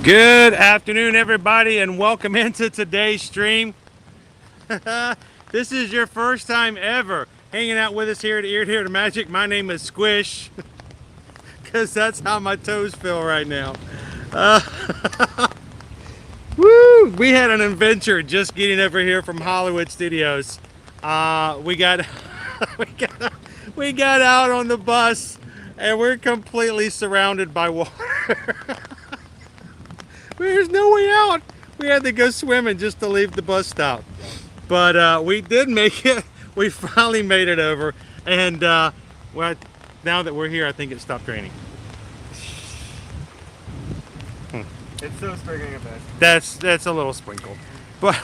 Good afternoon, everybody, and welcome into today's stream. This is your first time ever hanging out with us here at Ear to Hear the Magic. My name is Squish, because that's how my toes feel right now. Woo! We had an adventure just getting over here from Hollywood Studios. We got we got out on the bus, and we're completely surrounded by water. There's no way out. We had to go swimming just to leave the bus stop. But we did make it. We finally made it over. And well, now that we're here, I think it stopped raining. It's still sprinkling a bit. That's a little sprinkled. But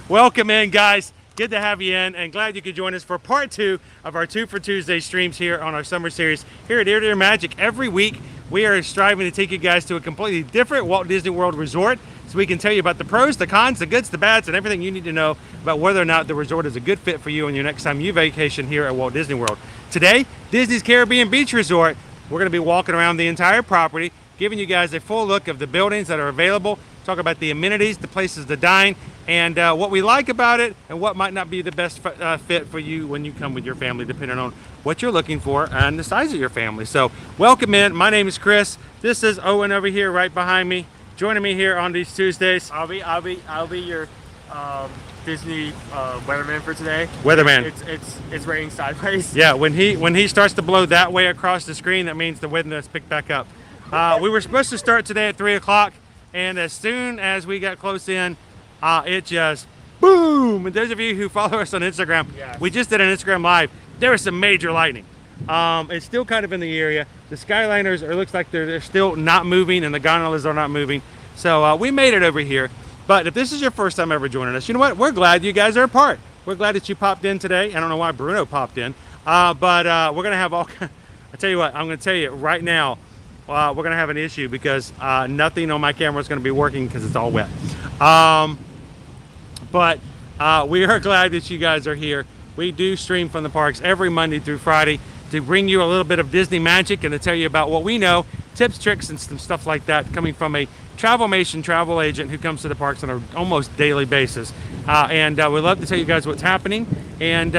welcome in, guys. Good to have you in, and glad you could join us for part 2 of our 2 for Tuesday streams here on our summer series here at Ear to Hear Magic. Every week, we are striving to take you guys to a completely different Walt Disney World resort so we can tell you about the pros, the cons, the goods, the bads, and everything you need to know about whether or not the resort is a good fit for you and your next time you vacation here at Walt Disney World. Today, Disney's Caribbean Beach Resort, we're going to be walking around the entire property, giving you guys a full look of the buildings that are available, talk about the amenities, the places to dine, and what we like about it and what might not be the best fit for you when you come with your family, depending on what you're looking for and the size of your family. So welcome in. My name is Chris. This is Owen over here right behind me, joining me here on these Tuesdays. I'll be your Disney weatherman for today. Weatherman. It's raining sideways. Yeah, when he starts to blow that way across the screen, that means the wind has picked back up. We were supposed to start today at 3 o'clock, and as soon as we got close in, it just boom. And those of you who follow us on Instagram, yes. We just did an Instagram live. There was some major lightning. It's still kind of in the area. The Skyliners looks like they're still not moving, and the gondolas are not moving. So we made it over here. But if this is your first time ever joining us, you know what? We're glad you guys are a part. We're glad that you popped in today. I don't know why Bruno popped in, but we're gonna have all. I tell you what, I'm gonna tell you right now. We're gonna have an issue because nothing on my camera is gonna be working because it's all wet. But we are glad that you guys are here. We do stream from the parks every Monday through Friday to bring you a little bit of Disney magic and to tell you about what we know, tips, tricks, and some stuff like that coming from a Travelmation travel agent who comes to the parks on an almost daily basis. And we love to tell you guys what's happening. And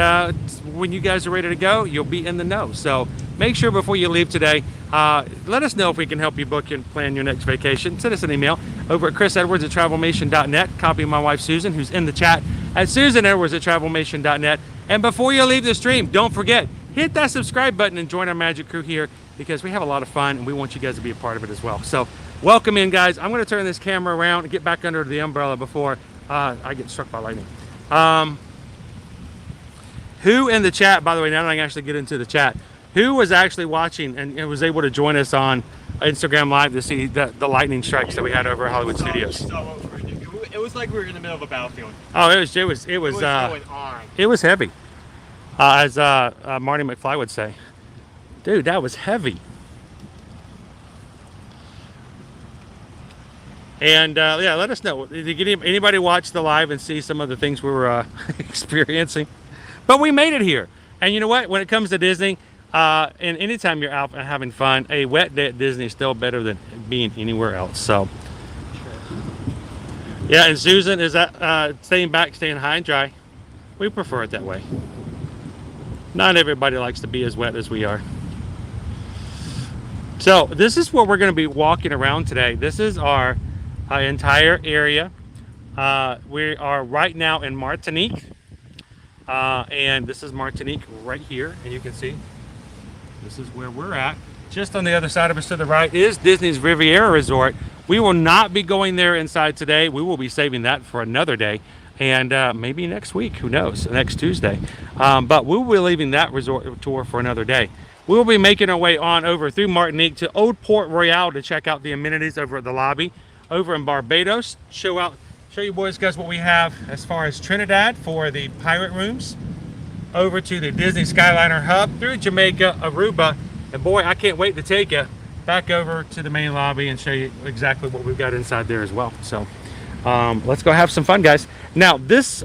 when you guys are ready to go, you'll be in the know. So make sure before you leave today, let us know if we can help you book and plan your next vacation. Send us an email over at chrisedwards@travelmation.net. Copy my wife Susan, who's in the chat, at susanedwards@travelmation.net. And before you leave the stream, don't forget, hit that subscribe button and join our magic crew here, because we have a lot of fun and we want you guys to be a part of it as well. So welcome in, guys. I'm going to turn this camera around and get back under the umbrella before I get struck by lightning. Who in the chat, by the way, now that I can actually get into the chat, who was actually watching and was able to join us on Instagram Live to see the lightning strikes that we had over at Hollywood Studios? It was like we were in the middle of a battlefield. Oh, it was going on. It was heavy, as Marty McFly would say. Dude, that was heavy. And yeah, let us know. Did anybody watch the live and see some of the things we were experiencing? But we made it here. And you know what? When it comes to Disney, and anytime you're out and having fun, a wet day at Disney is still better than being anywhere else. So, yeah. And Susan, is that staying back, staying high and dry? We prefer it that way. Not everybody likes to be as wet as we are. So this is where we're going to be walking around today. This is our entire area. We are right now in Martinique, and this is Martinique right here, and you can see this is where we're at. Just on the other side of us to the right is Disney's Riviera Resort. We will not be going there inside today. We will be saving that for another day, and maybe next week, who knows, next Tuesday. But we will be leaving that resort tour for another day. We'll be making our way on over through Martinique to Old Port Royal to check out the amenities over at the lobby. Over in Barbados, show you boys guys what we have as far as Trinidad for the pirate rooms. Over to the Disney Skyliner hub through Jamaica, Aruba, and boy, I can't wait to take you back over to the main lobby and show you exactly what we've got inside there as well. So let's go have some fun, guys. Now this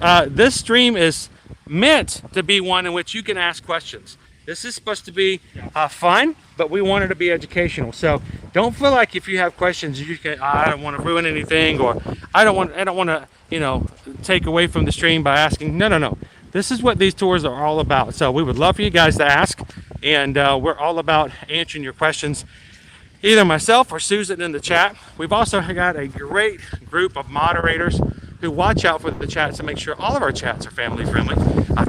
stream is meant to be one in which you can ask questions. This is supposed to be fun, but we want it to be educational. So don't feel like if you have questions, you can, I don't want to ruin anything, or I don't want to, you know, take away from the stream by asking. No, no, no. This is what these tours are all about. So we would love for you guys to ask, and we're all about answering your questions, either myself or Susan in the chat. We've also got a great group of moderators who watch out for the chats and make sure all of our chats are family friendly.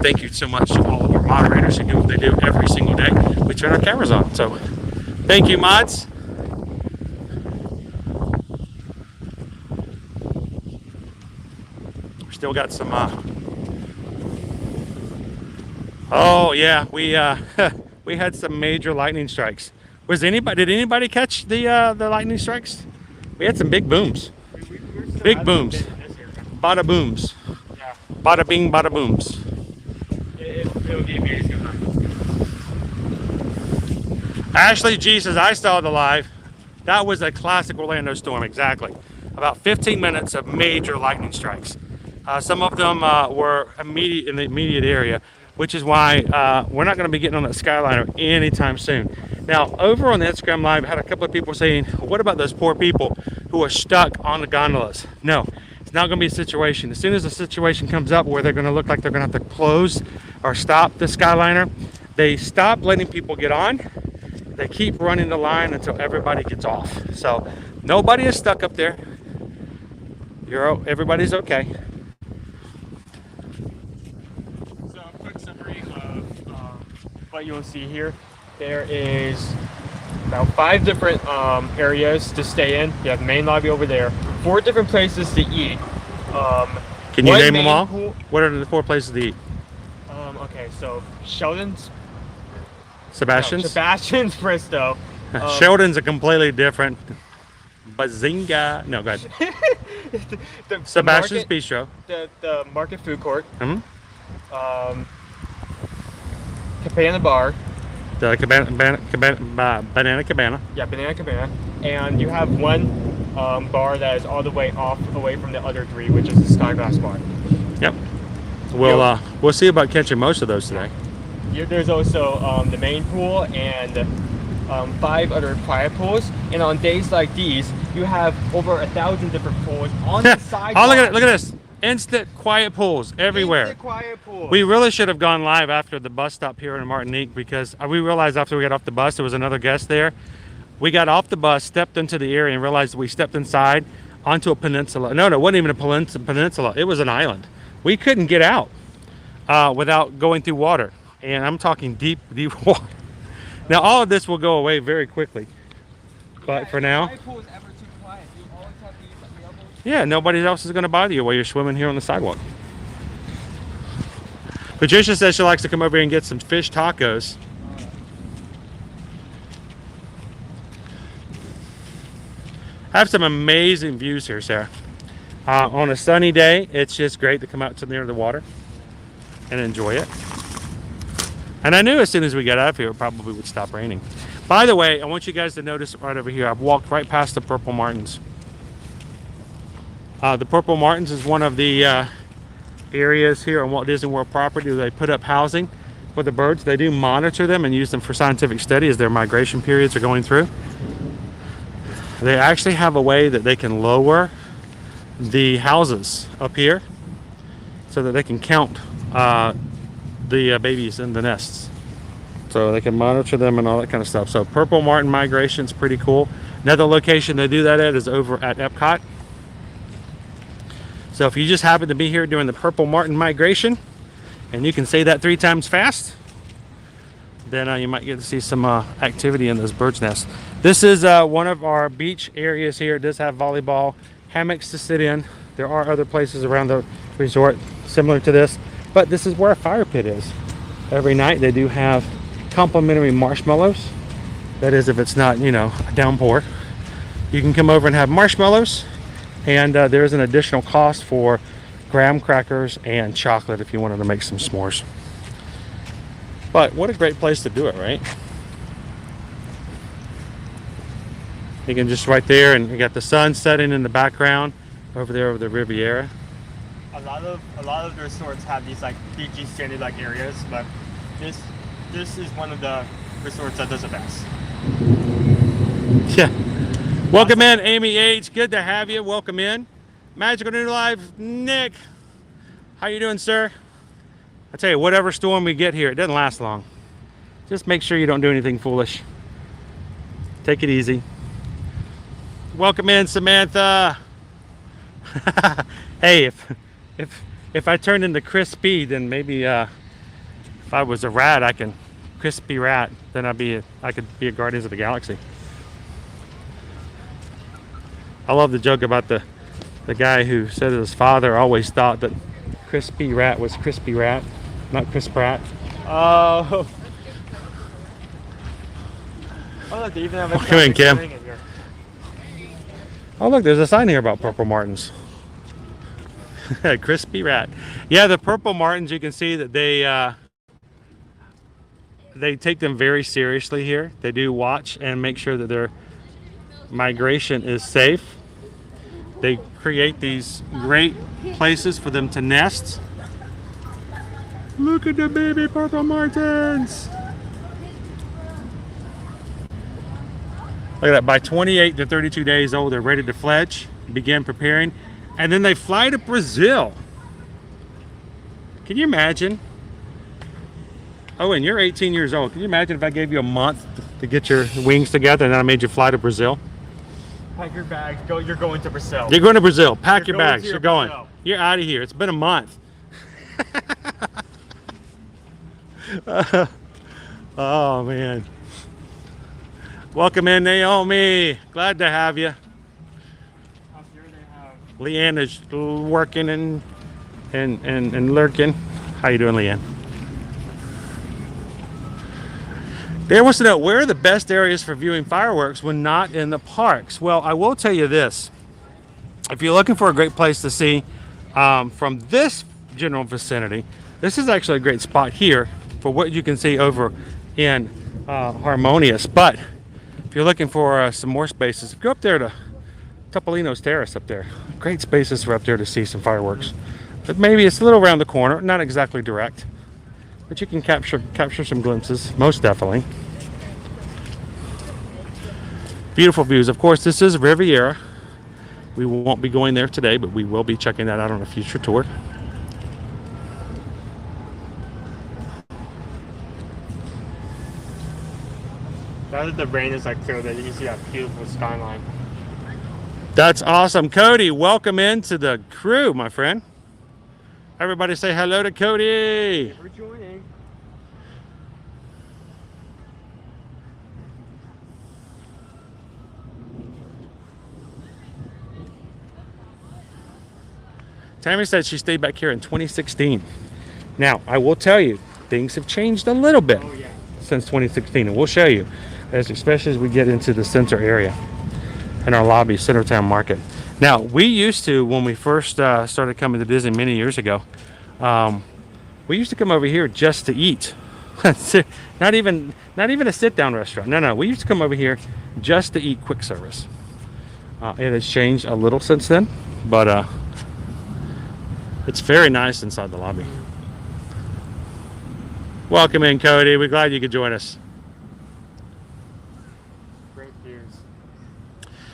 Thank you so much to all of our moderators who do what they do every single day. We turn our cameras on. So thank you, mods. We still got some oh yeah, we we had some major lightning strikes. Did anybody catch the lightning strikes? We had some big booms. Big booms. Bada booms. Yeah. Bada bing, bada booms. It'll be amazing. Ashley G says, I saw the live. That was a classic Orlando storm, exactly. About 15 minutes of major lightning strikes. Some of them were in the immediate area, which is why we're not going to be getting on that Skyliner anytime soon. Now, over on the Instagram Live, I had a couple of people saying, what about those poor people who are stuck on the gondolas? No, it's not going to be a situation. As soon as the situation comes up where they're going to look like they're going to have to close or stop the Skyliner, they stop letting people get on. They keep running the line until everybody gets off. So nobody is stuck up there. Everybody's okay. So a quick summary of what you'll see here. There is about 5 different areas to stay in. You have the main lobby over there. 4 different places to eat. Can you name them all? Pool. What are the 4 places to eat? Okay, so Sheldon's. Sebastian's? No, Sebastian's Bristow. Sheldon's a completely different. Bazinga. No, go ahead. Sebastian's Bistro. The Market Food Court. Mm-hmm. Cabana Bar. The Banana Cabana. Yeah, Banana Cabana. And you have one bar that is all the way away from the other 3, which is the Spyglass Bar. Yep. We'll see about catching most of those today. There's also the main pool and 5 other quiet pools. And on days like these, you have over 1,000 different pools on the side. Oh, look at it! Look at this! Instant quiet pools everywhere. Instant quiet pools. We really should have gone live after the bus stop here in Martinique, because we realized after we got off the bus there was another guest there. We got off the bus, stepped into the area, and realized we stepped inside onto a peninsula. No, it wasn't even a peninsula. It was an island. We couldn't get out without going through water. And I'm talking deep, deep water. Now, all of this will go away very quickly. But for now, yeah, nobody else is going to bother you while you're swimming here on the sidewalk. Patricia says she likes to come over here and get some fish tacos. I have some amazing views here, Sarah. On a sunny day, it's just great to come out to near the water and enjoy it. And I knew as soon as we got out of here, it probably would stop raining. By the way, I want you guys to notice right over here, I've walked right past the Purple Martins. The Purple Martins is one of the areas here on Walt Disney World property where they put up housing for the birds. They do monitor them and use them for scientific study as their migration periods are going through. They actually have a way that they can lower the houses up here so that they can count the babies in the nests. So they can monitor them and all that kind of stuff. So Purple Martin migration is pretty cool. Another location they do that at is over at Epcot. So if you just happen to be here during the Purple Martin migration, and you can say that 3 times fast, then you might get to see some activity in those birds' nests. This is one of our beach areas here. It does have volleyball, hammocks to sit in. There are other places around the resort similar to this, but this is where a fire pit is. Every night they do have complimentary marshmallows. That is, if it's not, you know, a downpour. You can come over and have marshmallows, and there's an additional cost for graham crackers and chocolate if you wanted to make some s'mores. But what a great place to do it, right? You can just right there, and you got the sun setting in the background over there over the Riviera. A lot of the resorts have these like PG standard like areas, but this this is one of the resorts that does it best. Yeah. Welcome in, Amy H. Good to have you. Welcome in. Magical New Life, Nick. How you doing, sir? I tell you, whatever storm we get here, it doesn't last long. Just make sure you don't do anything foolish. Take it easy. Welcome in, Samantha. Hey, if I turned into crispy, then maybe if I was a rat, I can crispy rat. Then I could be a Guardians of the Galaxy. I love the joke about the guy who said that his father always thought that crispy rat was crispy rat, not Chris Pratt. Oh. Oh, look, they even have a Come in, Kim. in here. Oh, look, there's a sign here about purple martins. Crispy rat. Yeah, the purple martins, you can see that they take them very seriously here. They do watch and make sure that their migration is safe. They create these great places for them to nest. Look at the baby purple martins. Look at that. By 28 to 32 days old, they're ready to fledge, begin preparing, and then they fly to Brazil. Can you imagine? Oh, and you're 18 years old. Can you imagine if I gave you a month to get your wings together and then I made you fly to Brazil? Pack your bags. Go. You're going to Brazil. You're going to Brazil. Pack your bags. You're going. Brazil. You're out of here. It's been a month. Oh, man. Welcome in, Naomi. Glad to have you. Up here they have. Leanne is working and lurking. How you doing, Leanne? Dare wants to know, where are the best areas for viewing fireworks when not in the parks? Well, I will tell you this. If you're looking for a great place to see from this general vicinity, this is actually a great spot here for what you can see over in Harmonious. But if you're looking for some more spaces, go up there to Topolino's Terrace up there. Great spaces for up there to see some fireworks. But maybe it's a little around the corner, not exactly direct. But you can capture some glimpses, most definitely. Beautiful views. Of course, this is Riviera. We won't be going there today, but we will be checking that out on a future tour. Now that the rain is like clear, that you see that beautiful skyline. That's awesome. Cody, welcome into the crew, my friend. Everybody say hello to Cody. We're joining. Tammy said she stayed back here in 2016. Now, I will tell you, things have changed a little bit since 2016, and we'll show you, especially as we get into the center area in our lobby, Centertown Market. Now, we used to, when we first started coming to Disney many years ago, we used to come over here just to eat. not even a sit-down restaurant. No, we used to come over here just to eat quick service. It has changed a little since then, but it's very nice inside the lobby. Welcome in, Cody. We're glad you could join us. Great views.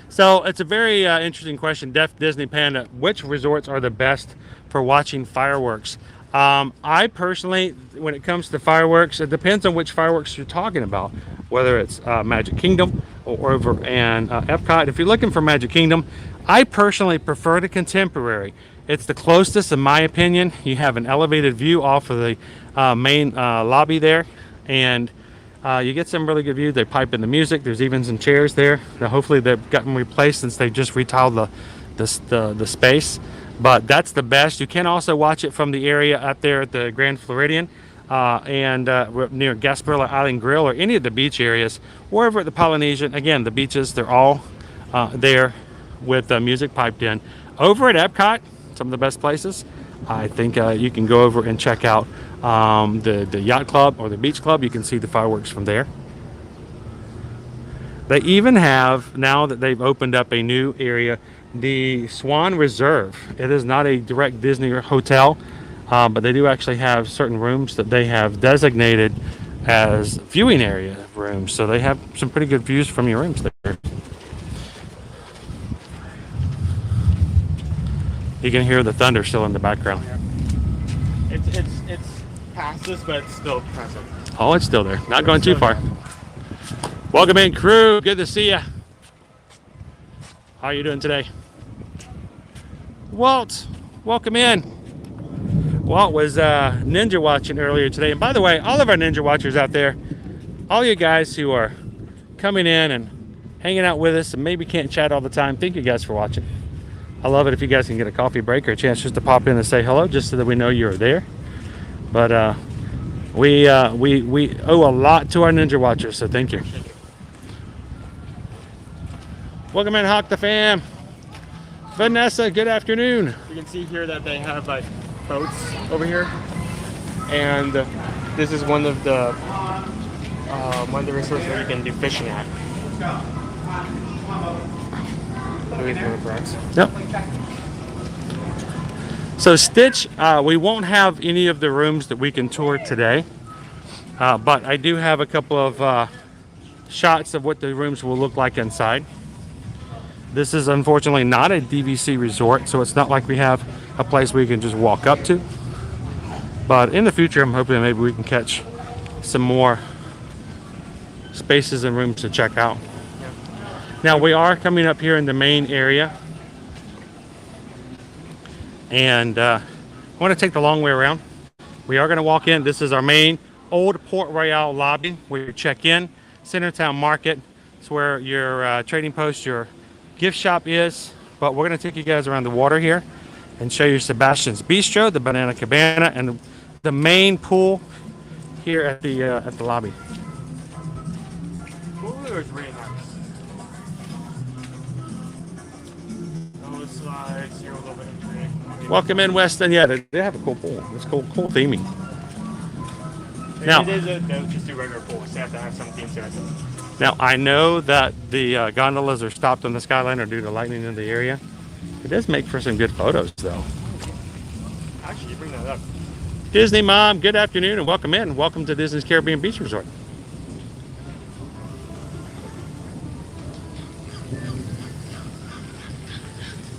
So it's a very interesting question, Def Disney Panda. Which resorts are the best for watching fireworks? I personally, when it comes to fireworks, it depends on which fireworks you're talking about. Whether it's Magic Kingdom or over in Epcot. If you're looking for Magic Kingdom, I personally prefer the Contemporary. It's the closest, in my opinion. You have an elevated view off of the main lobby there, and you get some really good view. They pipe in the music. There's even some chairs there. Now, hopefully they've gotten replaced since they just retiled the space. But that's the best. You can also watch it from the area up there at the Grand Floridian and near Gasparilla Island Grill or any of the beach areas, or over at the Polynesian. Again, the beaches, they're all there with music piped in. Over at Epcot, some of the best places, I think you can go over and check out the Yacht Club or the Beach Club. You can see the fireworks from there. They even have, now that they've opened up a new area, the Swan Reserve. It is not a direct Disney hotel, but they do actually have certain rooms that they have designated has viewing area rooms, so they have some pretty good views from your rooms there. You can hear the thunder still in the background. It's past us, but it's still present. Oh, it's still there. Not going too far. Welcome in, crew. Good to see you. How are you doing today? Walt, welcome in. Walt was ninja watching earlier today. And by the way, all of our ninja watchers out there, all you guys who are coming in and hanging out with us and maybe can't chat all the time, thank you guys for watching. I love it if you guys can get a coffee break or a chance just to pop in and say hello, just so that we know you're there. But we owe a lot to our ninja watchers, so thank you. Welcome in, Hawk the Fam. Vanessa, good afternoon. You can see here that they have like boats over here, and this is one of the resorts where you can do fishing at. Yep. So Stitch, we won't have any of the rooms that we can tour today, but I do have a couple of shots of what the rooms will look like inside. This is unfortunately not a DVC resort, so it's not like we have a place we can just walk up to. But in the future, I'm hoping maybe we can catch some more spaces and rooms to check out. Now we are coming up here in the main area, and I want to take the long way around. We are going to walk in. This is our main old Port Royale lobby where you check in. Centertown Market. It's where your trading post, your gift shop is. But we're going to take you guys around the water here and show you Sebastian's Bistro, the Banana Cabana, and the main pool here at the lobby. Cooler is really nice. Those slides here a little bit. Welcome in, Weston. Yeah, they have a cool pool. It's cool theming. Now, they'll just do regular pools. They have to have some theme to it. Now, I know that the gondolas are stopped on the Skyliner due to lightning in the area. It does make for some good photos, though. Actually, you bring that up. Disney Mom, good afternoon and welcome in. Welcome to Disney's Caribbean Beach Resort.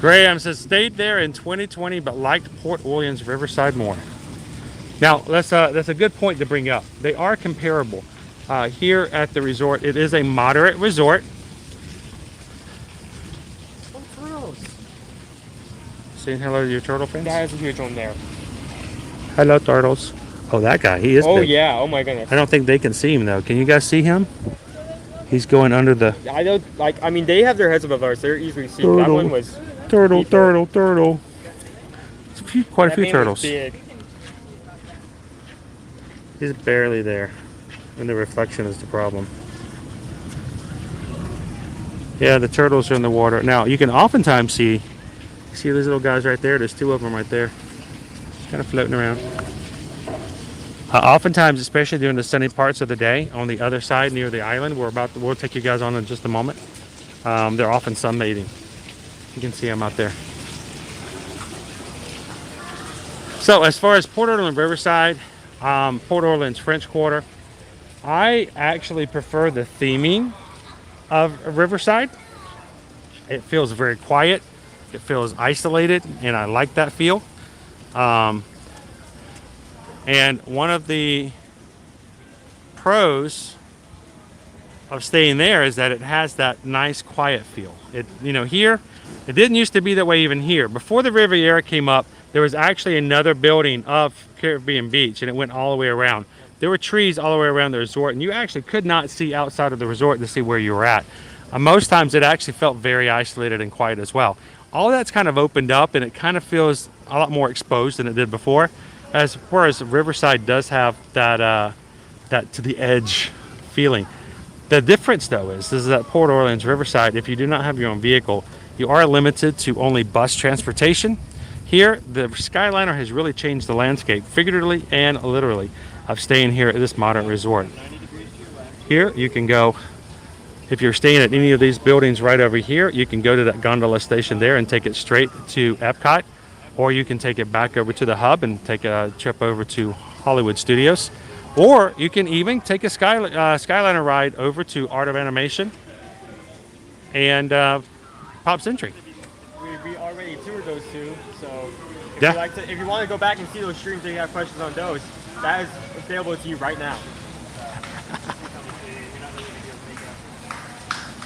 Graham says, stayed there in 2020 but liked Port Orleans Riverside more. Now, that's a good point to bring up. They are comparable. Here at the resort, it is a moderate resort. Oh, turtles. Saying hello to your turtle friends? That is a huge one there. Hello, turtles. Oh, that guy, he is Oh, big. yeah. Oh, my goodness. I don't think they can see him, though. Can you guys see him? He's going under the... I don't, like, I mean, they have their heads above ours. They're easily seen. Turtle. That one was... Turtle. It's quite a few turtles. Big. He's barely there. And the reflection is the problem. Yeah, the turtles are in the water. Now, you can oftentimes see these little guys right there? There's two of them right there. Kind of floating around. Oftentimes, especially during the sunny parts of the day, on the other side near the island, we'll take you guys on in just a moment. They're often sunbathing. You can see them out there. So as far as Port Orleans Riverside, Port Orleans French Quarter, I actually prefer the theming of Riverside. It feels very quiet. It feels isolated, and I like that feel. And one of the pros of staying there is that it has that nice quiet feel. Here, it didn't used to be that way even here. Before the Riviera came up, there was actually another building of Caribbean Beach, and it went all the way around. There were trees all the way around the resort, and you actually could not see outside of the resort to see where you were at. Most times it actually felt very isolated and quiet as well. All that's kind of opened up, and it kind of feels a lot more exposed than it did before. Whereas Riverside does have that to the edge feeling. The difference, though, is that Port Orleans Riverside, if you do not have your own vehicle, you are limited to only bus transportation. Here, the Skyliner has really changed the landscape, figuratively and literally, of staying here at this modern resort. Here, you can go, if you're staying at any of these buildings right over here, you can go to that gondola station there and take it straight to Epcot, or you can take it back over to the hub and take a trip over to Hollywood Studios. Or you can even take a Skyliner ride over to Art of Animation and Pop Century. We already toured those two, so Yeah. if you want to go back and see those streams and you have questions on those, that is available to you right now.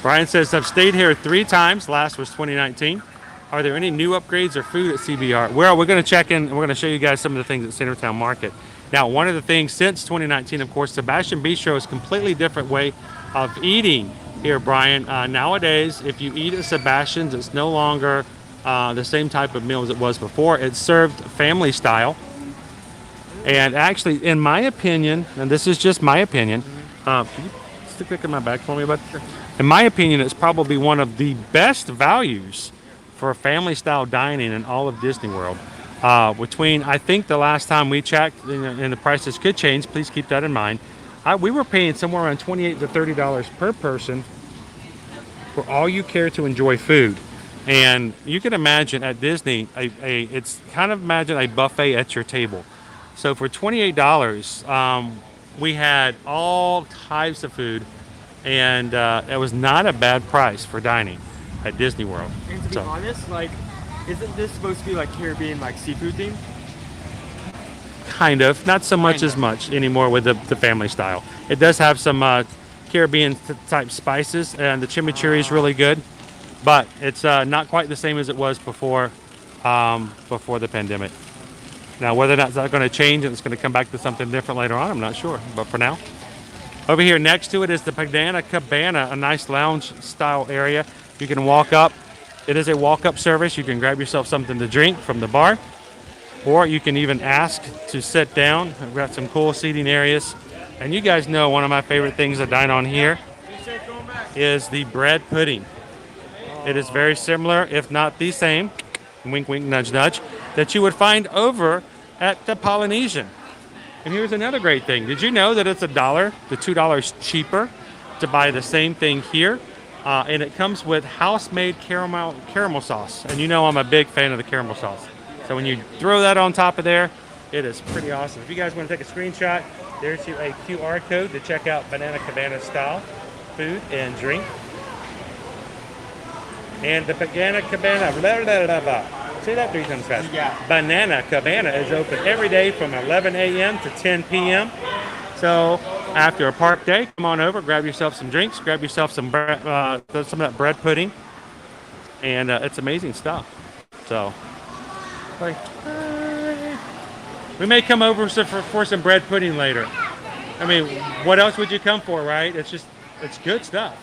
Brian says, I've stayed here 3 times. Last was 2019. Are there any new upgrades or food at CBR? Well, we're going to check in and we're going to show you guys some of the things at Centertown Market. Now, one of the things since 2019, of course, Sebastian Bistro is a completely different way of eating here, Brian. Nowadays, if you eat at Sebastian's, it's no longer the same type of meal as it was before. It's served family style. And actually, in my opinion, and this is just my opinion, can you stick it in my bag for me, bud? Sure. In my opinion, it's probably one of the best values for family style dining in all of Disney World. I think the last time we checked, and the prices could change, please keep that in mind. We were paying somewhere around $28 to $30 per person for all you care to enjoy food. And you can imagine at Disney, it's kind of imagine a buffet at your table. So for $28, we had all types of food, and it was not a bad price for dining at Disney World. And to be honest, like, isn't this supposed to be like Caribbean, like seafood theme? Kind of, not so much as much anymore with the family style. It does have some Caribbean type spices, and the chimichurri is really good, but it's not quite the same as it was before the pandemic. Now, whether or not that's going to change and it's going to come back to something different later on, I'm not sure. But for now, over here next to it is the Cabana, a nice lounge style area. You can walk up. It is a walk-up service. You can grab yourself something to drink from the bar, or you can even ask to sit down. We've got some cool seating areas. And you guys know one of my favorite things to dine on here is the bread pudding. It is very similar, if not the same, wink, wink, nudge, nudge, that you would find over at the Polynesian. And here's another great thing. Did you know that it's $1 to $2 cheaper to buy the same thing here? And it comes with house-made caramel sauce. And you know I'm a big fan of the caramel sauce. So when you throw that on top of there, it is pretty awesome. If you guys want to take a screenshot, there's a QR code to check out Banana Cabana style food and drink. And the Banana Cabana, say that 3 times fast. Yeah. Banana Cabana is open every day from 11 a.m. to 10 p.m. So after a park day, come on over, grab yourself some drinks, grab yourself some bread, some of that bread pudding, and it's amazing stuff. So, we may come over for some bread pudding later. I mean, what else would you come for, right? It's good stuff.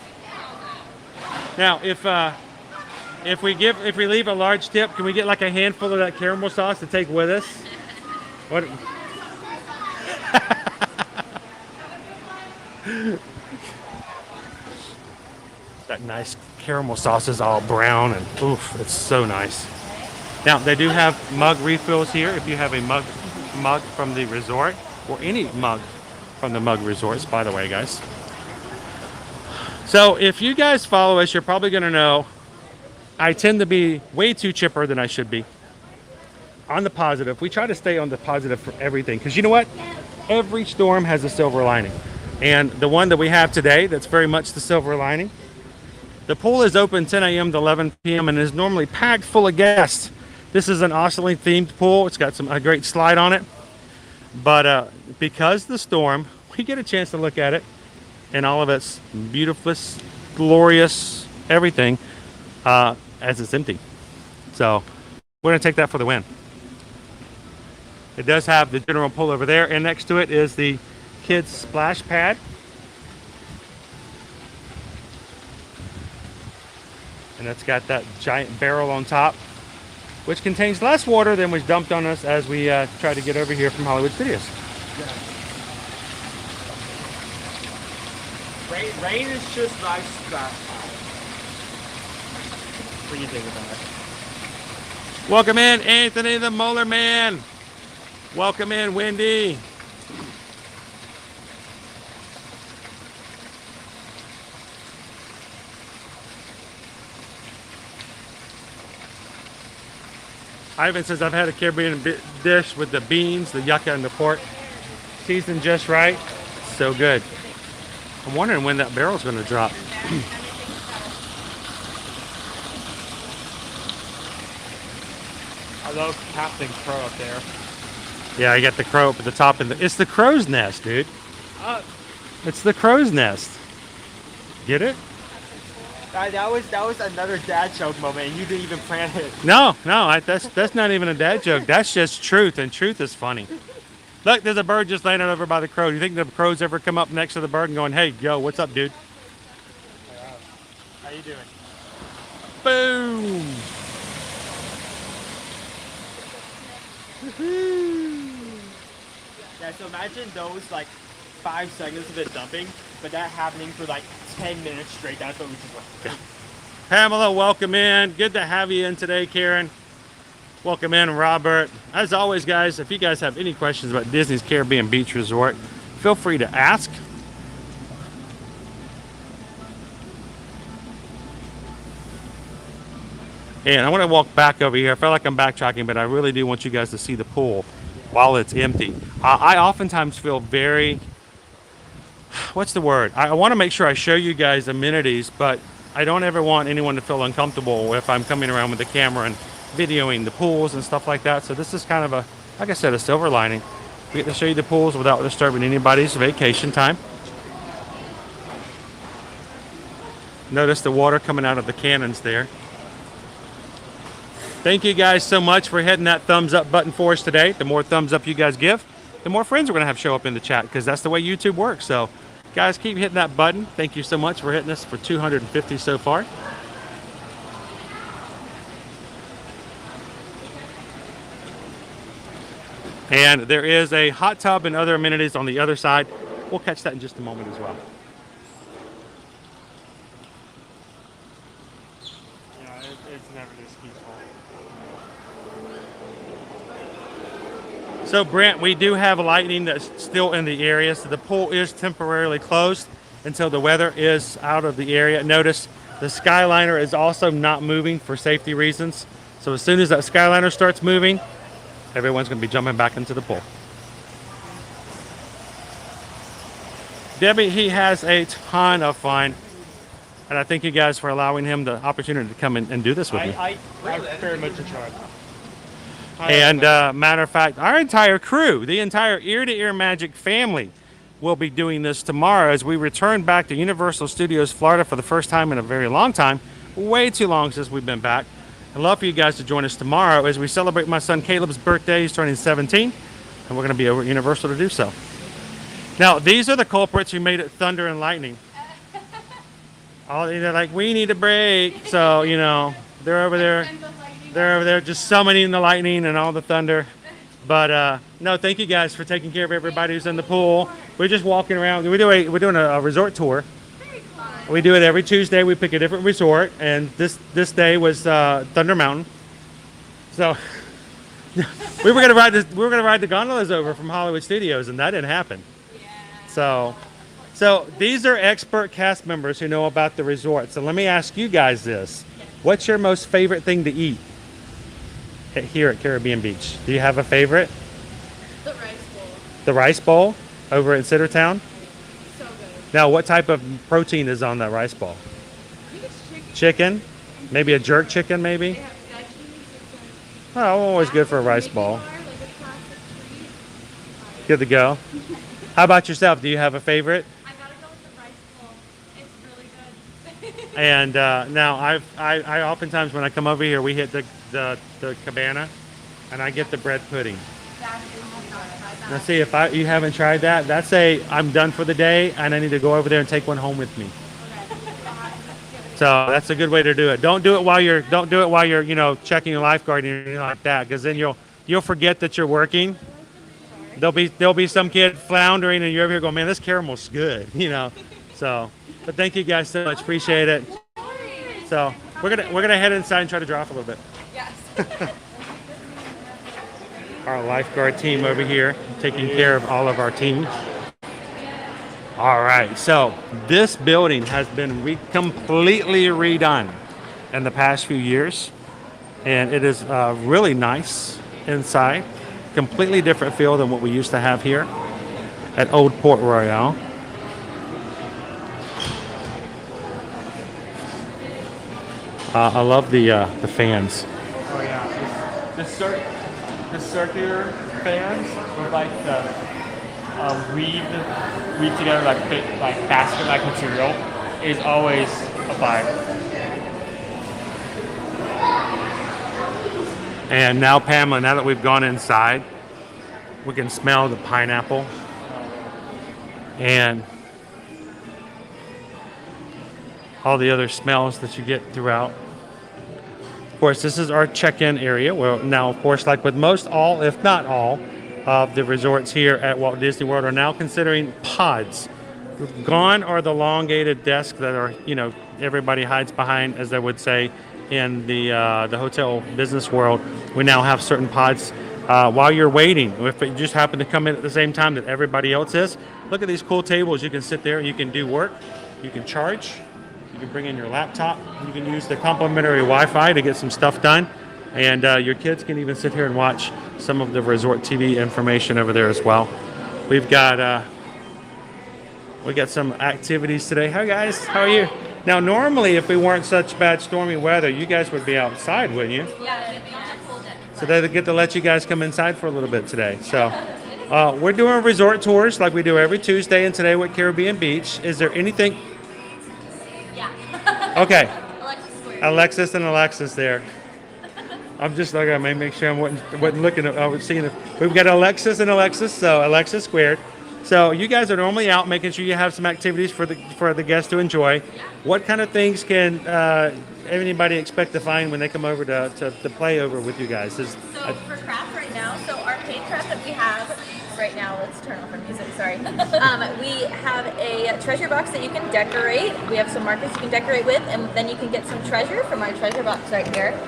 Now, if we leave a large tip, can we get like a handful of that caramel sauce to take with us? What? That nice caramel sauce is all brown and oof, it's so nice. Now they do have mug refills here if you have a mug from the resort, or any mug from the mug resorts, by the way, guys. So if you guys follow us, you're probably going to know I tend to be way too chipper than I should be. On the positive, we try to stay on the positive for everything, because you know what? Every storm has a silver lining. And the one that we have today, that's very much the silver lining. The pool is open 10 a.m. to 11 p.m. and is normally packed full of guests. This is an awesomely themed pool. It's got a great slide on it. But because of the storm, we get a chance to look at it and all of its beautiful, glorious, everything as it's empty. So we're going to take that for the win. It does have the general pool over there, and next to it is the kids splash pad. And it's got that giant barrel on top, which contains less water than was dumped on us as we tried to get over here from Hollywood Studios. Rain is just nice splash pad. What do you think about it? Welcome in, Anthony the Molar Man. Welcome in, Wendy. Ivan says, I've had a Caribbean dish with the beans, the yucca, and the pork. seasoned just right. So good. I'm wondering when that barrel's going to drop. I love Captain Crow up there. Yeah, I got the crow up at the top. It's the crow's nest, dude. It's the crow's nest. Get it? That was another dad joke moment, and you didn't even plan it. No, that's not even a dad joke. That's just truth, and truth is funny. Look, there's a bird just landed over by the crow. Do you think the crow's ever come up next to the bird and going, "Hey, yo, what's up, dude?" How you doing? Boom. Yeah, so imagine those like 5 seconds of it dumping, but that happening for like 10 minutes straight. That's what we just like. Pamela, welcome in. Good to have you in today, Karen. Welcome in, Robert. As always, guys, if you guys have any questions about Disney's Caribbean Beach Resort, feel free to ask. And I want to walk back over here. I feel like I'm backtracking, but I really do want you guys to see the pool while it's empty. I oftentimes feel very, what's the word? I want to make sure I show you guys amenities, but I don't ever want anyone to feel uncomfortable if I'm coming around with the camera and videoing the pools and stuff like that. So this is kind of a, like I said, a silver lining. We get to show you the pools without disturbing anybody's vacation time. Notice the water coming out of the cannons there. Thank you guys so much for hitting that thumbs up button for us today. The more thumbs up you guys give, the more friends we're going to have show up in the chat, because that's the way YouTube works. So guys, keep hitting that button. Thank you so much for hitting us for 250 so far. And there is a hot tub and other amenities on the other side. We'll catch that in just a moment as well. Yeah, it's never this peaceful. So Brent, we do have lightning that's still in the area. So the pool is temporarily closed until the weather is out of the area. Notice the Skyliner is also not moving for safety reasons. So as soon as that Skyliner starts moving, everyone's going to be jumping back into the pool. Debbie, he has a ton of fun. And I thank you guys for allowing him the opportunity to come in and do this with me. I very much enjoy it. And matter of fact, our entire crew, the entire Ear to Ear Magic family, will be doing this tomorrow as we return back to Universal Studios Florida for the first time in a very long time. Way too long since we've been back. I'd love for you guys to join us tomorrow as we celebrate my son Caleb's birthday. He's turning 17, and we're going to be over at Universal to do so. Now, these are the culprits who made it thunder and lightning. They're like, we need a break. So, you know, they're over there. They're over there just summoning the lightning and all the thunder. But no, thank you guys for taking care of everybody who's in the pool. We're just walking around. We're doing a resort tour. We do it every Tuesday. We pick a different resort, and this day was Thunder Mountain. So we were gonna ride the gondolas over from Hollywood Studios, and that didn't happen. So these are expert cast members who know about the resort. So let me ask you guys this: what's your most favorite thing to eat here at Caribbean Beach? Do you have a favorite? The rice bowl. The rice bowl over in Centertown. So good. Now, what type of protein is on that rice bowl? I think it's chicken. Chicken? Maybe a jerk chicken, maybe? They have veggies. Oh, always good for a rice bowl. Like a classic treat. Good to go. How about yourself? Do you have a favorite? I gotta go with the rice bowl. It's really good. And now, I oftentimes when I come over here, we hit the Cabana, and I get the bread pudding. That is good. Now, see, if you haven't tried that, that's I'm done for the day, and I need to go over there and take one home with me. So that's a good way to do it. Don't do it while you're checking your lifeguard and anything like that, because then you'll forget that you're working. There'll be some kid floundering, and you're over here going, man, this caramel's good, So, but thank you guys so much. Appreciate it. So we're gonna head inside and try to draw off a little bit. Yes. Our lifeguard team over here taking care of all of our teams. All right, so this building has been completely redone in the past few years, and it is really nice inside. Completely different feel than what we used to have here. at Old Port Royal. I love the fans. Oh yeah, the circular fans with like the weave together like basket like material is always a vibe. And now, Pamela, now that we've gone inside, we can smell the pineapple and all the other smells that you get throughout. Of course, this is our check-in area. Well, now, of course, like with most all, if not all, of the resorts here at Walt Disney World are now considering pods. Gone are the elongated desks that are, you know, everybody hides behind, as they would say in the hotel business world. We now have certain pods while you're waiting. If you just happen to come in at the same time that everybody else is, look at these cool tables. You can sit there, you can do work, you can charge, you can bring in your laptop, you can use the complimentary Wi-Fi to get some stuff done, and your kids can even sit here and watch some of the resort TV information over there as well. We've got some activities today. Hi guys, how are you? Now normally if we weren't such bad stormy weather, you guys would be outside, wouldn't you? Yeah, it'd be on the pool deck. So they get to let you guys come inside for a little bit today. So we're doing resort tours like we do every Tuesday, and today with Caribbean Beach. Is there anything? Yeah. Okay, Alexis Square. Alexis and Alexis there. I'm just looking. I may make sure I wasn't looking. I was seeing it. We've got Alexis and Alexis. So Alexis squared. So you guys are normally out making sure you have some activities for the guests to enjoy. What kind of things can anybody expect to find when they come over to play over with you guys? So for craft right now, so our paint craft that we have right now, let's turn off our music, sorry. We have a treasure box that you can decorate. We have some markers you can decorate with, and then you can get some treasure from our treasure box right here.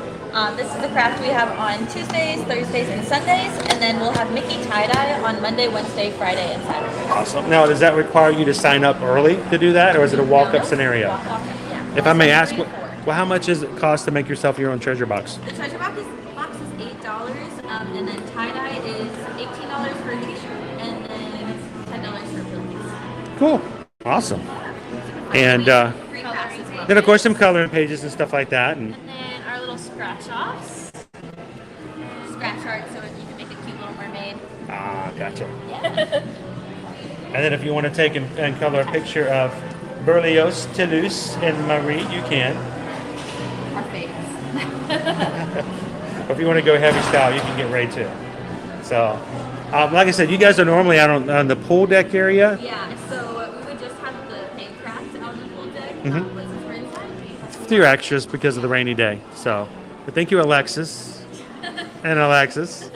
This is the craft we have on Tuesdays, Thursdays, and Sundays, and then we'll have Mickey tie-dye on Monday, Wednesday, Friday, and Saturday. Awesome. Now, does that require you to sign up early to do that, or is it a walk-up scenario? Walk-up, yeah. If I may ask, 3 and 4. well, how much does it cost to make yourself your own treasure box? The treasure box is $8, and then tie-dye is $18 for a t-shirt, and then $10 for a piece. Cool. Awesome. And Free crafts as well. then, of course, some coloring pages and stuff like that. And And then our little scratch offs. Scratch art so you can make a cute little mermaid. gotcha. And then if you want to take and color a picture of Berlioz, Toulouse, and Marie, you can. Our face. Or if you want to go heavy style, you can get Ray too. So, like I said, you guys are normally out on the pool deck area. Yeah, so we would just have the paint craft out on the pool deck. But since we're inside, A few extras because of the rainy day. So, but thank you, Alexis and Alexis.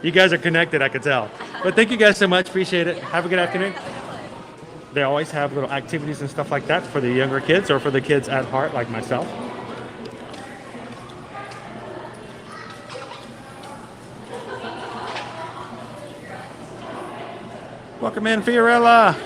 You guys are connected, I could tell. But thank you guys so much. Appreciate it. Have a good afternoon. They always have little activities and stuff like that for the younger kids or for the kids at heart, like myself. Welcome in, Fiorella.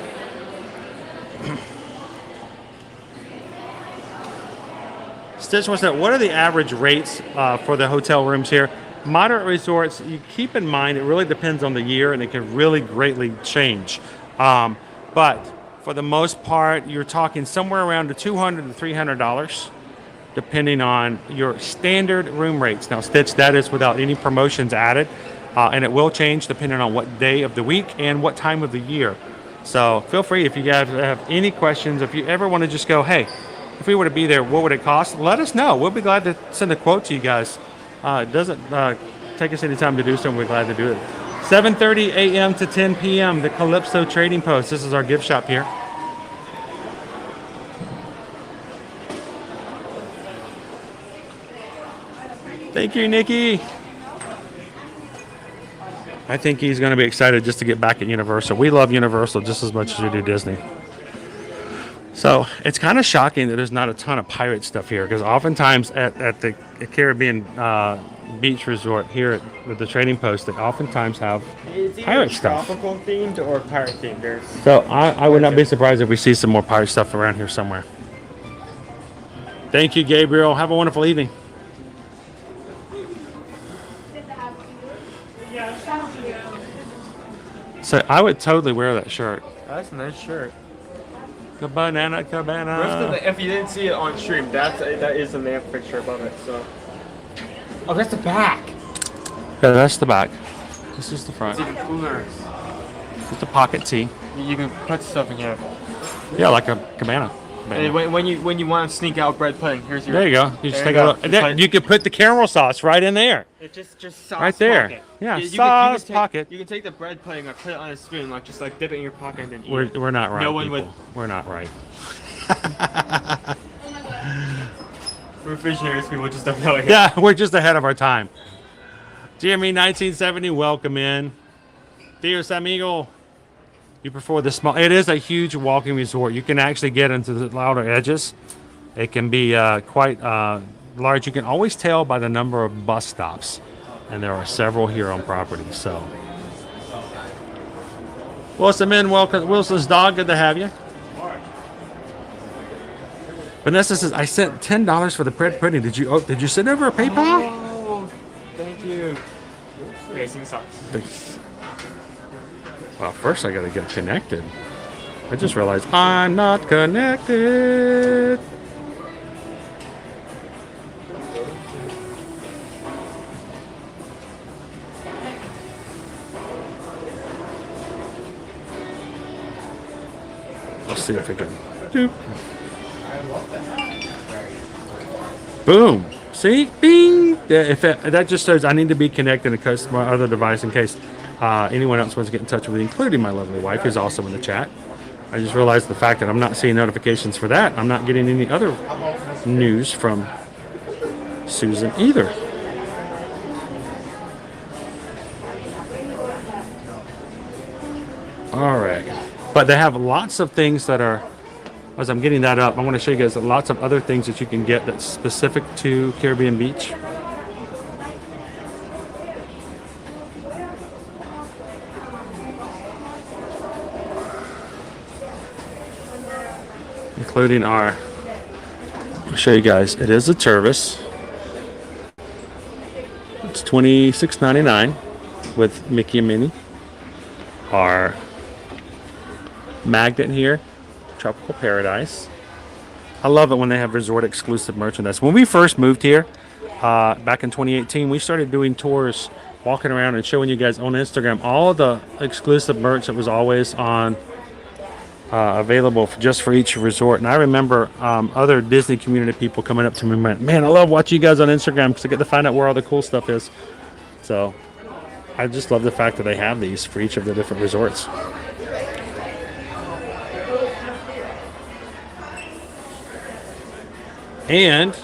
Stitch wants to know, what are the average rates for the hotel rooms here? Moderate resorts, you keep in mind, it really depends on the year and it can really greatly change. But for the most part, you're talking somewhere around $200 to $300, depending on your standard room rates. Now, Stitch, that is without any promotions added, and it will change depending on what day of the week and what time of the year. So feel free, if you guys have any questions, if you ever want to just go, hey, if we were to be there, what would it cost? Let us know. We'll be glad to send a quote to you guys. It doesn't take us any time to do so, and we're glad to do it. 7:30 a.m. to 10 p.m., the Calypso Trading Post. This is our gift shop here. Thank you, Nikki. I think he's going to be excited just to get back at Universal. We love Universal just as much as we do Disney. So it's kind of shocking that there's not a ton of pirate stuff here, because oftentimes at the Caribbean beach resort here with the Trading Post, they oftentimes have pirate stuff. Tropical themed or pirate themed. There's So I would not be surprised if we see some more pirate stuff around here somewhere. Thank you, Gabriel. Have a wonderful evening. So I would totally wear that shirt. That's a nice shirt. Cabana. If you didn't see it on stream, that is the lamp fixture above it. So. Oh, that's the back. Yeah, that's the back. This is the front. It's even cooler. It's the pocket tee. You can put stuff in here. Yeah, like a cabana. And when you want to sneak out bread pudding, here's your. There you go. You just There take you a go. look. And then you could put the caramel sauce right in there. It just sauce Right there. pocket. Yeah, You sauce can pocket. You can take the bread pudding and put it on a spoon, like just like dip it in your pocket and then eat. We're not right. No one people. would. We're not right. We're visionaries. People just don't know it. Yeah, we're just ahead of our time. Jimmy 1970, welcome in. Dios amigo. You prefer the small? It is a huge walking resort. You can actually get into the outer edges. It can be quite large. You can always tell by the number of bus stops, and there are several here on property. So, Wilson in, welcome. Wilson's dog, good to have you. Vanessa says, I sent $10 for the bread pudding. Did you send over a PayPal? Oh, thank you. Racing socks. Well, first I gotta get connected. I just realized I'm not connected. Let's see if we can. Doop. Boom. See? Bing. Yeah, that just says I need to be connected to my other device in case anyone else wants to get in touch with me, including my lovely wife, who's also in the chat. I just realized the fact that I'm not seeing notifications for that. I'm not getting any other news from Susan either. All right. But they have lots of things that are, as I'm getting that up, I want to show you guys lots of other things that you can get that's specific to Caribbean Beach. Including I'll show you guys, it is a Tervis. It's $26.99 with Mickey and Minnie. Our magnet here, Tropical Paradise. I love it when they have resort exclusive merchandise. When we first moved here, back in 2018, we started doing tours, walking around and showing you guys on Instagram all the exclusive merch that was always on available just for each resort. And I remember other Disney community people coming up to me and went, man, I love watching you guys on Instagram because I get to find out where all the cool stuff is. So I just love the fact that they have these for each of the different resorts. And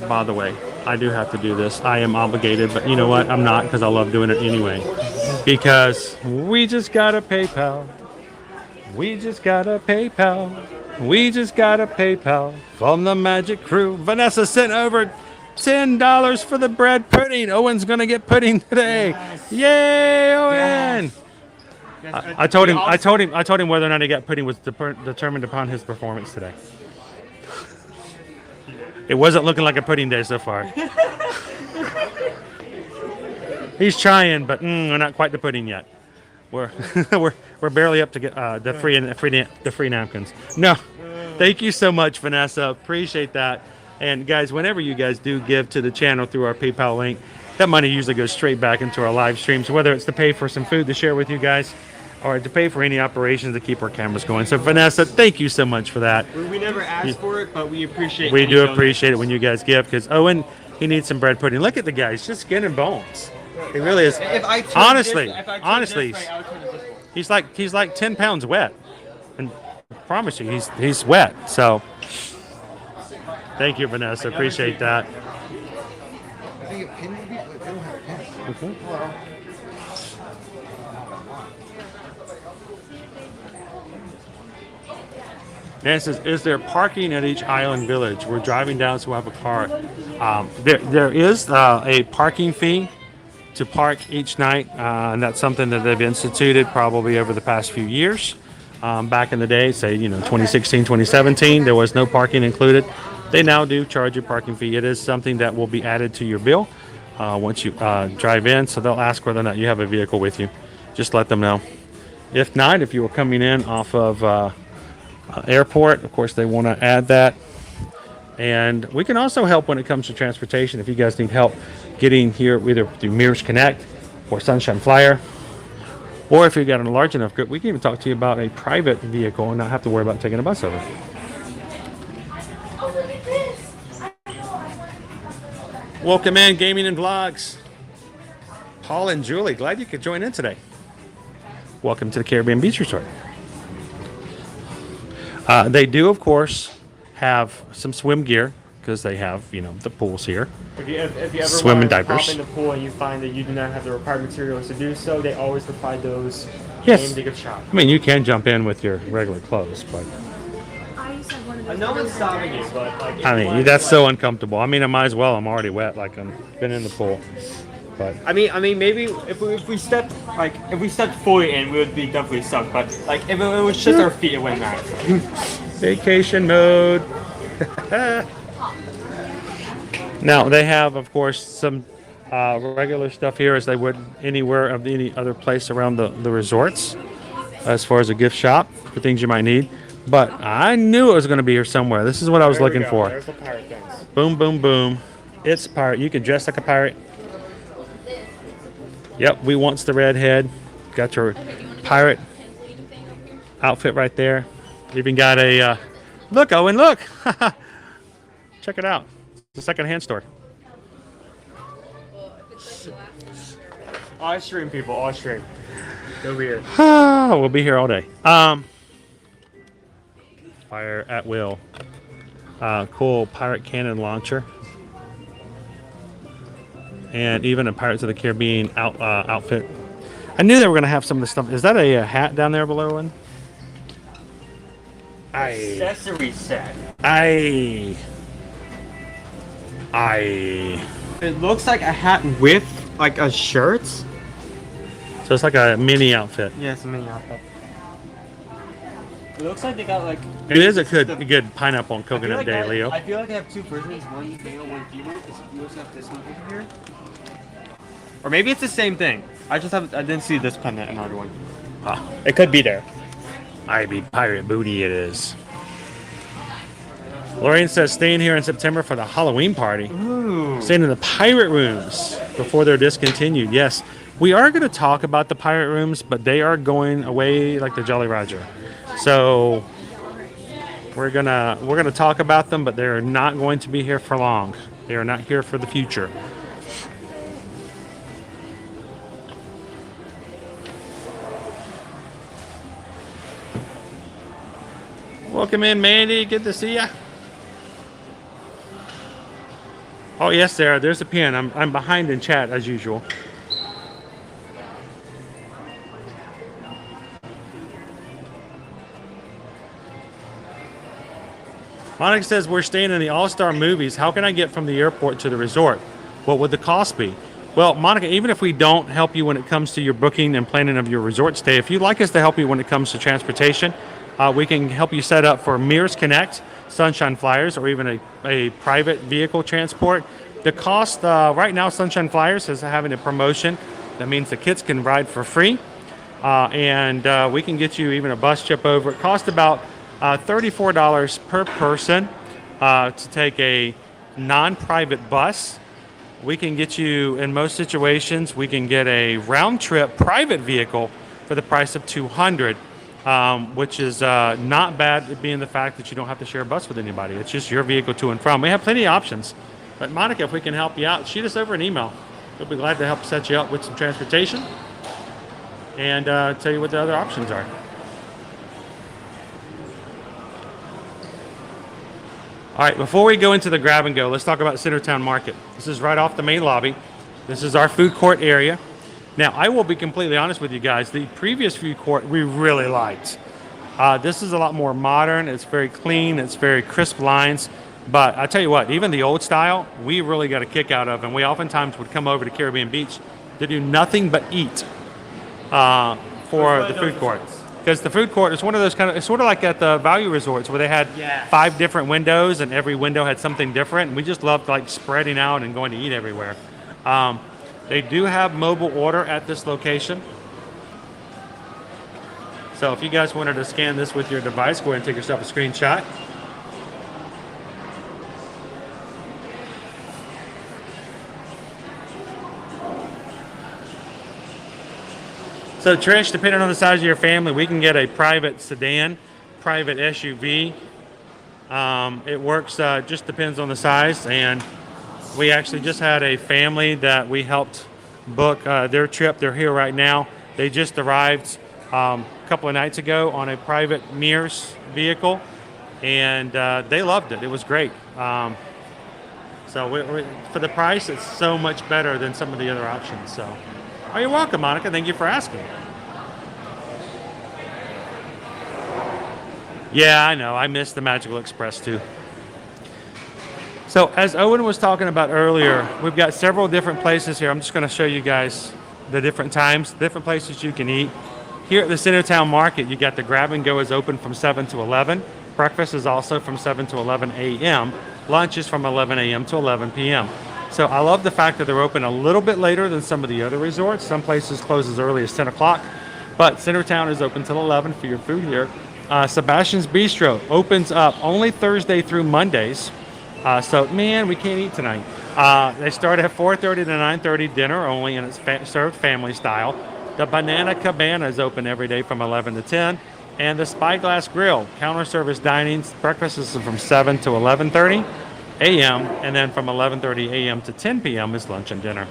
by the way, I do have to do this. I am obligated, but you know what? I'm not, because I love doing it anyway. Because we just got a PayPal. We just got a PayPal. We just got a PayPal from the Magic Crew. Vanessa sent over $10 for the bread pudding. Owen's gonna get pudding today. Yes. Yay, Owen! Yes. Yes. I told him whether or not he got pudding was determined upon his performance today. It wasn't looking like a pudding day so far. He's trying, but we're not quite the pudding yet. We're we're barely up to get the free napkins. No, thank you so much, Vanessa. Appreciate that. And guys, whenever you guys do give to the channel through our PayPal link, that money usually goes straight back into our live streams, whether it's to pay for some food to share with you guys or to pay for any operations to keep our cameras going. So Vanessa, thank you so much for that. We never asked for it, but we appreciate it. We do appreciate it when you guys give, because Owen, he needs some bread pudding. Look at the guy, he's just skin and bones. He really is. Honestly, he's like 10 pounds wet. And I promise you, he's wet. So thank you, Vanessa. Appreciate that. Okay. Dan says, is there parking at each island village? We're driving down, so we'll have a car. There is a parking fee to park each night, and that's something that they've instituted probably over the past few years. Back in the day, say 2016, 2017, there was no parking included. They now do charge a parking fee. It is something that will be added to your bill. once you drive in. So they'll ask whether or not you have a vehicle with you. Just let them know. If not, if you were coming in off of airport, of course they want to add that. And we can also help when it comes to transportation. If you guys need help getting here, either through Mears Connect or Sunshine Flyer, or if you've got a large enough group, we can even talk to you about a private vehicle and not have to worry about taking a bus over. Welcome in, Gaming and Vlogs. Paul and Julie, glad you could join in today. Welcome to the Caribbean Beach Resort. They do, of course, have some swim gear because they have, you know, the pools here. If you ever Swim and want to diapers. hop in the pool and you find that you do not have the required materials to do so, they always provide those Yes. in the gift shop. I mean, you can jump in with your regular clothes, but No one's stopping you, but like. I mean, that's so uncomfortable. I mean, I might as well. I'm already wet, like I'm been in the pool. But I mean, maybe if we stepped fully in, we would be definitely stuck. But like, if it was just our feet, it wouldn't matter. vacation mode. Now they have, of course, some regular stuff here as they would anywhere of any other place around the resorts, as far as a gift shop for things you might need. But I knew it was going to be here somewhere. This is what I was looking for. There's the pirate things. Boom, boom, boom. It's a pirate. You can dress like a pirate. Yep, we wants the redhead. Got your pirate outfit right there. Even got a look, Owen, look. Check it out. It's a secondhand store. All stream people, all stream. Over here. We'll be here all day. Fire at will. Cool pirate cannon launcher. And even a Pirates of the Caribbean outfit. I knew they were going to have some of the stuff. Is that a hat down there below one? Accessory set. I. It looks like a hat with like a shirt. So it's like a mini outfit. Yeah, it's a mini outfit. It looks like they got like. It is a good pineapple and coconut day, Leo. I feel like I have two versions, one male, one female. You also have this one over here. Or maybe it's the same thing. I didn't see this pendant in another one. It could be there. I be pirate booty it is. Lorraine says staying here in September for the Halloween party. Ooh. Staying in the pirate rooms before they're discontinued. Yes, we are going to talk about the pirate rooms, but they are going away like the Jolly Roger. So we're gonna talk about them, but they're not going to be here for long. They are not here for the future. Welcome in, Mandy. Good to see ya. Oh yes, Sarah. There's a pin. I'm behind in chat as usual. Monica says we're staying in the All-Star Movies. How can I get from the airport to the resort? What would the cost be? Well, Monica, even if we don't help you when it comes to your booking and planning of your resort stay, if you'd like us to help you when it comes to transportation, we can help you set up for Mears Connect, Sunshine Flyers, or even a private vehicle transport. The cost right now, Sunshine Flyers is having a promotion. That means the kids can ride for free, and we can get you even a bus trip over. It costs about $34 per person to take a non-private bus. We can get you, in most situations, we can get a round-trip private vehicle for the price of $200, which is not bad, being the fact that you don't have to share a bus with anybody. It's just your vehicle to and from. We have plenty of options. But Monica, if we can help you out, shoot us over an email. We'll be glad to help set you up with some transportation and tell you what the other options are. All right, before we go into the grab and go, let's talk about Centertown Market. This is right off the main lobby. This is our food court area. Now, I will be completely honest with you guys. The previous food court we really liked. This is a lot more modern. It's very clean. It's very crisp lines. But I tell you what, even the old style, we really got a kick out of. And we oftentimes would come over to Caribbean Beach to do nothing but eat for the food court. Because the food court is one of those it's sort of like at the value resorts where they had 5 different windows and every window had something different. And we just loved like spreading out and going to eat everywhere. They do have mobile order at this location. So if you guys wanted to scan this with your device, go ahead and take yourself a screenshot. So Trish, depending on the size of your family, we can get a private sedan, private SUV. It works, just depends on the size. And we actually just had a family that we helped book their trip. They're here right now. They just arrived a couple of nights ago on a private Mears vehicle, and they loved it. It was great. So for the price, it's so much better than some of the other options. So, oh, you're welcome, Monica. Thank you for asking. Yeah, I know. I missed the Magical Express too. So as Owen was talking about earlier, we've got several different places here. I'm just going to show you guys the different times, different places you can eat. Here at the Centertown Market, you got the Grab and Go is open from 7 to 11. Breakfast is also from 7 to 11 a.m. Lunch is from 11 a.m. to 11 p.m. So I love the fact that they're open a little bit later than some of the other resorts. Some places close as early as 10 o'clock, but Centertown is open till 11 for your food here. Sebastian's Bistro opens up only Thursday through Mondays. So, man, we can't eat tonight. They start at 4:30 to 9:30 dinner only, and it's served family style. The Banana Cabana is open every day from 11 to 10. And the Spyglass Grill, counter service dining, breakfast is from 7 to 11:30 a.m. And then from 11:30 a.m. to 10 p.m. is lunch and dinner.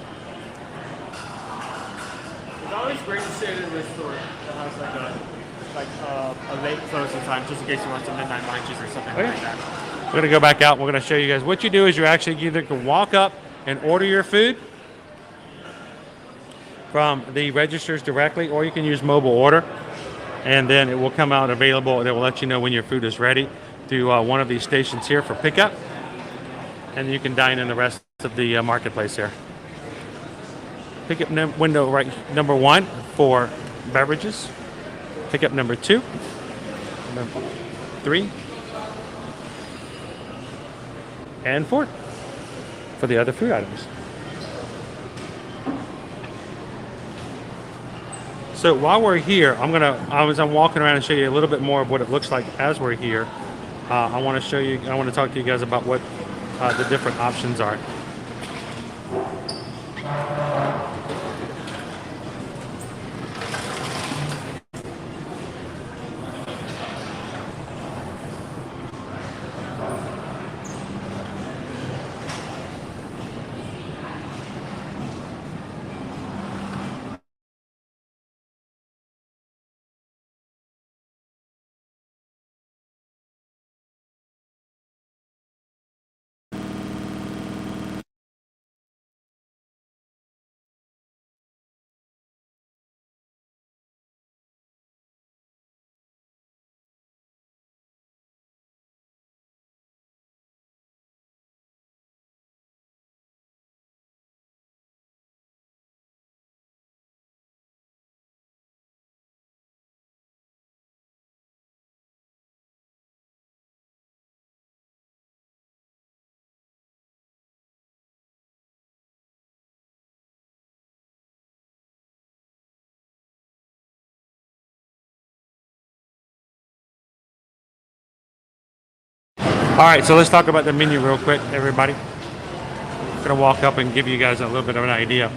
It's always great to stay in a resort that has a late closing time, just in case you want some midnight lunches or something like that. We're going to go back out. We're going to show you guys. What you do is you actually either can walk up and order your food from the registers directly, or you can use mobile order, and then it will come out available. They will let you know when your food is ready through one of these stations here for pickup, and you can dine in the rest of the marketplace here. Pickup window right number 1 for beverages. Pickup number 2, number 3, and 4 for the other food items. So while we're here, as I'm walking around and show you a little bit more of what it looks like as we're here. I want to talk to you guys about what the different options are. All right, so let's talk about the menu real quick, everybody. I'm gonna walk up and give you guys a little bit of an idea.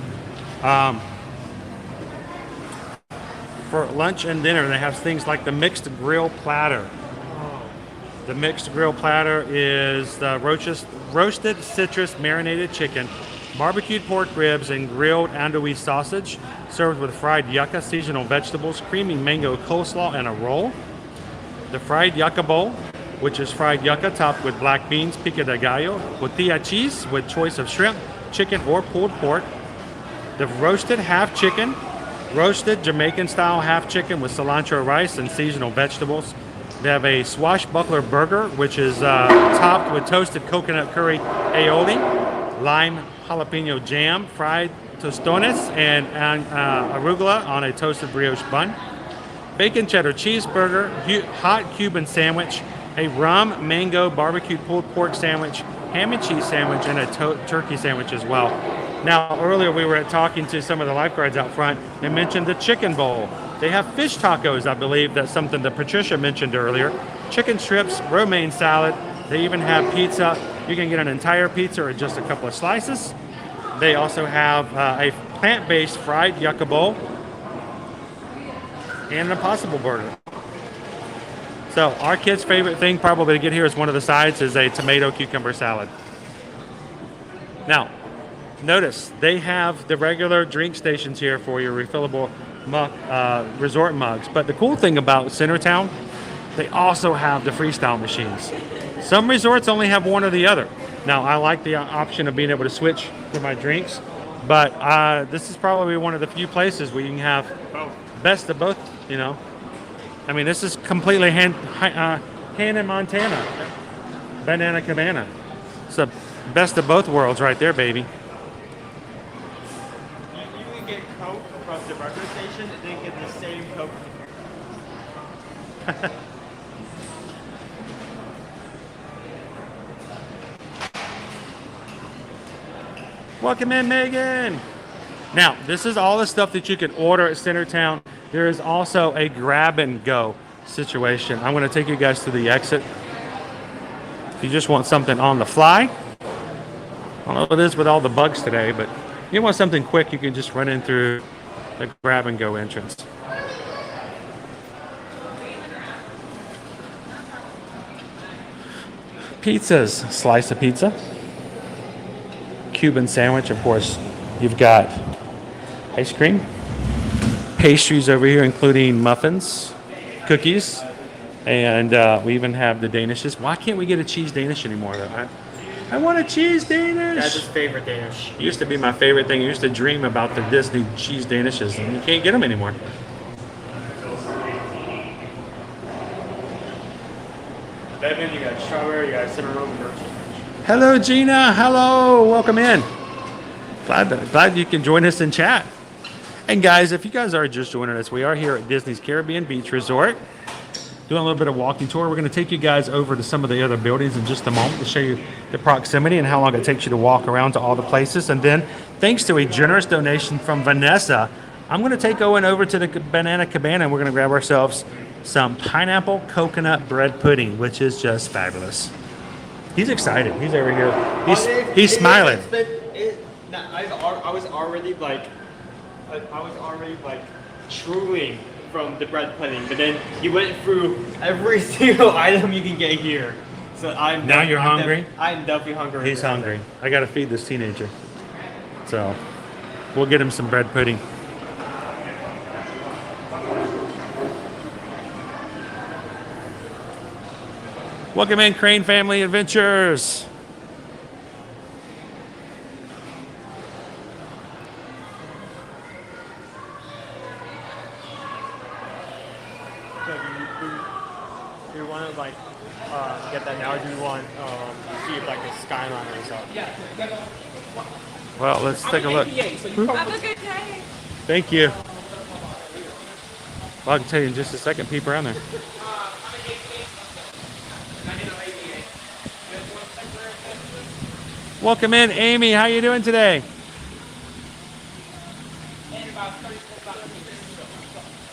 For lunch and dinner, they have things like the mixed grill platter. The mixed grill platter is the roasted citrus marinated chicken, barbecued pork ribs, and grilled andouille sausage, served with fried yucca, seasonal vegetables, creamy mango coleslaw, and a roll. The fried yucca bowl, which is fried yucca topped with black beans, pico de gallo, tortilla cheese with choice of shrimp, chicken, or pulled pork. The roasted half chicken, roasted Jamaican-style half chicken with cilantro rice and seasonal vegetables. They have a swashbuckler burger, which is topped with toasted coconut curry aioli, lime jalapeno jam, fried tostones, and arugula on a toasted brioche bun. Bacon cheddar cheeseburger, hot Cuban sandwich, a rum mango barbecued pulled pork sandwich, ham and cheese sandwich, and a turkey sandwich as well. Now, earlier we were talking to some of the lifeguards out front and mentioned the chicken bowl. They have fish tacos, I believe. That's something that Patricia mentioned earlier. Chicken strips, romaine salad. They even have pizza. You can get an entire pizza or just a couple of slices. They also have a plant-based fried yucca bowl and an impossible burger. So our kids' favorite thing probably to get here as one of the sides is a tomato cucumber salad. Now, notice they have the regular drink stations here for your refillable resort mugs. But the cool thing about Centertown, they also have the freestyle machines. Some resorts only have one or the other. Now, I like the option of being able to switch for my drinks, but this is probably one of the few places where you can have best of both, you know. I mean, this is completely Hannah, Montana, Banana Cabana. It's the best of both worlds right there, baby. You can get Coke from the regular station and then get the same Coke. Welcome in, Megan. Now, this is all the stuff that you can order at Centertown. There is also a grab and go situation. I'm going to take you guys to the exit. If you just want something on the fly, I don't know what it is with all the bugs today, but if you want something quick, you can just run in through the grab and go entrance. Pizzas, slice of pizza. Cuban sandwich, of course. You've got ice cream, pastries over here, including muffins, cookies, and we even have the Danishes. Why can't we get a cheese Danish anymore, though? I want a cheese Danish. That's his favorite Danish. It used to be my favorite thing. I used to dream about the Disney cheese Danishes, and you can't get them anymore. Batman, you got strawberry, you got cinnamon roll. Hello, Gina. Hello. Welcome in. Glad you can join us in chat. And guys, if you guys are just joining us, we are here at Disney's Caribbean Beach Resort, doing a little bit of walking tour. We're going to take you guys over to some of the other buildings in just a moment to show you the proximity and how long it takes you to walk around to all the places. And then, thanks to a generous donation from Vanessa, I'm going to take Owen over to the Banana Cabana and we're going to grab ourselves some pineapple coconut bread pudding, which is just fabulous. He's excited. He's over here. He's smiling. I was already like drooling from the bread pudding, but then you went through every single item you can get here. So Now you're hungry? I'm definitely hungry. He's hungry. I got to feed this teenager. So we'll get him some bread pudding. Welcome in, Crane Family Adventures. So do you want to like get that now, or do you want to see if like a Skyliner is up? Yeah. Well, let's take a look. Have a good day. Thank you. Well, I can tell you in just a second. Peep around there. Welcome in, Amy. How you doing today?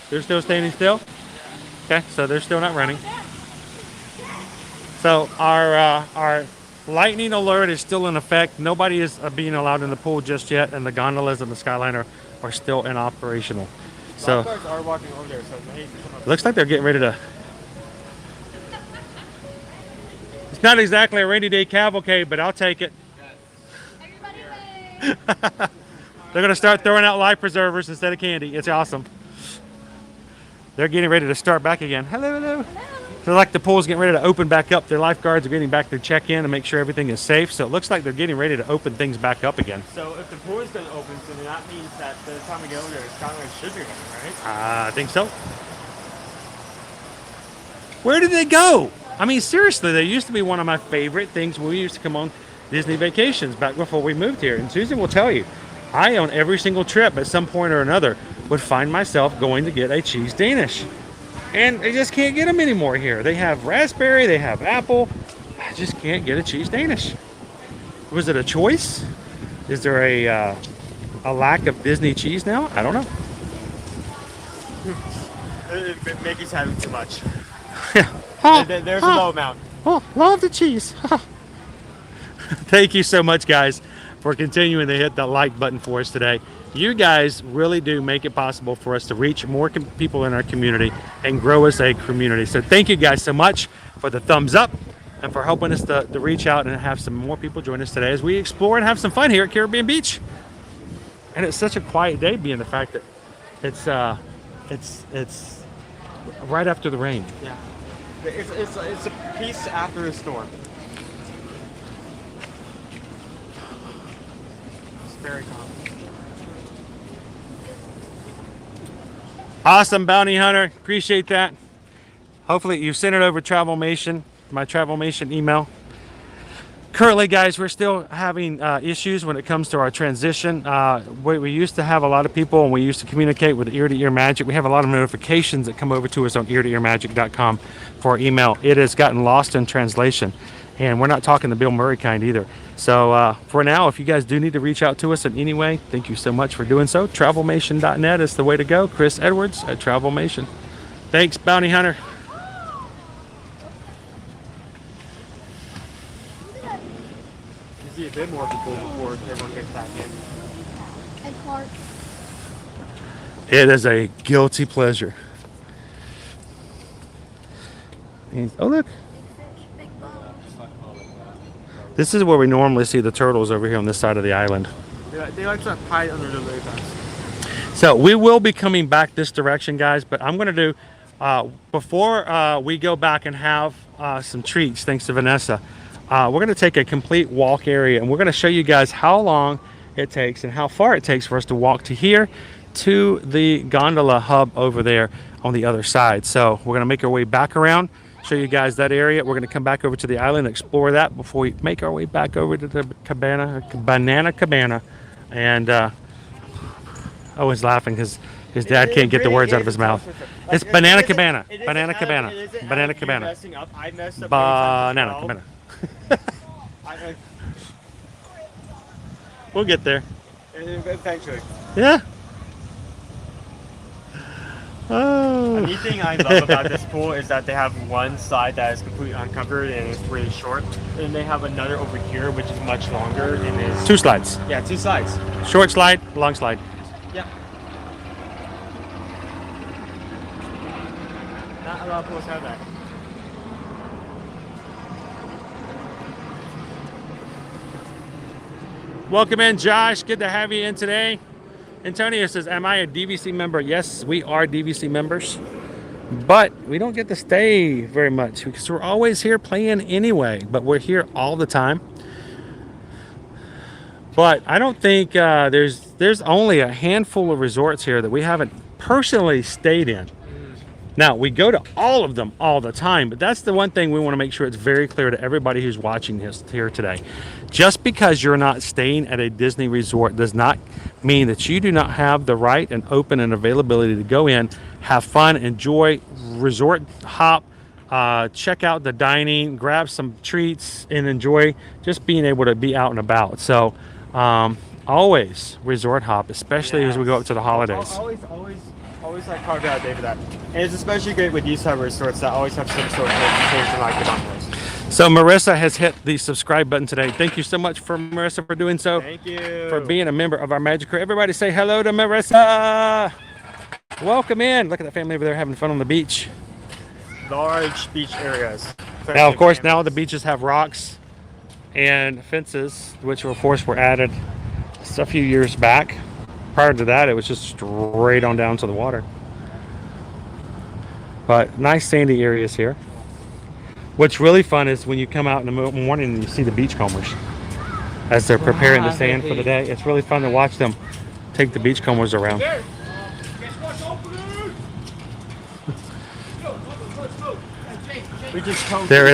They're still standing still? Okay, so they're still not running. So our lightning alert is still in effect. Nobody is being allowed in the pool just yet, and the gondolas and the Skyliner are still in operational. So Lifeguards are walking over there, so they it looks like they're getting ready to. It's not exactly a rainy day cavalcade, but I'll take it. They're going to start throwing out life preservers instead of candy. It's awesome. They're getting ready to start back again. Hello, hello. They're like the pool's getting ready to open back up. Their lifeguards are getting back to check in and make sure everything is safe. So it looks like they're getting ready to open things back up again. So if the pool is going to open, so then that means that by the time we get over there, Skyliner should be running, right? I think so. Where did they go? I mean, seriously, they used to be one of my favorite things when we used to come on Disney vacations back before we moved here. And Susan will tell you, I on every single trip at some point or another would find myself going to get a cheese Danish. And I just can't get them anymore here. They have raspberry, they have apple. I just can't get a cheese Danish. Was it a choice? Is there a lack of Disney cheese now? I don't know. Mickey's having too much. Oh, There's a low amount. oh, love the cheese. Thank you so much, guys, for continuing to hit that like button for us today. You guys really do make it possible for us to reach more people in our community and grow as a community. So thank you guys so much for the thumbs up and for helping us to reach out and have some more people join us today as we explore and have some fun here at Caribbean Beach. And it's such a quiet day, being the fact that it's right after the rain. Yeah. It's a peace after a storm. It's very calm. Awesome, Bounty Hunter. Appreciate that. Hopefully you sent it over Travelmation, my Travelmation email. Currently, guys, we're still having issues when it comes to our transition. We used to have a lot of people, and we used to communicate with Ear-to-Ear Magic. We have a lot of notifications that come over to us on ear-to-earmagic.com for our email. It has gotten lost in translation, and we're not talking the Bill Murray kind either. So for now, if you guys do need to reach out to us in any way, thank you so much for doing so. Travelmation.net is the way to go. Chris Edwards at Travelmation. Thanks, Bounty Hunter. See a bit more people before everyone gets back in. And Clark. It is a guilty pleasure. Oh, look. Big bones. This is where we normally see the turtles, over here on this side of the island. They like to hide under the lily pads. So we will be coming back this direction, guys, but I'm going to do, before we go back and have some treats, thanks to Vanessa, we're going to take a complete walk area, and we're going to show you guys how long it takes and how far it takes for us to walk to here to the gondola hub over there on the other side. So we're going to make our way back around, show you guys that area. We're going to come back over to the island, explore that before we make our way back over to the Banana Cabana. And Owen's laughing because his dad can't get the words out of his mouth. It's Banana Cabana. Banana Cabana. Banana Cabana. Banana Cabana. We'll get there. Eventually. Yeah. Oh. The neat thing I love about this pool is that they have one side that is completely uncovered and it's really short, and they have another over here which is much longer and is 2 slides. Yeah, 2 sides. Short slide, long slide. Yeah. Not a lot of pools have that. Welcome in, Josh. Good to have you in today. Antonio says, am I a DVC member? Yes, we are DVC members, but we don't get to stay very much because we're always here playing anyway, but we're here all the time. But I don't think there's only a handful of resorts here that we haven't personally stayed in. Now, we go to all of them all the time, but that's the one thing we want to make sure it's very clear to everybody who's watching this here today. Just because you're not staying at a Disney resort does not mean that you do not have the right and open and availability to go in, have fun, enjoy, resort hop, check out the dining, grab some treats, and enjoy just being able to be out and about. So always resort hop, especially as we go up to the holidays. Always like carve out a day for that. And it's especially great with these type of resorts that always have some sort of presentation like the gondolas. So Marissa has hit the subscribe button today. Thank you so much for Marissa for doing so. Thank you. For being a member of our Magic Crew. Everybody say hello to Marissa. Welcome in. Look at that family over there having fun on the beach. Large beach areas. Now, of course, now the beaches have rocks and fences, which of course were added a few years back. Prior to that, it was just straight on down to the water. But nice sandy areas here. What's really fun is when you come out in the morning and you see the beachcombers as they're preparing the sand for the day. It's really fun to watch them take the beachcombers around. There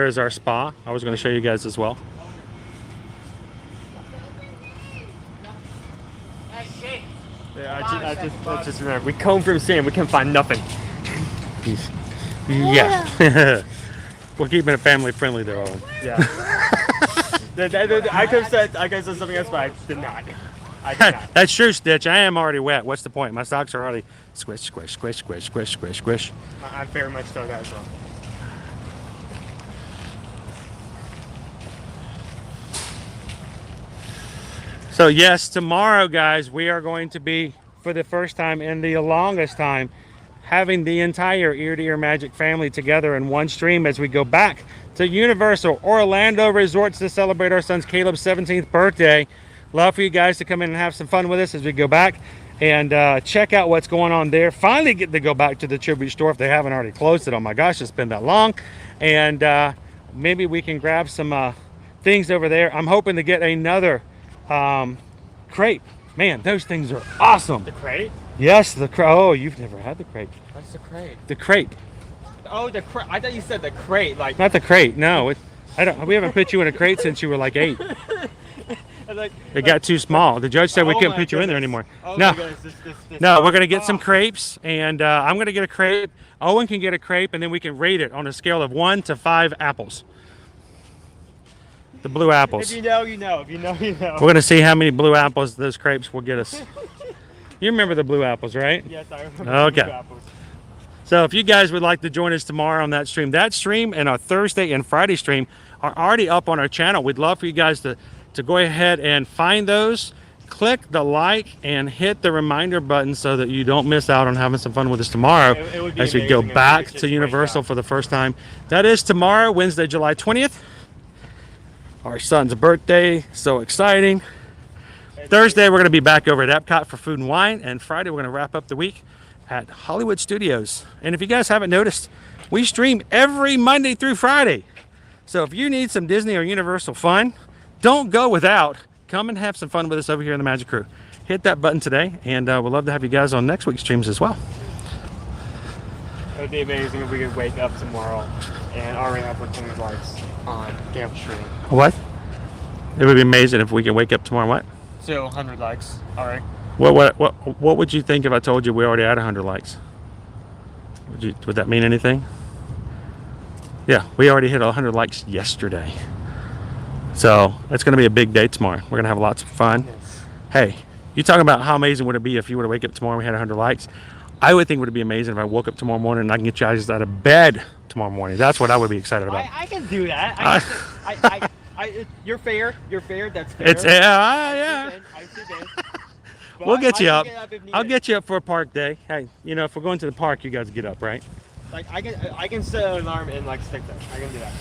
is our spa. I was going to show you guys as well. Yeah, I just remember, we comb from sand, we can find nothing. Yeah. We're keeping it family friendly there, Owen. Yeah. I could have said something else, but I did not. I did not. That's true, Stitch. I am already wet. What's the point? My socks are already squish, squish, squish, squish, squish, squish, squish. I very much so that as well. So yes, tomorrow, guys, we are going to be, for the first time in the longest time, having the entire Ear to Ear Magic family together in one stream as we go back to Universal Orlando Resorts to celebrate our son's Caleb's 17th birthday. Love for you guys to come in and have some fun with us as we go back and check out what's going on there. Finally get to go back to the tribute store if they haven't already closed it. Oh my gosh, it's been that long. And maybe we can grab some things over there. I'm hoping to get another crepe. Man, those things are awesome. The crate? Yes, the crepe. Oh, you've never had the crepe. What's the crate? The crepe. Oh, the crate. I thought you said the crate. Like not the crate. No, I don't. We haven't put you in a crate since you were like 8. It got too small. The judge said we couldn't put you in there anymore. Oh no, my goodness, no, we're gonna get some crepes, and I'm gonna get a crepe. Owen can get a crepe, and then we can rate it on a scale of 1 to 5 apples. The blue apples. If you know, you know. If you know, you know. We're gonna see how many blue apples those crepes will get us. You remember the blue apples, right? Yes, I remember. Okay. The blue apples. So if you guys would like to join us tomorrow on that stream and our Thursday and Friday stream are already up on our channel. We'd love for you guys to go ahead and find those, click the like, and hit the reminder button so that you don't miss out on having some fun with us tomorrow It would be as we go amazing. back It's to just Universal great for the first time. That is tomorrow, Wednesday, July 20th. Our son's birthday, so exciting. Thursday, we're going to be back over at Epcot for food and wine, and Friday, we're going to wrap up the week at Hollywood Studios. And if you guys haven't noticed, we stream every Monday through Friday. So if you need some Disney or Universal fun, don't go without. Come and have some fun with us over here in the Magic Crew. Hit that button today, and we'd love to have you guys on next week's streams as well. It would be amazing if we could wake up tomorrow and already have Lagoon lights on Camp Stream. What? It would be amazing if we could wake up tomorrow. What? So 100 likes. All right. What would you think if I told you we already had 100 likes? Would that mean anything? Yeah, we already hit 100 likes yesterday. So it's going to be a big day tomorrow. We're going to have lots of fun. Yes. Hey, you talking about how amazing would it be if you were to wake up tomorrow and we had 100 likes? I would think it would be amazing if I woke up tomorrow morning and I can get you guys out of bed tomorrow morning. That's what I would be excited about. I can do that. You're fair. You're fair. That's fair. It's yeah. I see that. We'll get you up. If I'll needed. get you up for a park day. Hey, you know, if we're going to the park, you guys get up, right? Like I can set an alarm and like stick that. I can do that.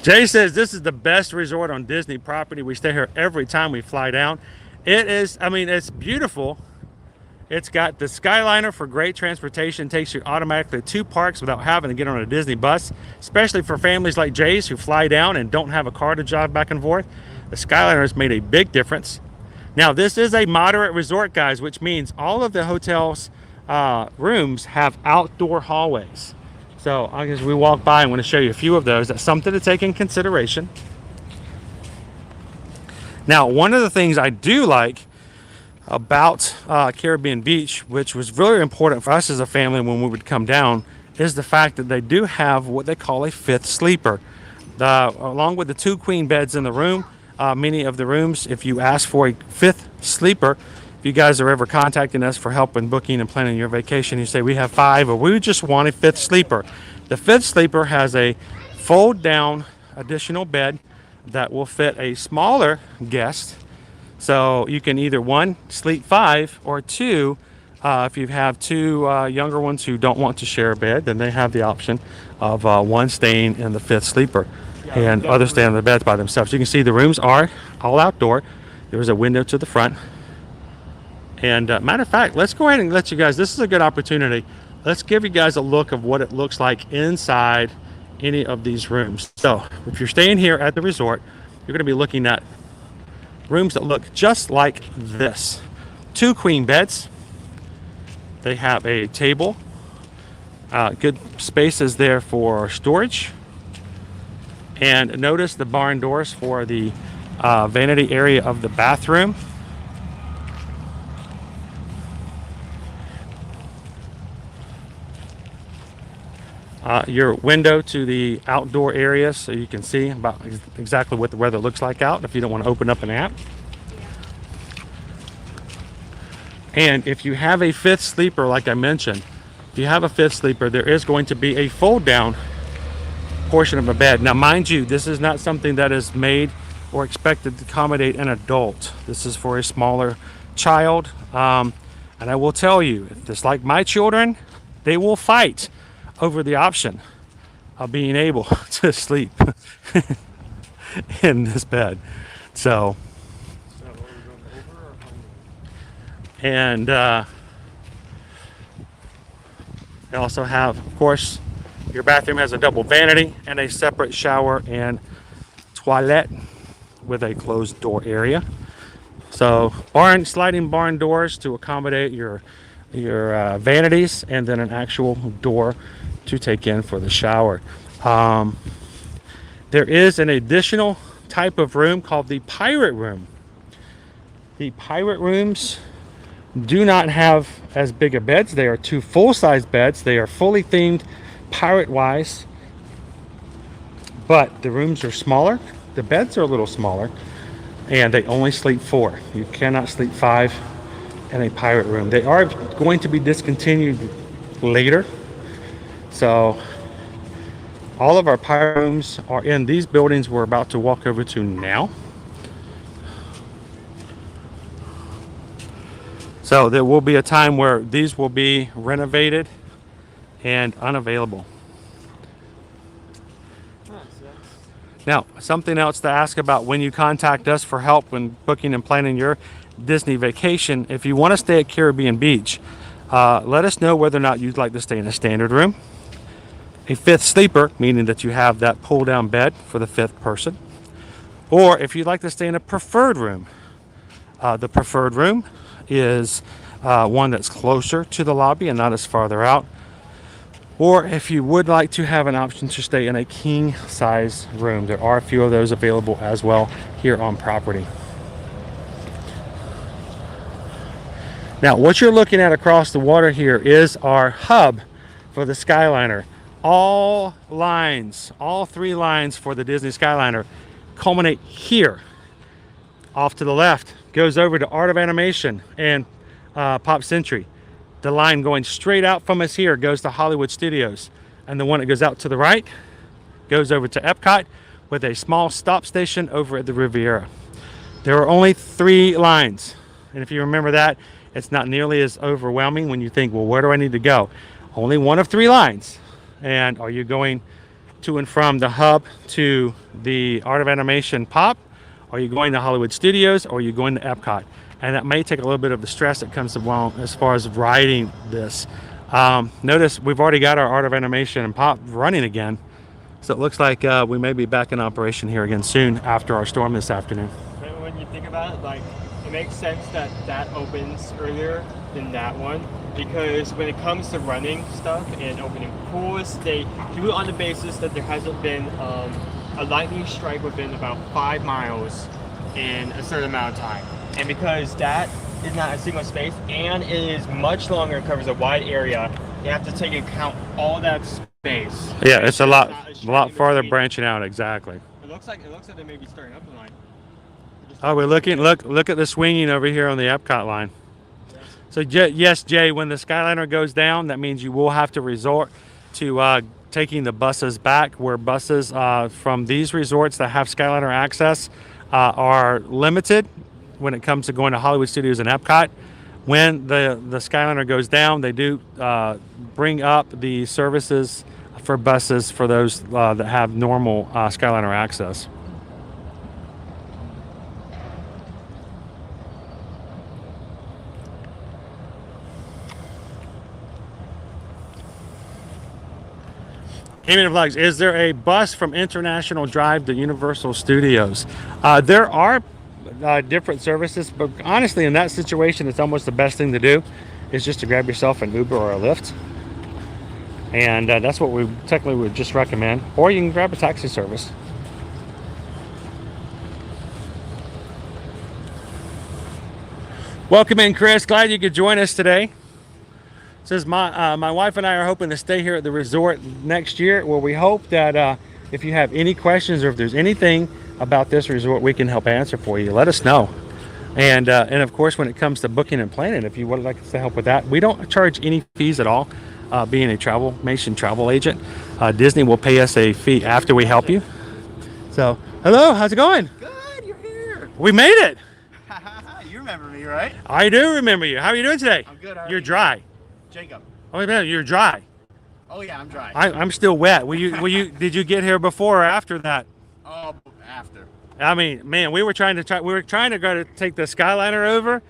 Jay says this is the best resort on Disney property. We stay here every time we fly down. It is, I mean, it's beautiful. It's got the Skyliner for great transportation. Takes you automatically to 2 parks without having to get on a Disney bus, especially for families like Jay's who fly down and don't have a car to drive back and forth. The Skyliner has made a big difference. Now, this is a moderate resort, guys, which means all of the hotel's rooms have outdoor hallways. So as we walk by, I'm going to show you a few of those. That's something to take in consideration. Now, one of the things I do like about Caribbean Beach, which was really important for us as a family when we would come down, is the fact that they do have what they call a 5th sleeper. Along with the 2 queen beds in the room, many of the rooms, if you ask for a 5th sleeper, if you guys are ever contacting us for help in booking and planning your vacation, you say we have 5 or we just want a 5th sleeper. The 5th sleeper has a fold down additional bed that will fit a smaller guest. So you can either 1, sleep 5, or 2, if you have 2 younger ones who don't want to share a bed, then they have the option of 1 staying in the 5th sleeper and others stay on the beds by themselves. You can see the rooms are all outdoor. There's a window to the front. And matter of fact, let's go ahead and let you guys, this is a good opportunity. Let's give you guys a look of what it looks like inside any of these rooms. So if you're staying here at the resort, you're going to be looking at rooms that look just like this. 2 queen beds. They have a table. Good spaces there for storage. And notice the barn doors for the vanity area of the bathroom. your window to the outdoor area so you can see about exactly what the weather looks like out if you don't want to open up an app. And if you have a fifth sleeper, like I mentioned, if you have a fifth sleeper, there is going to be a fold down portion of a bed. Now, mind you, this is not something that is made or expected to accommodate an adult. This is for a smaller child. And I will tell you, just like my children, they will fight over the option of being able to sleep in this bed. So, and they also have, of course, your bathroom has a double vanity and a separate shower and toilet with a closed door area. So sliding barn doors to accommodate your vanities, and then an actual door to take in for the shower. There is an additional type of room called the pirate room. The pirate rooms do not have as big a beds. They are 2 full-size beds. They are fully themed pirate-wise, but the rooms are smaller. The beds are a little smaller, and they only sleep 4. You cannot sleep 5 in a pirate room. They are going to be discontinued later. So all of our pirate rooms are in these buildings we're about to walk over to now. So there will be a time where these will be renovated and unavailable. Now, something else to ask about when you contact us for help when booking and planning your Disney vacation. If you want to stay at Caribbean Beach, let us know whether or not you'd like to stay in a standard room, a fifth sleeper, meaning that you have that pull down bed for the 5th person, or if you'd like to stay in a preferred room. The preferred room is one that's closer to the lobby and not as farther out. Or if you would like to have an option to stay in a king size room, there are a few of those available as well here on property. Now, what you're looking at across the water here is our hub for the Skyliner. All 3 lines for the Disney Skyliner culminate here. Off to the left goes over to Art of Animation and Pop Century. The line going straight out from us here goes to Hollywood Studios, and the one that goes out to the right goes over to Epcot with a small stop station over at the Riviera. There are only 3 lines, and if you remember that, it's not nearly as overwhelming when you think, well, where do I need to go? Only one of 3 lines. And are you going to and from the hub to the Art of Animation Pop? Are you going to Hollywood Studios, or are you going to Epcot? And that may take a little bit of the stress that comes along as far as riding this. Notice we've already got our Art of Animation and Pop running again. So it looks like we may be back in operation here again soon after our storm this afternoon. When you think about it, like, it makes sense that that opens earlier than that one, because when it comes to running stuff and opening pools, they do it on the basis that there hasn't been a lightning strike within about 5 miles in a certain amount of time. And because that is not a single space and it is much longer and covers a wide area, you have to take into account all that space. Yeah, it's a lot farther branching out. Exactly. It looks like they may be starting up the line. Oh, we're looking. Look at the swinging over here on the Epcot line. So yes, Jay, when the Skyliner goes down, that means you will have to resort to taking the buses back, where buses from these resorts that have Skyliner access are limited when it comes to going to Hollywood Studios and Epcot. When the Skyliner goes down, they do bring up the services for buses for those that have normal Skyliner access. Amy Vlogs, is there a bus from International Drive to Universal Studios? There are different services, but honestly, in that situation, it's almost the best thing to do is just to grab yourself an Uber or a Lyft. And that's what we technically would just recommend. Or you can grab a taxi service. Welcome in, Chris. Glad you could join us today. Says my wife and I are hoping to stay here at the resort next year. Well, we hope that if you have any questions or if there's anything about this resort we can help answer for you, let us know. And of course, when it comes to booking and planning, if you would like us to help with that, we don't charge any fees at all. Being a travel agent, Disney will pay us a fee after we help you. So, hello, how's it going? Good, you're here. We made it. You remember me, right? I do remember you. How are you doing today? I'm good. How are You're you? dry. Jacob. Oh, wait a minute, you're dry. Oh yeah, I'm dry. I'm still wet. Did you get here before or after that? Oh, after. I mean, man, we were trying to go to take the Skyliner over.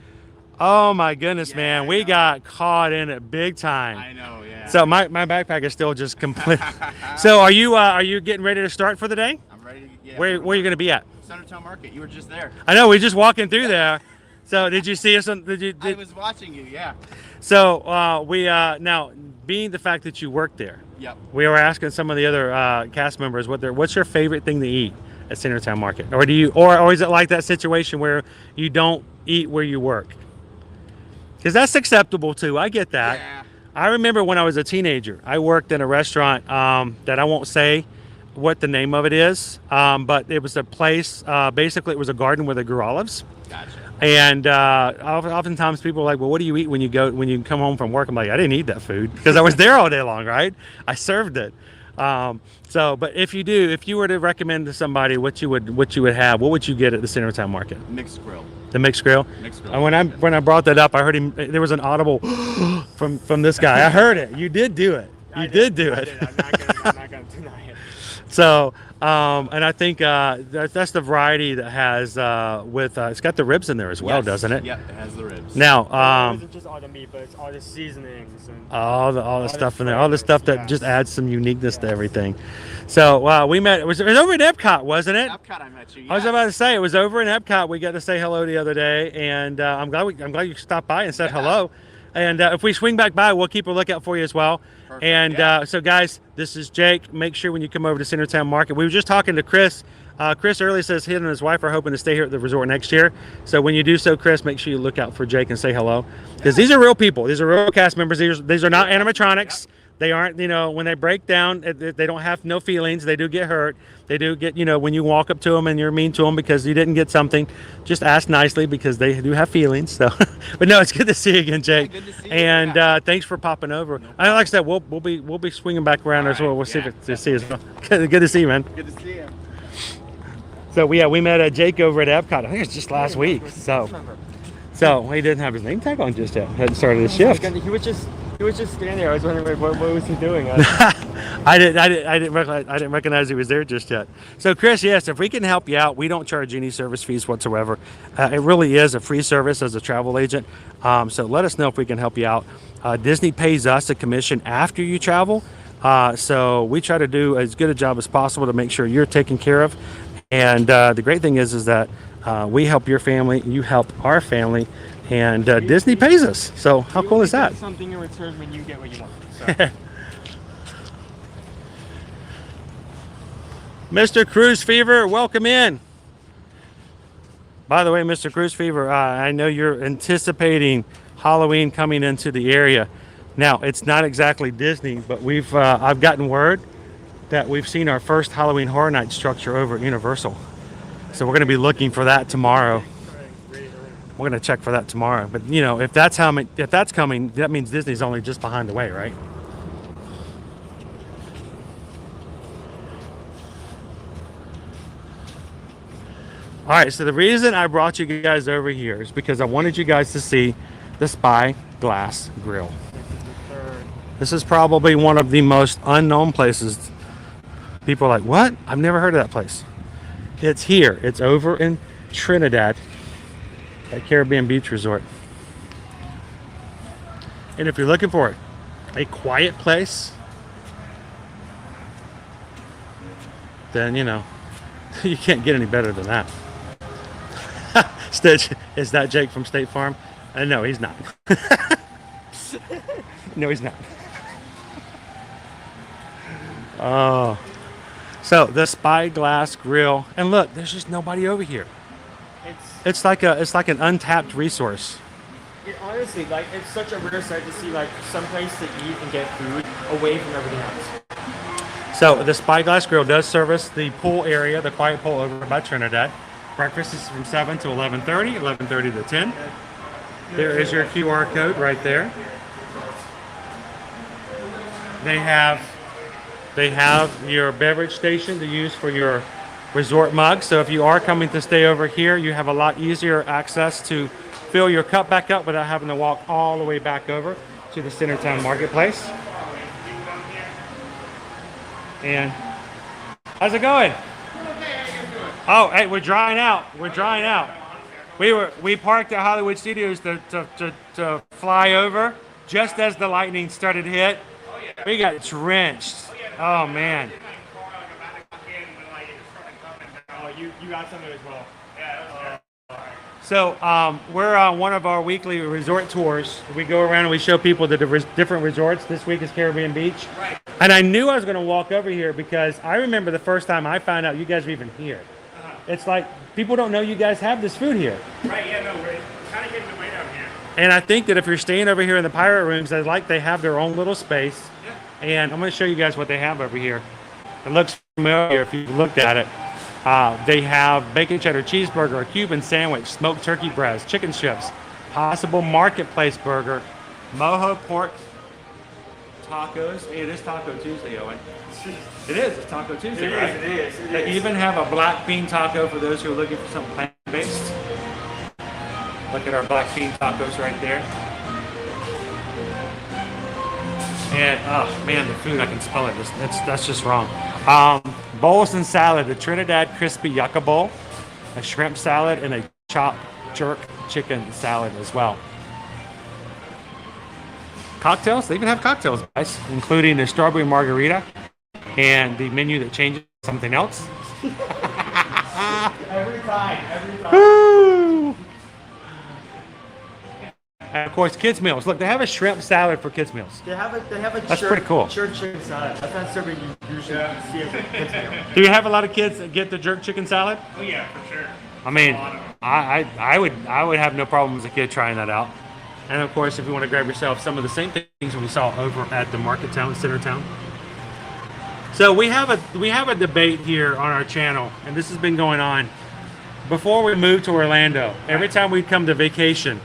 Oh my goodness, Yeah, man, I we know. got caught in it big time. I know, yeah. So my backpack is still just complete. So are you getting ready to start for the day? I'm ready to get. Where are you going to be at? Centertown Market. You were just there. I know we just walking through there. So did you see us? I was watching you. Yeah. So we now being the fact that you work there, Yep. we were asking some of the other cast members what's your favorite thing to eat at Centertown Market, or do you or is it like that situation where you don't eat where you work? Because that's acceptable too. I get that. Yeah. I remember when I was a teenager, I worked in a restaurant that I won't say what the name of it is, but it was a place. Basically, it was a garden where they grew olives. Gotcha. And oftentimes people are like, well, what do you eat when you come home from work? I'm like, I didn't eat that food because I was there all day long, right? I served it. But if you were to recommend to somebody what you would have, what would you get at the Centertown Market? Mixed grill. The mixed grill. Mixed grill. And when I brought that up, I heard him. There was an audible from this guy. I heard it. You did do it. You did do it. I'm not gonna deny it. So, and I think that's the variety that has it's got the ribs in there as well, Yes. doesn't it? Yep, it has the ribs. Now, It isn't just all the meat, but it's all the seasonings and all the stuff in there, all the flavors, stuff that yes. just adds some uniqueness to Yes. everything. So we met. It was over in Epcot, wasn't it? Epcot, I met you. I was yes. about to say it was over in Epcot. We got to say hello the other day, and I'm glad you stopped by and said hello. And if we swing back by, we'll keep a lookout for you as well. Perfect, And yeah. so, guys, this is Jake. Make sure when you come over to Centertown Market, we were just talking to Chris. Chris earlier says he and his wife are hoping to stay here at the resort next year. So when you do so, Chris, make sure you look out for Jake and say hello, because these are real people. These are real cast members. These are not animatronics. They aren't, when they break down, they don't have no feelings. They do get hurt. They do get, when you walk up to them and you're mean to them because you didn't get something, just ask nicely because they do have feelings. So, but no, it's good to see you again, Jake. good to see you, And yeah. Thanks for popping over. And like I said, we'll be swinging back around as well. All We'll right, see yeah, to see as well. Good to see you, man. Good to see you. So we met Jake over at Epcot. I think it was just last week. So he didn't have his name tag on just yet. Hadn't started his shift. He was just standing there. I was wondering what was he doing? I didn't recognize he was there just yet. So Chris, yes, if we can help you out, we don't charge any service fees whatsoever. It really is a free service as a travel agent. So let us know if we can help you out. Disney pays us a commission after you travel. So we try to do as good a job as possible to make sure you're taken care of. And the great thing is that we help your family, you help our family, and Disney pays us. So how cool is that? Something in return when you get what you want. So. Mr. Cruise Fever, welcome in. By the way, Mr. Cruise Fever, I know you're anticipating Halloween coming into the area. Now, it's not exactly Disney, but I've gotten word that we've seen our first Halloween Horror Night structure over at Universal. So we're going to be looking for that tomorrow. We're going to check for that tomorrow. But if that's coming, that means Disney's only just behind the way, right? All right, so the reason I brought you guys over here is because I wanted you guys to see the Spyglass Grill. This is probably one of the most unknown places. People are like, what? I've never heard of that place. It's here. It's over in Trinidad at Caribbean Beach Resort. And if you're looking for a quiet place, then you can't get any better than that. Stitch, is that Jake from State Farm? No, he's not. No, he's not. Oh, so the Spyglass Grill, and look, there's just nobody over here. It's like an untapped resource. It honestly, like it's such a rare sight to see like some place to eat and get food away from everything else. So the Spyglass Grill does service the pool area, the quiet pool over by Trinidad. Breakfast is from 7 to 11:30, 11:30 to 10. There is your QR code right there. They have your beverage station to use for your resort mug. So if you are coming to stay over here, you have a lot easier access to fill your cup back up without having to walk all the way back over to the Centertown Marketplace. And how's it going? Oh, hey, we're drying out. We're drying out. We parked at Hollywood Studios to fly over just as the lightning started to hit. We got drenched. Oh man. Oh, you got some of it as well. So we're on one of our weekly resort tours. We go around and we show people the different resorts. This week is Caribbean Beach. Right. And I knew I was going to walk over here because I remember the first time I found out you guys were even here. It's like people don't know you guys have this food here. Right, yeah, no, we're kind of getting away down here. And I think that if you're staying over here in the pirate rooms, they have their own little space. Yeah. And I'm going to show you guys what they have over here. It looks familiar if you've looked at it. They have bacon cheddar cheeseburger, a Cuban sandwich, smoked turkey breast, chicken strips, possible marketplace burger, mojo pork tacos. Hey, it is Taco Tuesday, Owen. It is. It's Taco Tuesday, right? It is. They even have a black bean taco for those who are looking for something plant-based. Look at our black bean tacos right there. And, oh man, the food, I can smell it. That's just wrong. Bowls and salad, a Trinidad crispy yucca bowl, a shrimp salad, and a chopped jerk chicken salad as well. Cocktails, they even have cocktails, guys, including the strawberry margarita and the menu that changes to something else. Every time. Woo! And of course, kids meals. Look, they have a shrimp salad for kids meals. They have a That's pretty cool. jerk chicken salad. That's not something you usually see as a kids meal. Do you have a lot of kids that get the jerk chicken salad? Oh yeah, for sure. I mean, I would have no problem as a kid trying that out. And of course, if you want to grab yourself some of the same things we saw over at the Market Town, Centertown. So we have a debate here on our channel, and this has been going on before we moved to Orlando. Every time we'd come to vacation,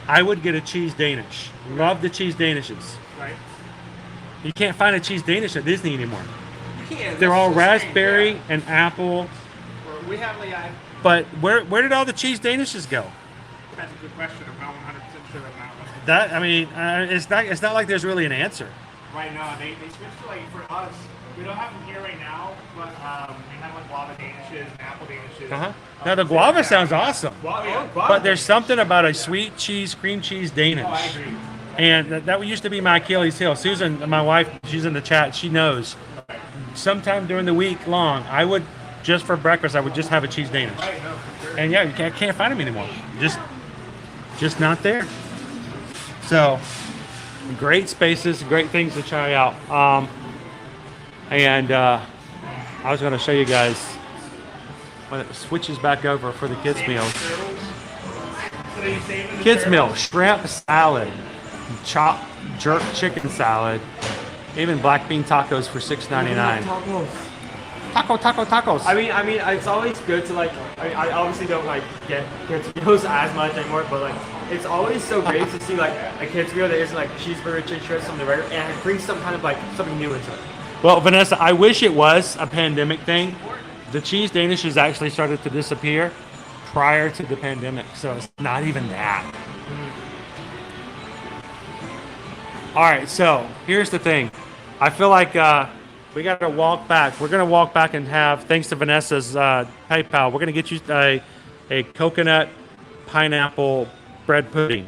I would get a cheese Danish. Love the cheese Danishes. Right. You can't find a cheese Danish at Disney anymore. You can't. They're all That's so strange, raspberry yeah. and apple. We have like But where did all the cheese Danishes go? That's a good question. I'm not 100% sure about That I mean, it's not like there's really an answer. right now. They switched to like for us. We don't have them here right now, but we have like guava danishes and apple danishes. Now the guava sounds awesome, Guava, but there's something about a sweet cheese, cream cheese Danish. Oh, I agree. And that used to be my Achilles heel. Susan, my wife, she's in the chat. She knows. Sometime during the week long, I would just for breakfast, I would just have a cheese Danish. Right, no, for sure. And yeah, you can't find them anymore. Just not there. So great spaces, great things to try out. I was going to show you guys when it switches back over for the kids meals. Kids meal, shrimp salad, chopped jerk chicken salad, even black bean tacos for $6.99. Tacos. I mean, it's always good to like. I obviously don't like get kids meals as much anymore, but like, it's always so great to see like a kids meal that isn't like cheeseburger, chicken strips, something regular, and it brings some kind of like something new into it. Well, Vanessa, I wish it was a pandemic thing. The cheese Danishes actually started to disappear prior to the pandemic, so it's not even that. All right, so here's the thing. I feel like we got to walk back. We're going to walk back and have, thanks to Vanessa's PayPal, we're going to get you a coconut pineapple bread pudding.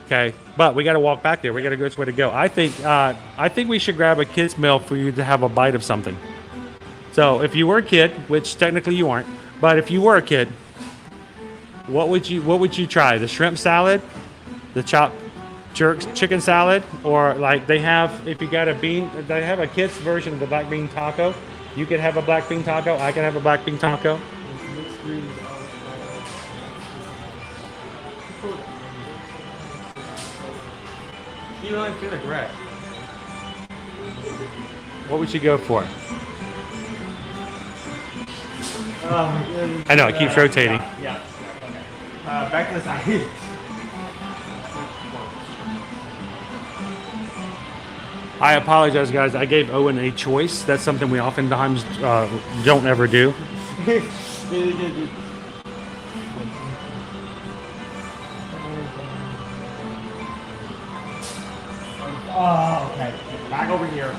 Okay, but we got to walk back there. We got to go which way to go. I think we should grab a kid's meal for you to have a bite of something. So if you were a kid, which technically you aren't, but if you were a kid, what would you try? The shrimp salad, the chopped jerk chicken salad, or like they have, if you got a bean, they have a kid's version of the black bean taco. You could have a black bean taco. I can have a black bean taco. You don't feel like red. What would you go for? I know, it keeps rotating. Yeah. Back to the side. I apologize, guys. I gave Owen a choice. That's something we oftentimes don't ever do. Oh, okay. Back over here.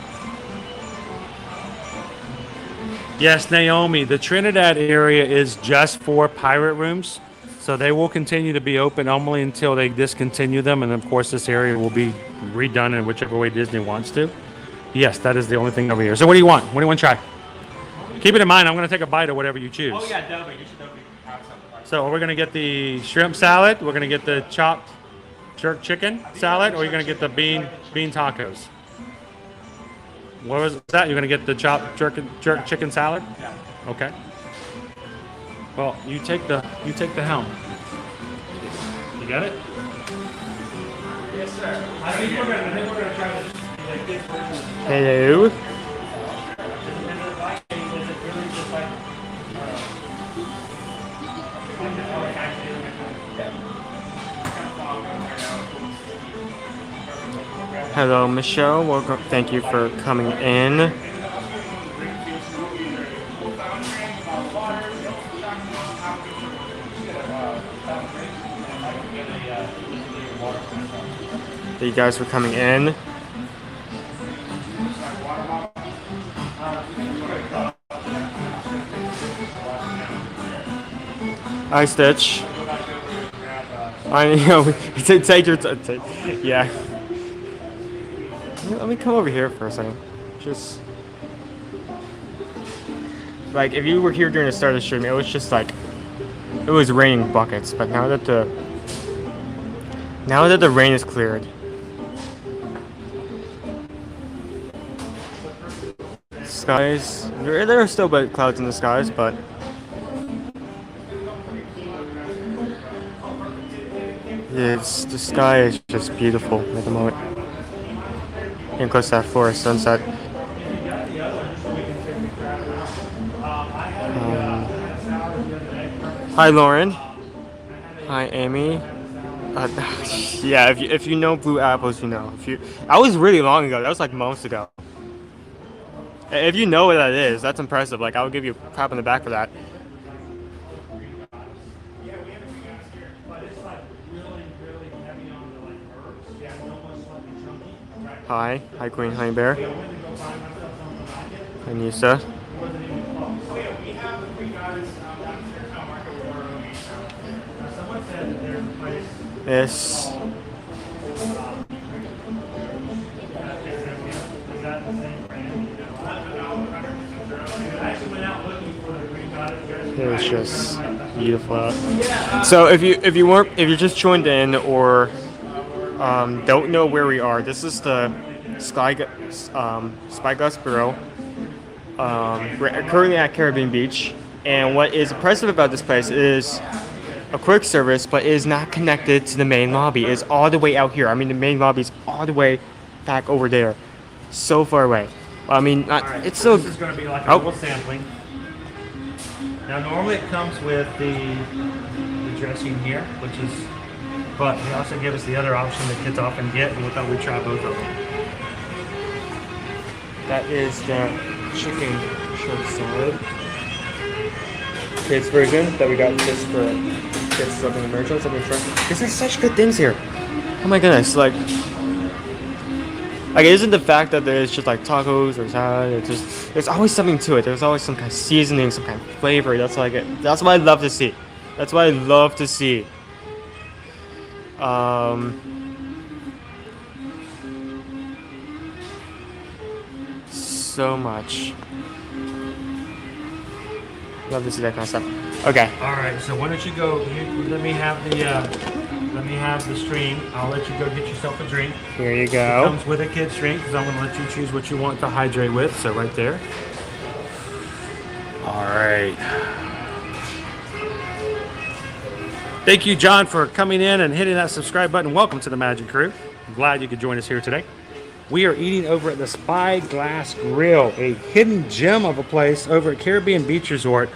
Yes, Naomi, the Trinidad area is just for pirate rooms. So they will continue to be open only until they discontinue them. And of course, this area will be redone in whichever way Disney wants to. Yes, that is the only thing over here. So what do you want? What do you want to try? Keep it in mind, I'm going to take a bite of whatever you choose. Oh, yeah, definitely. You should definitely have something. So we're going to get the shrimp salad. We're going to get the chopped jerk chicken salad. Or you're going to get the bean tacos. What was that? You're going to get the chopped jerk chicken salad? Yeah. Okay. Well, you take the helm. You got it? Yes, sir. I think we're gonna try this. Hello. Hello, Michelle. Welcome. Thank you for coming in. You guys for coming in. Hi, Stitch. I know. Take your yeah. Let me come over here for a second. Just like if you were here during the start of the stream, it was just like it was raining buckets. But now that the rain is cleared, skies there are still clouds in the skies, but the sky is just beautiful at the moment. And close to that forest sunset. Hi, Lauren. Hi, Amy. Yeah, if you know Blue Apples, you know. That was really long ago. That was like months ago. If you know what that is, that's impressive. Like, I would give you a clap on the back for that. Hi, Queen Honey Bear. Hi, Nisa. Yes. It's just beautiful out. So if you're just joined in or don't know where we are, this is the Spyglass Grill. We're currently at Caribbean Beach, and what is impressive about this place is a quick service, but it is not connected to the main lobby. It's all the way out here. I mean, the main lobby is all the way back over there, so far away. I mean, Right, it's so still. this is going to be like a little sampling. Now, normally it comes with the dressing here, which is, but they also give us the other option that kids often get, and we thought we'd try both of them. That is the chicken shrimp salad. Kids version that we got just for kids something emergent, something fresh. There's such good things here. Oh my goodness, like it isn't the fact that there's just like tacos or salad. It's just there's always something to it. There's always some kind of seasoning, some kind of flavor. That's what I love to see. That's what I love to see. So much. Love to see that kind of stuff. Okay. All right, so why don't you go? Let me have the stream. I'll let you go get yourself a drink. Here you It go. comes with a kid's drink because I'm going to let you choose what you want to hydrate with. So right there. All right. Thank you, John, for coming in and hitting that subscribe button. Welcome to the Magic Crew. I'm glad you could join us here today. We are eating over at the Spyglass Grill, a hidden gem of a place over at Caribbean Beach Resort.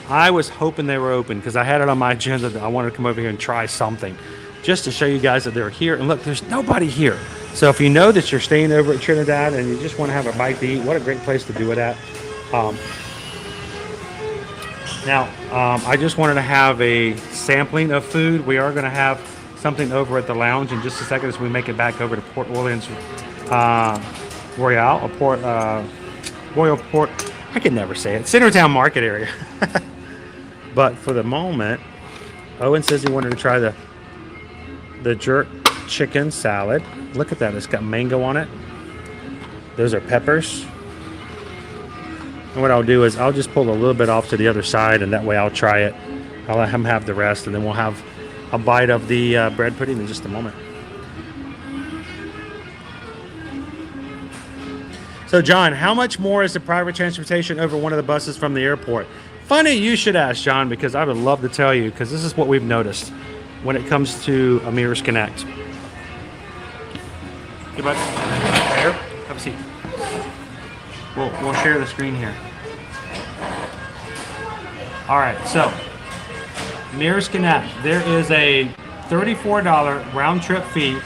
I was hoping they were open because I had it on my agenda that I wanted to come over here and try something just to show you guys that they're here. And look, there's nobody here. So if you know that you're staying over at Trinidad and you just want to have a bite to eat, what a great place to do it at. I just wanted to have a sampling of food. We are going to have something over at the lounge in just a second as we make it back over to Port Orleans Royal Port. I can never say it. Centertown Market area. But for the moment, Owen says he wanted to try the jerk chicken salad. Look at that. It's got mango on it. Those are peppers. And what I'll do is I'll just pull a little bit off to the other side, and that way I'll try it. I'll let him have the rest, and then we'll have a bite of the bread pudding in just a moment. So John, how much more is the private transportation over one of the buses from the airport? Funny you should ask, John, because I would love to tell you, because this is what we've noticed when it comes to Amir's Connect. Hey, bud. Here, have a seat. We'll share the screen here. All right, so Mirrors Connect. There is a $34 round trip fee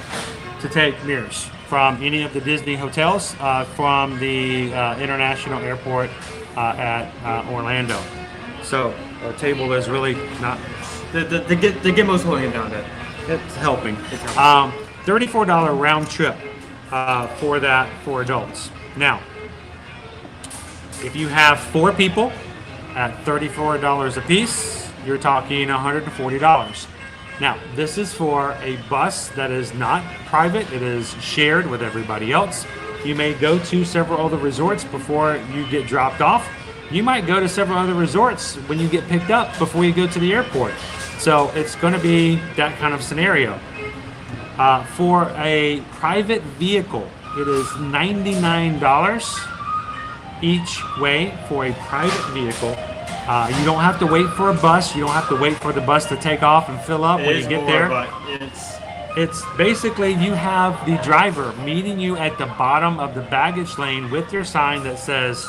to take Mirrors from any of the Disney hotels, from the international airport at Orlando. So our table is really not The gimmo's holding it down there. it's helping. $34 round trip for that for adults. Now, if you have 4 people at $34 a piece, you're talking $140. Now, this is for a bus that is not private. It is shared with everybody else. You may go to several other resorts before you get dropped off. You might go to several other resorts when you get picked up before you go to the airport. So it's going to be that kind of scenario. For a private vehicle, it is $99 each way for a private vehicle. You don't have to wait for a bus. You don't have to wait for the bus to take off and fill up when you get there. But It's basically you have the driver meeting you at the bottom of the baggage lane with your sign that says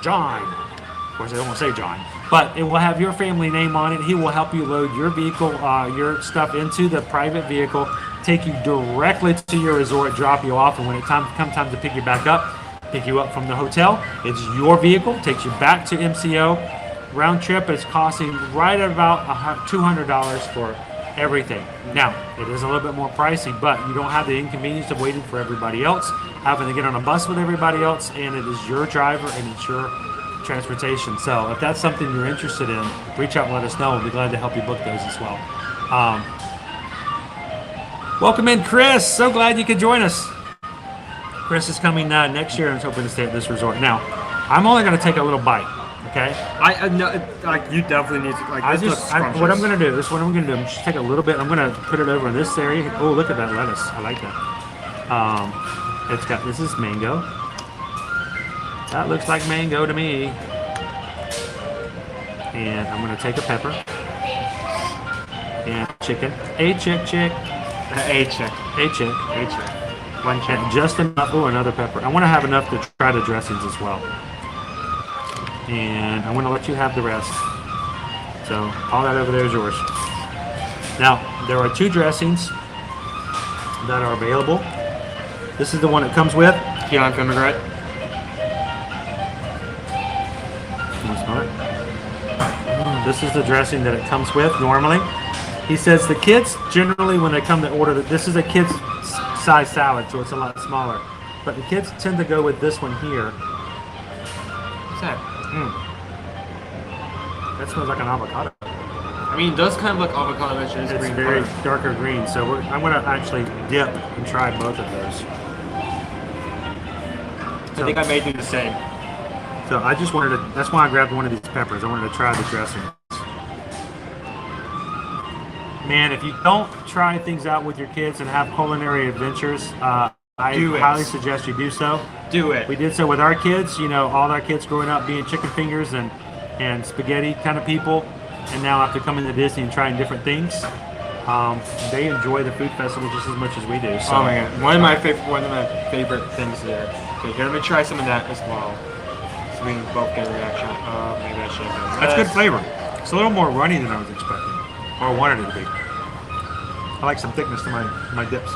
John. Of course, they don't want to say John, but it will have your family name on it. He will help you load your vehicle, your stuff into the private vehicle, take you directly to your resort, drop you off, and when it comes time to pick you back up, pick you up from the hotel. It's your vehicle, takes you back to MCO. Round trip is costing right at about $200 for everything. Now, it is a little bit more pricey, but you don't have the inconvenience of waiting for everybody else, having to get on a bus with everybody else, and it is your driver and it's your transportation. So if that's something you're interested in, reach out and let us know. We'll be glad to help you book those as well. Welcome in, Chris. So glad you could join us. Chris is coming next year and is hoping to stay at this resort. Now, I'm only going to take a little bite. Okay. I know, like, you definitely need to, like, this looks scrumptious. What I'm going to do is, I'm just take a little bit. I'm going to put it over in this area. Oh, look at that lettuce. I like that. This is mango. That looks like mango to me. And I'm going to take a pepper. And chicken. A chick. One chick. Just enough. Oh, another pepper. I want to have enough to try the dressings as well. And I'm going to let you have the rest. So all that over there is yours. Now, there are 2 dressings that are available. This is the one it comes with. Key lime vinaigrette. Can you smell it? This is the dressing that it comes with normally. He says the kids generally, when they come to order, this is a kid's size salad, so it's a lot smaller. But the kids tend to go with this one here. What's that? That smells like an avocado. I mean, it does kind of look avocado, but it's It's green very color. darker green, so I'm going to actually dip and try both of those. I think I may do the same. So I just wanted to, that's why I grabbed one of these peppers. I wanted to try the dressing. Man, if you don't try things out with your kids and have culinary adventures, I highly suggest you do so. Do it. We did so with our kids, you know, all our kids growing up being chicken fingers and spaghetti kind of people. And now after coming to Disney and trying different things, They enjoy the food festival just as much as we do. So. Oh my god, one of my favorite things there. Okay, here, let me try some of that as well, so we can both get a reaction. Maybe I should have done That's this. good flavor. It's a little more runny than I was expecting, or wanted it to be. I like some thickness to my dips.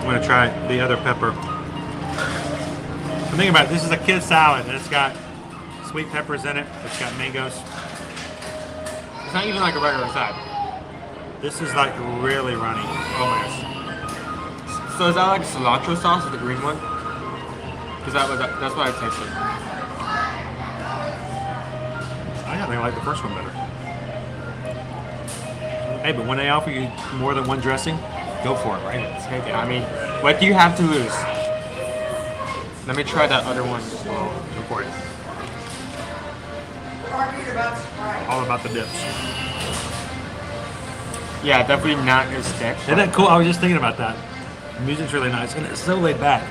I'm gonna try the other pepper. I'm thinking about it. This is a kid salad, and it's got sweet peppers in it. It's got mangoes. It's not even like a regular side. This is like really runny. Oh my gosh. So is that like cilantro sauce with the green one? Because that's what I tasted. I think I like the first one better. Hey, but when they offer you more than one dressing, go for it, right? Take it. I mean, what do you have to lose? Let me try that other one as well. Go for it. All about the dips. Yeah, definitely not as thick. Isn't that cool? I was just thinking about that. The music's really nice, and it's so laid back.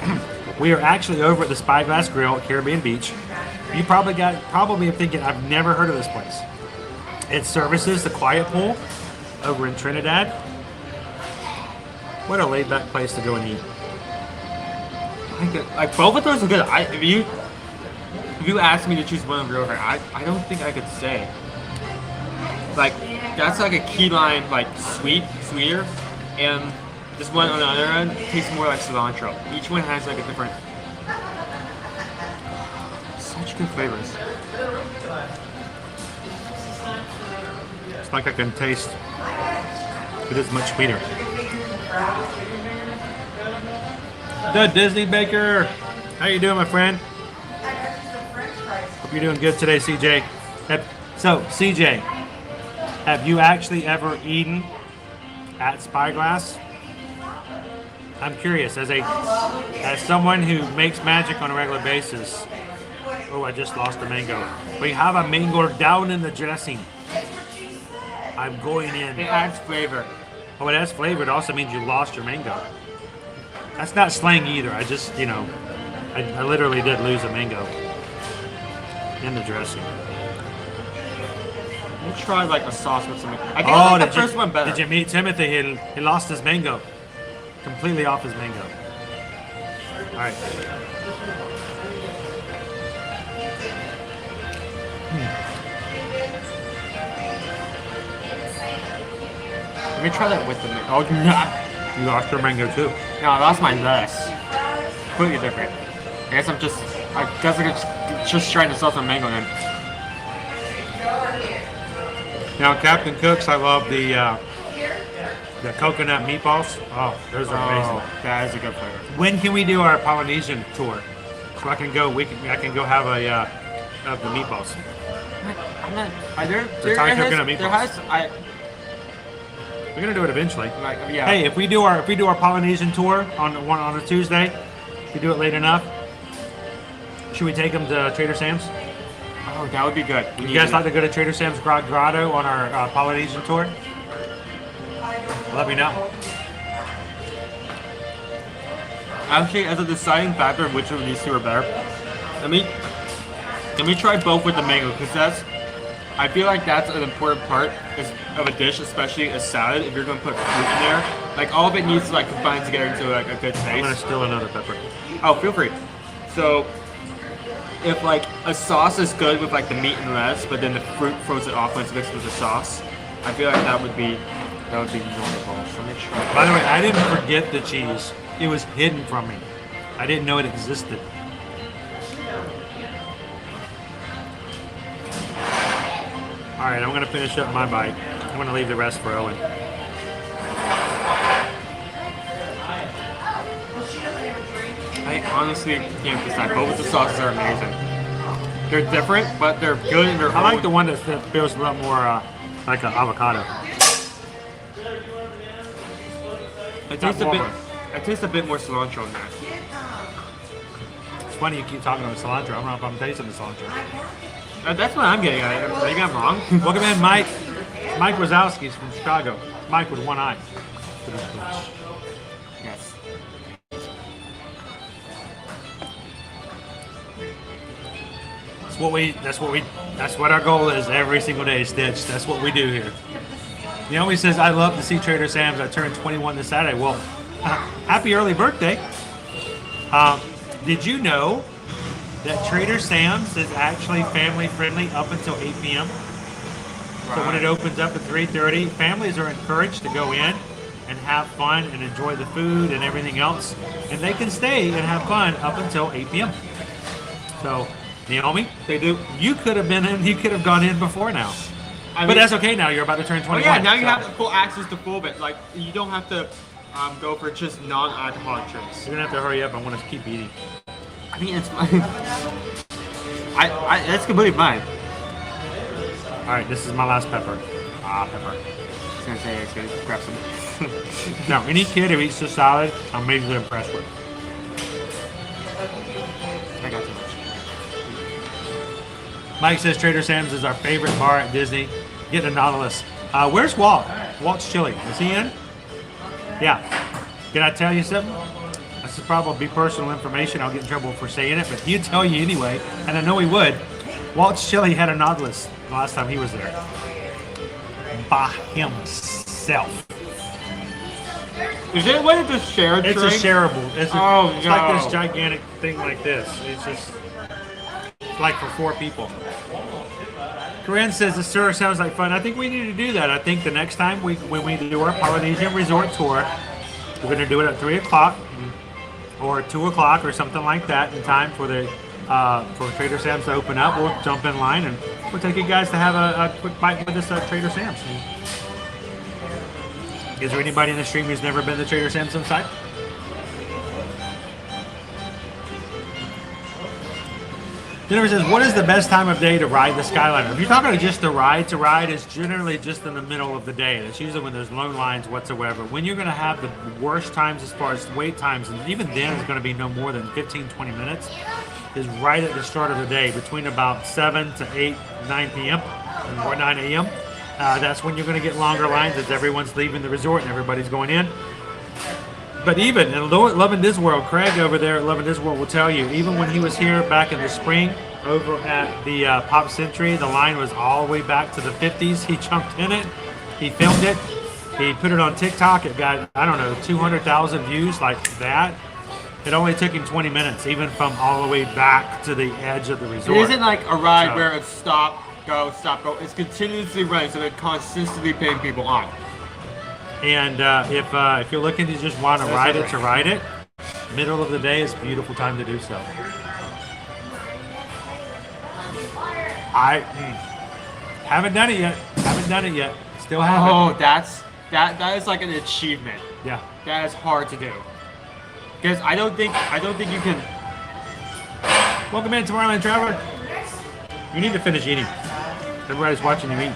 We are actually over at the Spyglass Grill at Caribbean Beach. You probably are thinking, I've never heard of this place. It services the Quiet Pool over in Trinidad. What a laid back place to go and eat. Like both of those are good. If you ask me to choose one over the other, I don't think I could say. Like that's like a key lime, like sweeter, and this one on the other end tastes more like cilantro. Each one has like a different, such good flavors. It's like I can taste it is much sweeter. The Disney Baker. How you doing, my friend? Hope you're doing good today, CJ. So, CJ, have you actually ever eaten at Spyglass? I'm curious, as someone who makes magic on a regular basis. Oh, I just lost a mango. We have a mango down in the dressing. I'm going in. It adds flavor. Oh, it has flavor. It also means you lost your mango. That's not slang either. I just, I literally did lose a mango in the dressing. We'll try like a sauce with some. I think I like the first one better. Did you meet Timothy? He lost his mango. Completely off his mango. All right. Let me try that with the mango. Oh, no. You lost your mango too. No, I lost my lettuce. Completely different. I guess I'm just trying to sell some mango then. Now, Captain Cook's, I love the coconut meatballs. Oh, those are amazing. That is a good flavor. When can we do our Polynesian tour? So I can go. I can go have a of the meatballs. I'm not. Thai coconut meatballs. We're gonna do it eventually. Yeah. Hey, if we do our Polynesian tour on a Tuesday, if we do it late enough, should we take them to Trader Sam's? Oh, that would be good. You guys like to go to Trader Sam's Grotto on our Polynesian tour? Let me know. Actually, as a deciding factor of which of these two are better, let me try both with the mango because I feel like that's an important part of a dish, especially a salad. If you're going to put fruit in there, like all of it needs to like combine together into like a good taste. I'm gonna steal another pepper. Oh, feel free. So, if like a sauce is good with like the meat and lettuce, but then the fruit throws it off when it's mixed with the sauce, I feel like that would be wonderful. So let me try. By the way, I didn't forget the cheese. It was hidden from me. I didn't know it existed. All right, I'm gonna finish up my bite. I'm gonna leave the rest for Owen. I honestly can't decide. Both of the sauces are amazing. They're different, but they're good in their I like the one that feels a lot more like an avocado. It tastes a bit more cilantro in that. It's funny you keep talking about cilantro. I don't know if I'm tasting the cilantro. That's what I'm getting at. Maybe I'm wrong. Welcome in, Mike. Mike Wazowski's from Chicago. Mike with one eye. Yes. That's what our goal is every single day, Stitch. That's what we do here. Naomi says, I love to see Trader Sam's. I turned 21 this Saturday. Well, happy early birthday. Did you know that Trader Sam's is actually family friendly up until 8 p.m.? So when it opens up at 3:30, families are encouraged to go in and have fun and enjoy the food and everything else. And they can stay and have fun up until 8 p.m. So, Naomi, you could have been in, you could have gone in before now. But that's okay now, you're about to turn 21. Oh yeah, now you have full access to full bit. Like, you don't have to go for just non-alcoholic drinks. You're gonna have to hurry up, I want to keep eating. I mean, it's fine. That's completely fine. Alright, this is my last pepper. Pepper. I was gonna say, it's gonna grab some. Now, any kid who eats this salad, I'm majorly impressed with. I got too much. Mike says Trader Sam's is our favorite bar at Disney. Get a Nautilus. Where's Walt? Walt's chilly. Is he in? Yeah. Can I tell you something? This is probably personal information. I'll get in trouble for saying it, but he'd tell you anyway, and I know he would. Walt's Chili had a Nautilus the last time he was there. By himself. Is it what it's a shared It's drink? a shareable. It's no. like this gigantic thing like this. It's just like for 4 people. Corinne says the tour sounds like fun. I think we need to do that. I think the next time when we do our Polynesian Resort tour, we're going to do it at 3 o'clock or 2 o'clock or something like that in time for the for Trader Sam's to open up. We'll jump in line and we'll take you guys to have a quick bite with us at Trader Sam's. Is there anybody in the stream who's never been to Trader Sam's inside? Jennifer says, what is the best time of day to ride the Skyliner? If you're talking about just the ride, to ride is generally just in the middle of the day. It's usually when there's no lines whatsoever. When you're going to have the worst times as far as wait times, and even then it's going to be no more than 15, 20 minutes, is right at the start of the day, between about 7 to 8, 9 p.m. or 9 a.m. That's when you're going to get longer lines as everyone's leaving the resort and everybody's going in. But even in Love and Disney World, Craig over there at Love and Disney World will tell you, even when he was here back in the spring over at the Pop Century, the line was all the way back to the 50s. He jumped in it, he filmed it, he put it on TikTok. It got, I don't know, 200,000 views like that. It only took him 20 minutes, even from all the way back to the edge of the resort. It isn't like a ride where it's stop, go, stop, go. It's continuously running, so they're constantly paying people on. And if you're looking to just want to ride it, middle of the day is a beautiful time to do so. I haven't done it yet. Still haven't. Oh, that is like an achievement. Yeah. That is hard to do. Because I don't think you can. Welcome in, Tomorrowland Traveler. You need to finish eating. Everybody's watching you eat.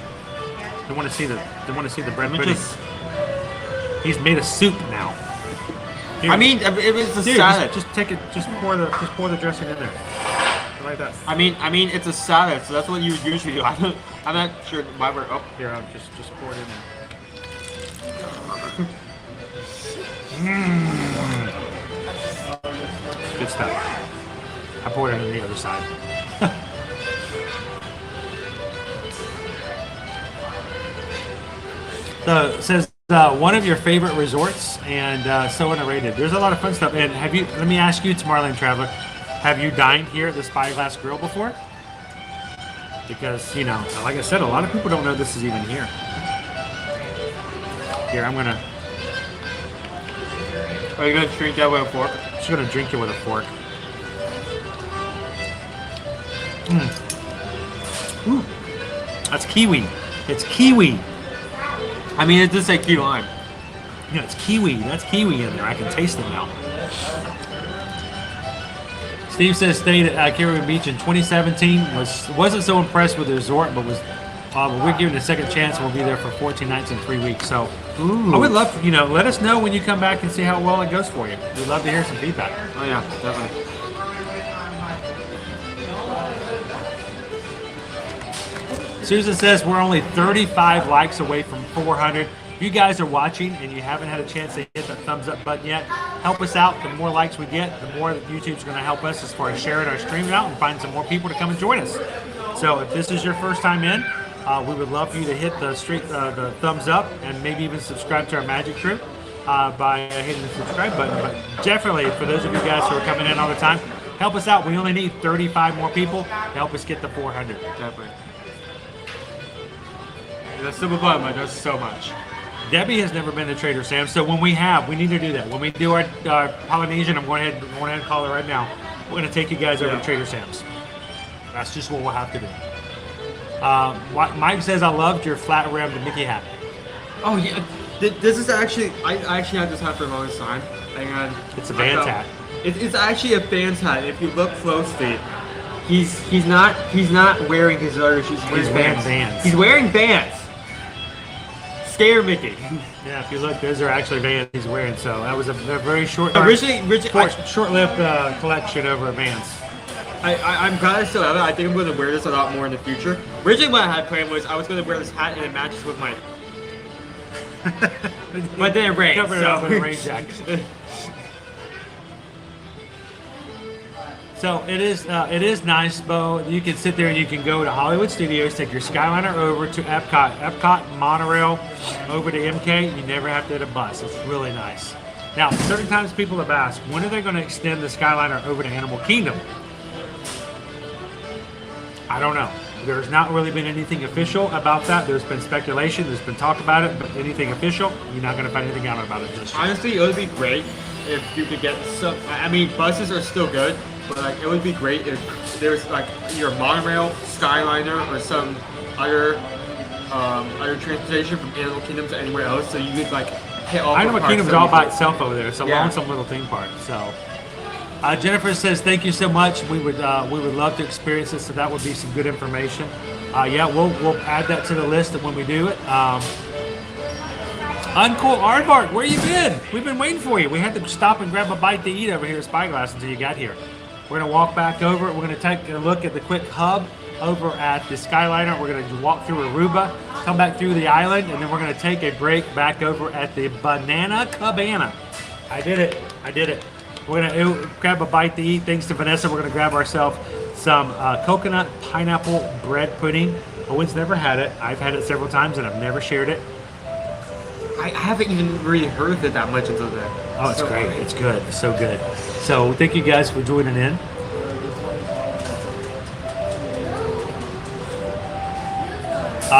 They want to see the bread pudding. He's made a soup now. Here. I mean, it was a salad. Just take it. Just pour the dressing in there. Like that. I mean, it's a salad, so that's what you would usually do. I'm not sure why we're up here. I'll just pour it in there. Good stuff. I poured it on the other side. So it says one of your favorite resorts and so underrated. There's a lot of fun stuff. And let me ask you, Tomorrowland Traveler, have you dined here at the Spyglass Grill before? Because, you know, like I said, a lot of people don't know this is even here. Here, I'm gonna. Are you gonna drink that with a fork? I'm just gonna drink it with a fork. Ooh, that's kiwi. It's kiwi. I mean, it does say key lime. Yeah, it's kiwi. That's kiwi in there. I can taste it now. Steve says stayed at Caribbean Beach in 2017. Wasn't so impressed with the resort, but we're giving it a second chance. We'll be there for 14 nights and 3 weeks. So I would love, let us know when you come back and see how well it goes for you. We'd love to hear some feedback. Oh yeah, definitely. Susan says we're only 35 likes away from 400. you guys are watching and you haven't had a chance to hit that thumbs up button yet, help us out. The more likes we get, the more that YouTube's going to help us as far as sharing our stream out and find some more people to come and join us. So if this is your first time in, we would love for you to hit the thumbs up and maybe even subscribe to our Magic Crew by hitting the subscribe button. But definitely, for those of you guys who are coming in all the time, help us out. We only need 35 more people to help us get to 400. Definitely. The simple button, but does so much. Debbie has never been to Trader Sam's, so when we need to do that. When we do our Polynesian, I'm going ahead and call it right now. We're going to take you guys over to Trader Sam's. That's just what we'll have to do. Mike says, I loved your flat rimmed Mickey hat. Oh yeah, this is actually, I actually had this hat for the longest time. And It's a Vans hat. It's actually a Vans hat. If you look closely, he's not wearing his other shoes. He's wearing Vans. He's wearing Vans. Scare Mickey. Yeah, if you look, those are actually Vans he's wearing. So that was a very short-lived collection over at Vans. I'm glad I still have it. I think I'm going to wear this a lot more in the future. Originally, what I had planned was I was going to wear this hat and it matches with my. But then it rained. Cover it up with a rain jacket. So it is nice, Bo. You can sit there and you can go to Hollywood Studios, take your Skyliner over to Epcot, monorail, over to MK. You never have to hit a bus. It's really nice. Now, certain times people have asked, when are they going to extend the Skyliner over to Animal Kingdom? I don't know. There's not really been anything official about that. There's been speculation. There's been talk about it, but anything official, you're not going to find anything out about it just yet. Honestly, it would be great if you could get some. I mean, buses are still good, but like it would be great if there's like either monorail, Skyliner, or some other transportation from Animal Kingdom to anywhere else, so you could like hit all. Animal Kingdom's all by itself over there. It's a lonesome little theme park. So. Jennifer says, thank you so much. We would love to experience this, so that would be some good information. Yeah, we'll add that to the list when we do it. Uncool Aardvark, where you been? We've been waiting for you. We had to stop and grab a bite to eat over here at Spyglass until you got here. We're going to walk back over. We're going to take a look at the quick hub over at the Skyliner. We're going to walk through Aruba, come back through the island, and then we're going to take a break back over at the Banana Cabana. I did it. We're going to grab a bite to eat. Thanks to Vanessa, we're going to grab ourselves some coconut pineapple bread pudding. Owen's never had it. I've had it several times, and I've never shared it. I haven't even really heard of it that much until then. Oh, it's so great. It's good. It's so good. So thank you guys for joining in.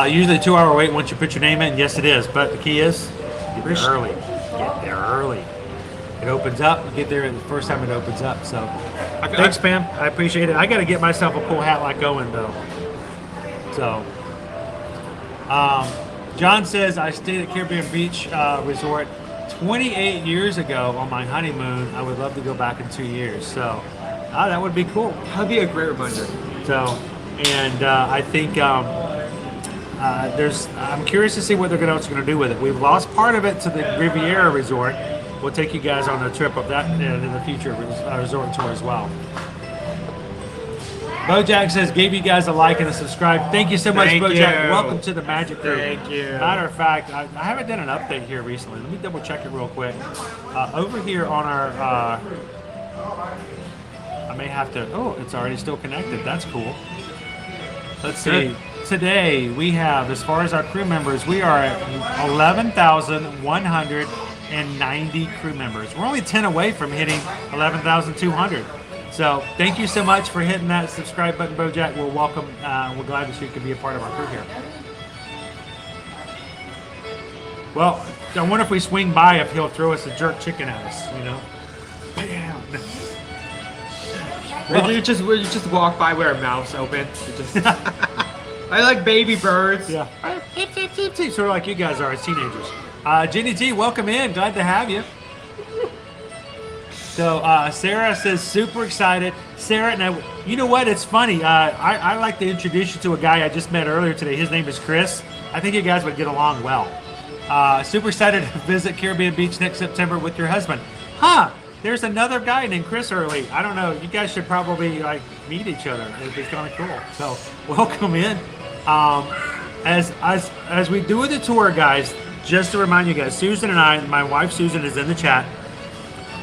Usually a 2-hour wait once you put your name in. Yes, it is. But the key is get there early. Get there early. It opens up. You get there the first time it opens up. So thanks, Pam. I appreciate it. I got to get myself a cool hat like Owen, though. So John says, I stayed at Caribbean Beach Resort 28 years ago on my honeymoon. I would love to go back in 2 years. So that would be cool. That'd be a great reminder. So, and I think I'm curious to see what they're going to do with it. We've lost part of it to the Riviera Resort. We'll take you guys on a trip of that in the future resort tour as well. Bojack says, gave you guys a like and a subscribe. Thank you so much, Bojack. Welcome to the Magic Crew. Thank you. Matter of fact, I haven't done an update here recently. Let me double check it real quick. Over here on our, I may have to, it's already still connected. That's cool. Let's see. Today we have, as far as our crew members, we are at 11,190 crew members. We're only 10 away from hitting 11,200. So thank you so much for hitting that subscribe button, Bojack. We're welcome. We're glad that you could be a part of our crew here. Well, I wonder if we swing by if he'll throw us a jerk chicken at us, you know? Bam! We just walk by with our mouths open. I like baby birds. Yeah. Sort of like you guys are as teenagers. Jenny T, welcome in. Glad to have you. So Sarah says, super excited. Sarah, now, you know what? It's funny. I like to introduce you to a guy I just met earlier today. His name is Chris. I think you guys would get along well. Super excited to visit Caribbean Beach next September with your husband. Huh? There's another guy named Chris Early. I don't know. You guys should probably meet each other. It's kind of cool. So welcome in. As we do the tour, guys, just to remind you guys, Susan and I, my wife Susan is in the chat.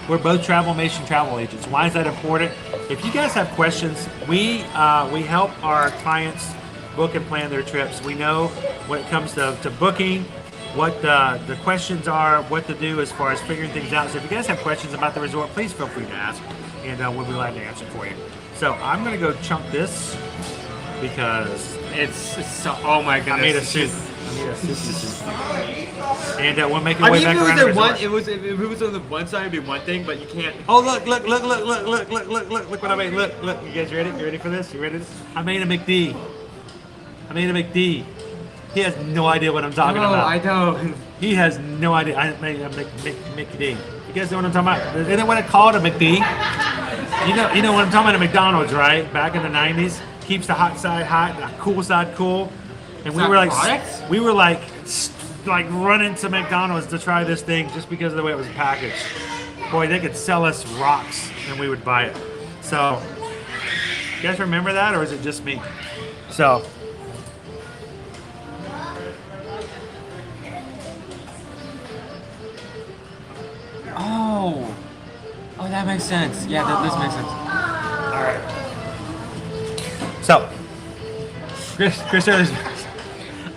We're both Travelmation travel agents. Why is that important? If you guys have questions, we help our clients book and plan their trips. We know when it comes to booking, what the questions are, what to do as far as figuring things out. So if you guys have questions about the resort, please feel free to ask, and we'll be glad to answer for you. So I'm gonna go chunk this because it's so. Oh my goodness! I made a soup. And we'll make our way back around the resort. If it was on the one side, it'd be one thing, but you can't. Oh look what I made. Look. You guys ready? You ready for this? You ready? I made a McD. He has no idea what I'm talking about. No, I don't. He has no idea. I made a McD. You guys know what I'm talking about? Isn't it what it called a McD? You know what I'm talking about? A McDonald's, right? Back in the 90s, keeps the hot side hot, the cool side cool. And we were like running to McDonald's to try this thing just because of the way it was packaged. Boy, they could sell us rocks and we would buy it. So, you guys remember that, or is it just me? So. Oh, that makes sense. Yeah, this makes sense. All right. So, Chris,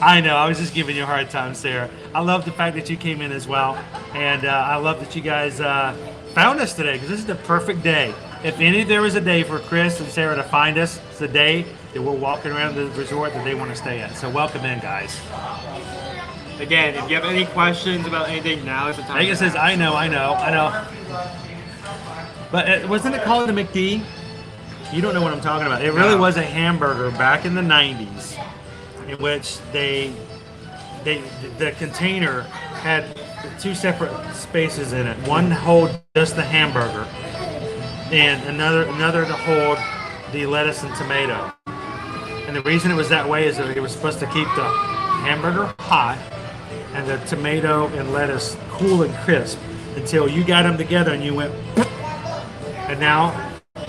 I know, I was just giving you a hard time, Sarah. I love the fact that you came in as well, and I love that you guys found us today, because this is the perfect day. If there was a day for Chris and Sarah to find us, it's the day that we're walking around the resort that they want to stay at. So welcome in, guys. Again, if you have any questions about anything, now is the time. Megan says, I know. But wasn't it called the McD? You don't know what I'm talking about. It really was a hamburger back in the 90s, in which the container had two separate spaces in it. One to hold just the hamburger, and another to hold the lettuce and tomato. And the reason it was that way is that it was supposed to keep the hamburger hot and the tomato and lettuce cool and crisp until you got them together and you went, and now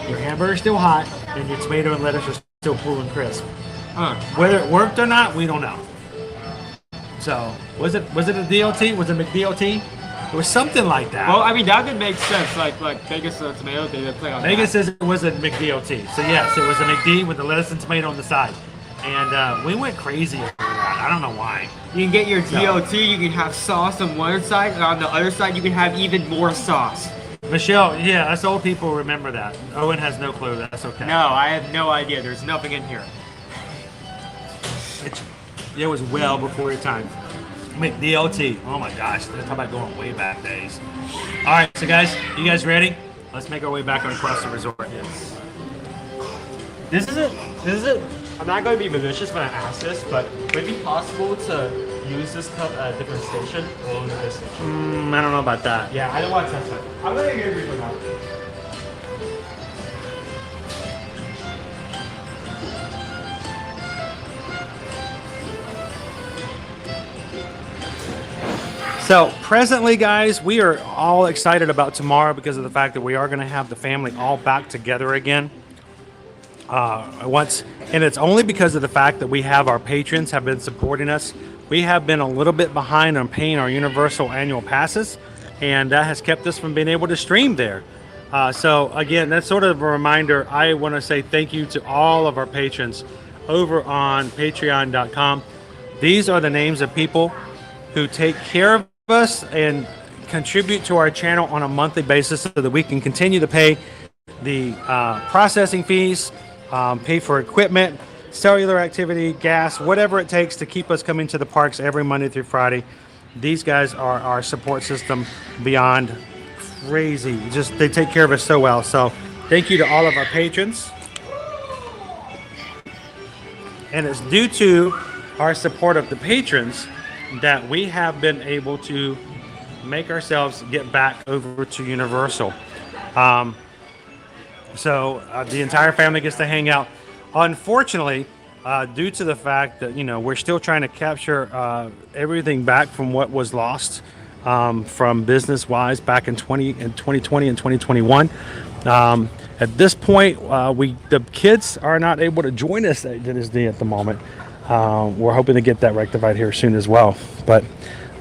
your hamburger's still hot and your tomato and lettuce are still cool and crisp. Whether it worked or not, we don't know. So was it a DLT? Was it McDLT? It was something like that. Well, I mean, that could make sense. Like Vegas tomato, they play on. Vegas says it was a McDLT. So yes, it was a McD with the lettuce and tomato on the side. And we went crazy over that. I don't know why. You can get your DLT, you can have sauce on one side, and on the other side you can have even more sauce. Michelle, yeah, us old people remember that. Owen has no clue. That's okay. No, I have no idea. There's nothing in here. It was well before your time. McDLT. Oh my gosh, talk about going way back days. All right, so guys, you guys ready? Let's make our way back across the resort. Yes. This is it. I'm not going to be malicious when I ask this, but would it be possible to use this cup at a different station or only this station? I don't know about that. Yeah, I don't want to touch that. I'm going to get rid of that. So presently, guys, we are all excited about tomorrow because of the fact that we are going to have the family all back together again. And it's only because of the fact that we have our patrons have been supporting us. We have been a little bit behind on paying our Universal annual passes, and that has kept us from being able to stream there. So again, that's sort of a reminder. I want to say thank you to all of our patrons over on patreon.com. These are the names of people who take care of us and contribute to our channel on a monthly basis so that we can continue to pay the processing fees, pay for equipment, cellular activity, gas, whatever it takes to keep us coming to the parks every Monday through Friday. These guys are our support system beyond crazy. Just they take care of us so well. So thank you to all of our patrons. And it's due to our support of the patrons that we have been able to make ourselves get back over to Universal. So the entire family gets to hang out. Unfortunately, due to the fact that, we're still trying to capture everything back from what was lost from business-wise back in 2020 and 2021. At this point, the kids are not able to join us at Disney at the moment. We're hoping to get that rectified here soon as well. But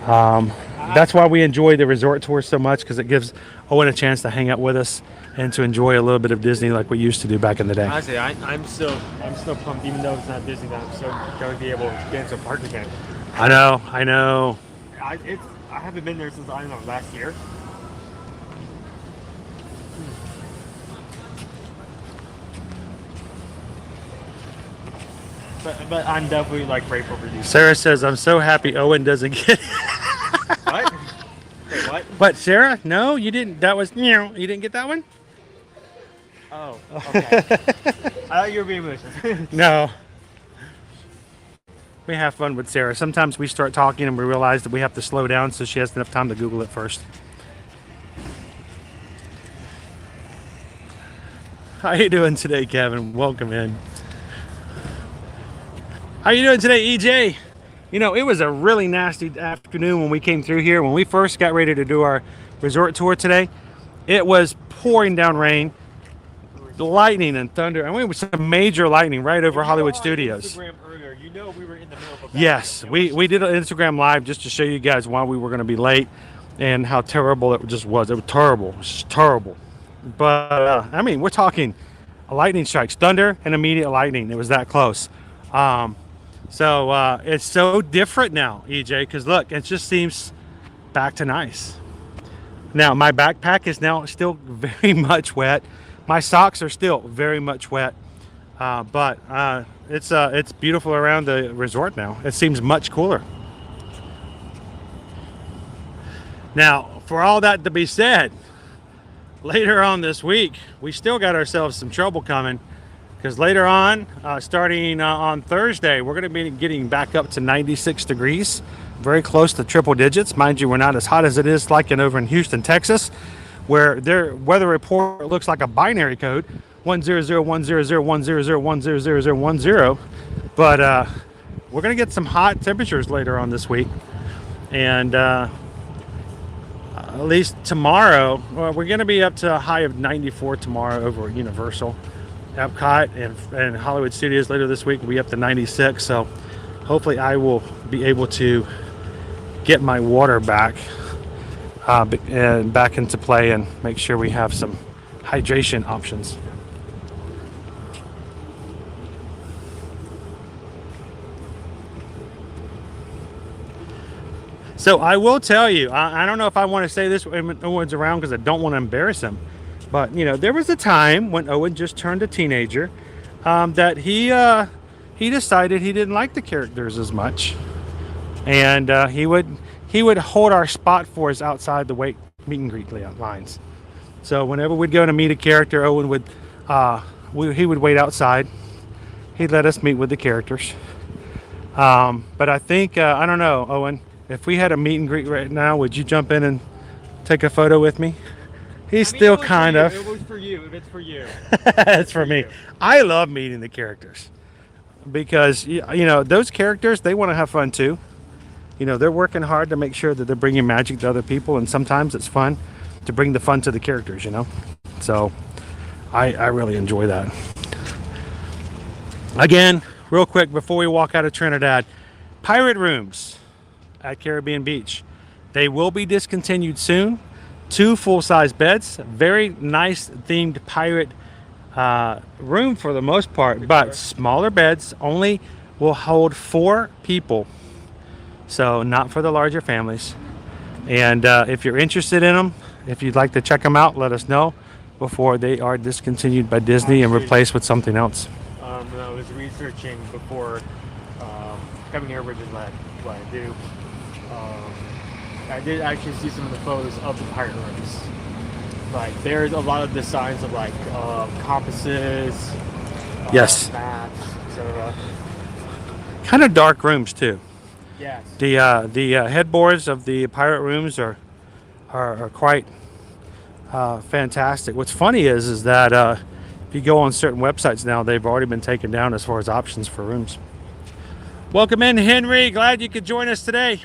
That's why we enjoy the resort tours so much, because it gives Owen a chance to hang out with us and to enjoy a little bit of Disney like we used to do back in the day. Honestly, I'm still pumped, even though it's not Disneyland. I'm still going to be able to get into a park again. I know. I haven't been there since, I don't know, last year. But I'm definitely like grateful for you. Sarah says, I'm so happy Owen doesn't get it. What? Wait, what? But Sarah, no, you didn't. That was, you didn't get that one? Oh, okay. I thought you were being malicious. No. We have fun with Sarah. Sometimes we start talking and we realize that we have to slow down so she has enough time to Google it first. How you doing today, Kevin? Welcome in. How you doing today, EJ? You know, it was a really nasty afternoon when we came through here. When we first got ready to do our resort tour today, it was pouring down rain, lightning and thunder. I mean, it was some major lightning right over Hollywood Studios. Instagram earlier, you know we were in the middle of a Yes, we did an Instagram live just to show you guys why we were going to be late and how terrible it just was. It was terrible. It was just terrible. But, I mean, we're talking lightning strikes, thunder and immediate lightning. It was that close. So it's so different now, EJ, because look, it just seems back to nice. Now, my backpack is now still very much wet. My socks are still very much wet. But it's beautiful around the resort now. It seems much cooler. Now, for all that to be said, later on this week, we still got ourselves some trouble coming. Because later on, starting on Thursday, we're going to be getting back up to 96 degrees, very close to triple digits. Mind you, we're not as hot as it is like over in Houston, Texas, where their weather report looks like a binary code, 100100100100010. But we're going to get some hot temperatures later on this week. And at least tomorrow, we're going to be up to a high of 94 tomorrow over at Universal. Epcot and Hollywood Studios later this week will be up to 96, so hopefully I will be able to get my water back and back into play and make sure we have some hydration options. So I will tell you, I don't know if I want to say this when Owen's around because I don't want to embarrass him. But, you know, there was a time when Owen just turned a teenager that he decided he didn't like the characters as much. And he would hold our spot for us outside the meet and greet lines. So whenever we'd go to meet a character, Owen would he would wait outside. He'd let us meet with the characters. But I think, I don't know, Owen, if we had a meet and greet right now, would you jump in and take a photo with me? He's still kind of. It was for you. If it's for you. It's for me. I love meeting the characters because, you know, those characters, they want to have fun too. You know, they're working hard to make sure that they're bringing magic to other people. And sometimes it's fun to bring the fun to the characters, you know. So I really enjoy that. Again, real quick, before we walk out of Trinidad, pirate rooms at Caribbean Beach. They will be discontinued soon. 2 full-size beds, very nice themed pirate room for the most part, but smaller beds only will hold 4 people, so not for the larger families. And if you're interested in them, if you'd like to check them out, let us know before they are discontinued by Disney and replaced with something else. When I was researching before coming here, which is what I do, I did actually see some of the photos of the pirate rooms. Like, there's a lot of designs of like compasses, yes, maps, etc. Kind of dark rooms too. Yes. The headboards of the pirate rooms are quite fantastic. What's funny is that if you go on certain websites now, they've already been taken down as far as options for rooms. Welcome in, Henry. Glad you could join us today.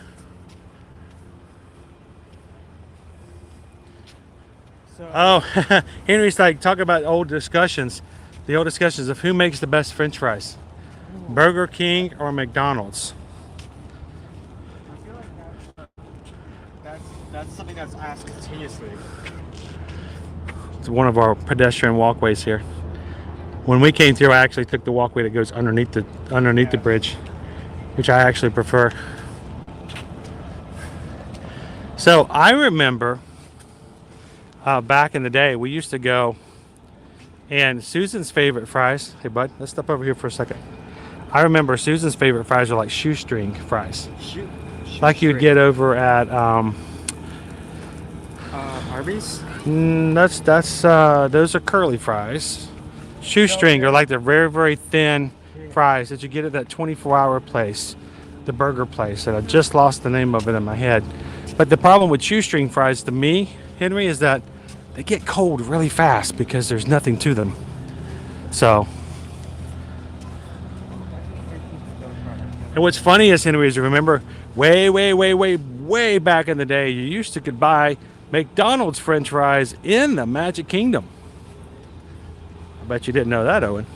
Oh, Henry's like, talk about old discussions. The old discussions of who makes the best French fries. Burger King or McDonald's. that's ass continuously. It's one of our pedestrian walkways here. When we came through, I actually took the walkway that goes underneath the bridge, which I actually prefer. So I remember back in the day, we used to go, and Susan's favorite fries. Hey, bud, let's step over here for a second. I remember Susan's favorite fries are like shoestring fries, like you'd get over at Arby's. Those are curly fries. Shoestring are like the very, very thin fries that you get at that 24-hour place, the burger place, and I just lost the name of it in my head. But the problem with shoestring fries to me, Henry, is that they get cold really fast because there's nothing to them. So, and what's funny is, Henry, is you remember way back in the day, you used to could buy McDonald's French fries in the Magic Kingdom. I bet you didn't know that, Owen.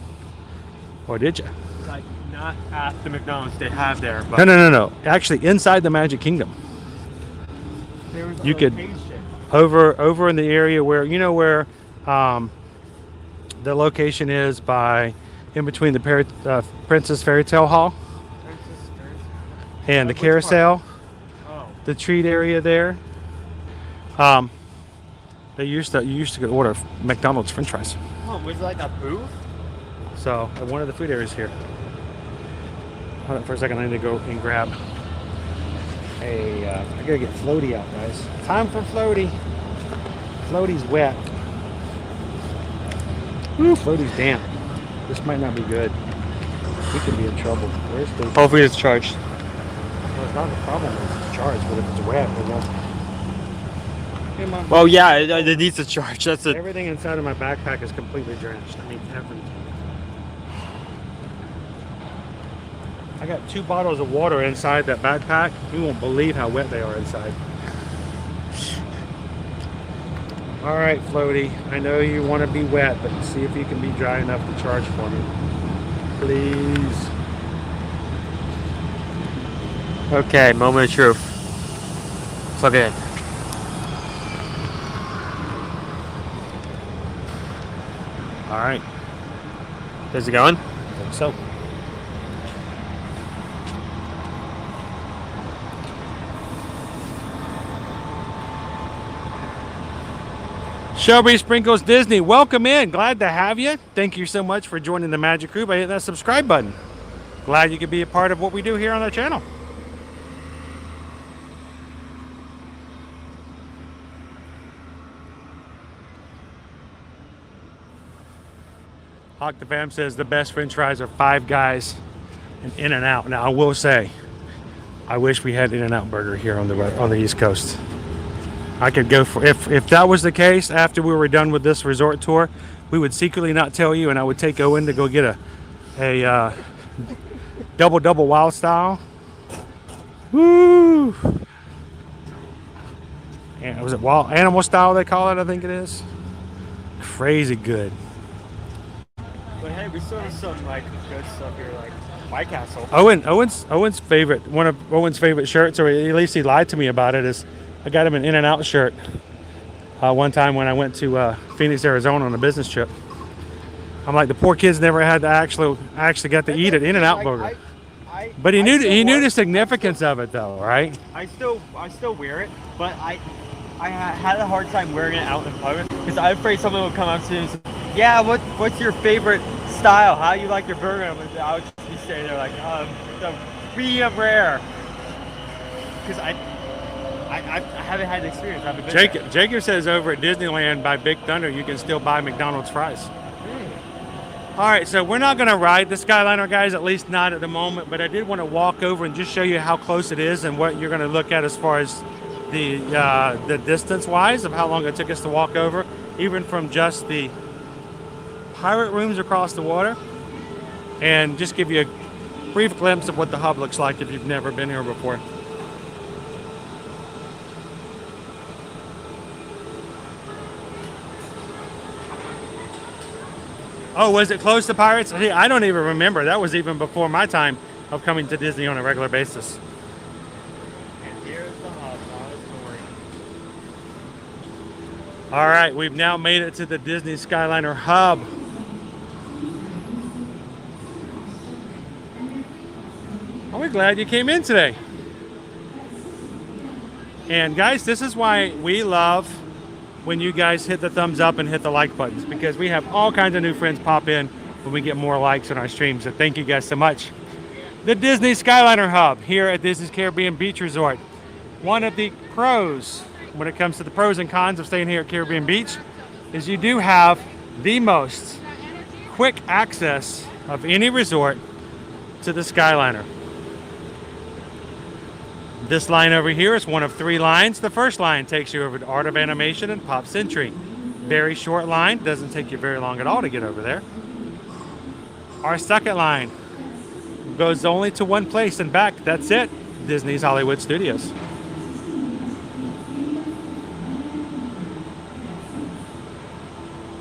Or did you? Like not at the McDonald's they have there, but No. Actually, inside the Magic Kingdom. there was a You could location. over in the area where where the location is by in between the Princess Fairy Tale Hall and the Which carousel, Oh, the treat area there. You used to order McDonald's French fries. was it like a booth? So at one of the food areas here. Hold on for a second. I need to go and grab. I gotta get Floaty out, guys. Time for Floaty. Floaty's wet. Woo, Floaty's damp. This might not be good. We could be in trouble. Where's the? Hopefully it's charged. Well, it's not the problem. It's charged, but if it's wet, it won't. Come on. Well, yeah, it needs a charge. That's it. Everything inside of my backpack is completely drenched. I mean, everything. I got 2 bottles of water inside that backpack. You won't believe how wet they are inside. All right, Floaty. I know you want to be wet, but see if you can be dry enough to charge for me. Please. Okay, moment of truth. Plug it in. All right. Is it going? I think so. Shelby Sprinkles Disney, welcome in. Glad to have you. Thank you so much for joining the Magic Crew by hitting that subscribe button. Glad you could be a part of what we do here on our channel. Octafam says the best French fries are Five Guys and In-N-Out. Now I will say, I wish we had In-N-Out burger here on the East Coast. I could go for if that was the case. After we were done with this resort tour, we would secretly not tell you, and I would take Owen to go get a double wild style. Woo! And was it wild animal style they call it? I think it is. Crazy good. But hey, we still have some like good stuff here, like White Castle. Owen's favorite, one of Owen's favorite shirts, or at least he lied to me about it, is I got him an In-N-Out shirt one time when I went to Phoenix, Arizona on a business trip. I'm like, the poor kids never had to actually got to eat an In-N-Out burger. But he knew the significance of it though, right? I still wear it, but I had a hard time wearing it out in public because I'm afraid someone would come up to me and say, yeah, what's your favorite style? How you like your burger? I would just be saying there like, the medium rare. Because I haven't had the experience. I haven't been there. Jacob says over at Disneyland by Big Thunder, you can still buy McDonald's fries. All right, so we're not going to ride the Skyliner, guys, at least not at the moment, but I did want to walk over and just show you how close it is and what you're going to look at as far as the distance-wise of how long it took us to walk over, even from just the pirate rooms across the water, and just give you a brief glimpse of what the hub looks like if you've never been here before. Oh, was it close to Pirates? I don't even remember. That was even before my time of coming to Disney on a regular basis. And here's the hub, not a story. All right, we've now made it to the Disney Skyliner hub. Oh, we're glad you came in today. And guys, this is why we love when you guys hit the thumbs up and hit the like buttons, because we have all kinds of new friends pop in when we get more likes on our streams. So thank you guys so much. The Disney Skyliner hub here at Disney's Caribbean Beach Resort. One of the pros when it comes to the pros and cons of staying here at Caribbean Beach is you do have the most quick access of any resort to the Skyliner. This line over here is one of 3 lines. The first line takes you over to Art of Animation and Pop Century. Very short line, doesn't take you very long at all to get over there. Our second line goes only to one place and back. That's it, Disney's Hollywood Studios.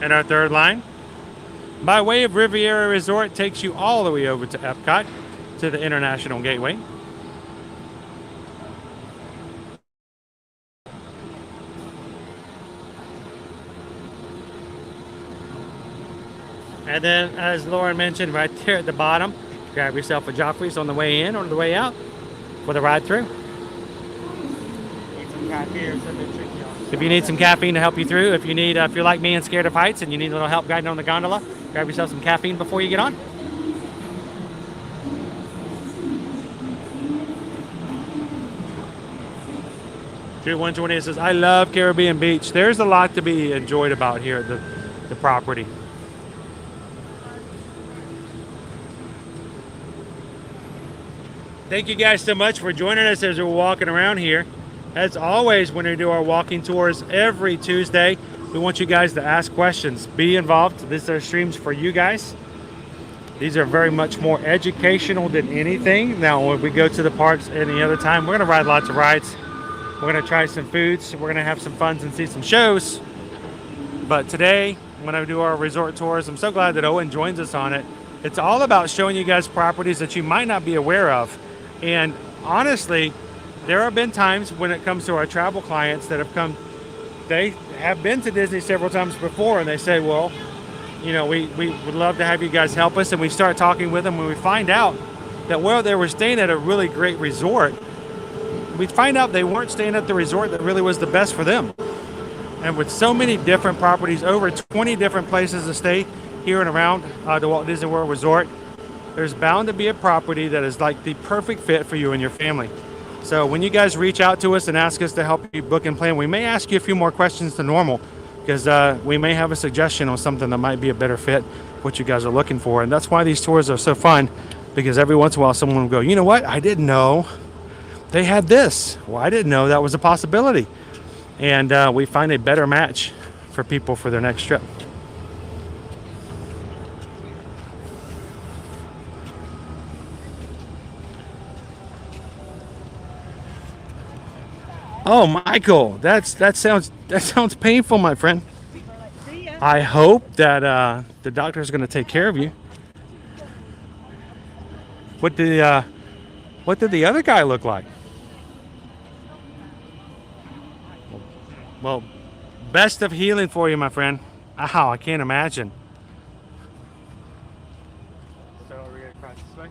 And our third line, by way of Riviera Resort, takes you all the way over to Epcot, to the International Gateway. And then, as Lauren mentioned, right there at the bottom, grab yourself a Joffrey's on the way in or the way out for the ride through. If you need some caffeine to help you through, if you're like me and scared of heights and you need a little help guiding on the gondola, grab yourself some caffeine before you get on. Drew 120 says, I love Caribbean Beach. There's a lot to be enjoyed about here at the property. Thank you guys so much for joining us as we're walking around here. As always, when we do our walking tours every Tuesday, we want you guys to ask questions, be involved. These are streams for you guys. These are very much more educational than anything. Now, when we go to the parks any other time, we're gonna ride lots of rides. We're gonna try some foods. We're gonna have some fun and see some shows. But today, when I do our resort tours, I'm so glad that Owen joins us on it. It's all about showing you guys properties that you might not be aware of. And honestly, there have been times when it comes to our travel clients that have come, they have been to Disney several times before, and they say, well, you know, we would love to have you guys help us. And we start talking with them when we find out that, well, they were staying at a really great resort. We find out they weren't staying at the resort that really was the best for them. And with so many different properties, over 20 different places to stay here and around the Walt Disney World Resort, there's bound to be a property that is like the perfect fit for you and your family. So when you guys reach out to us and ask us to help you book and plan, we may ask you a few more questions than normal, because we may have a suggestion on something that might be a better fit what you guys are looking for. And that's why these tours are so fun, because every once in a while someone will go, you know what, I didn't know they had this. Well, I didn't know that was a possibility. And we find a better match for people for their next trip. Oh, Michael, that sounds painful, my friend. I hope that the doctor is going to take care of you. What did the other guy look like? Well, best of healing for you, my friend. Ow, I can't imagine. So are we gonna cross this way?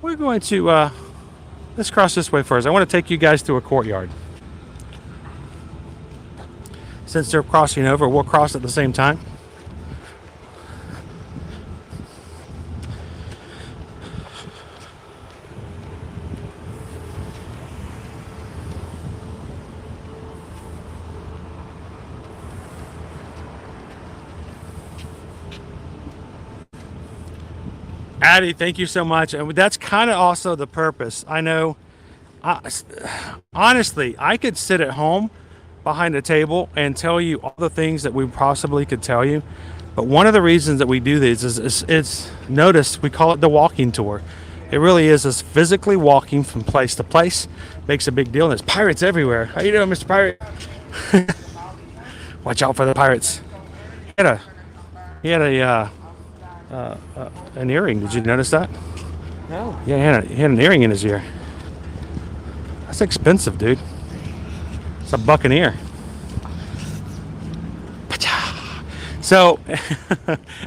We're going to let's cross this way first. I want to take you guys to a courtyard. Since they're crossing over, we'll cross at the same time. Addie, thank you so much. And that's kind of also the purpose. I know, honestly, I could sit at home behind a table and tell you all the things that we possibly could tell you. But one of the reasons that we do these is it's, notice, we call it the walking tour. It really is physically walking from place to place. Makes a big deal. And there's pirates everywhere. How you doing, Mr. Pirate? Watch out for the pirates. He had an earring. Did you notice that? No. Yeah, he had an earring in his ear. That's expensive, dude. It's a buccaneer. So,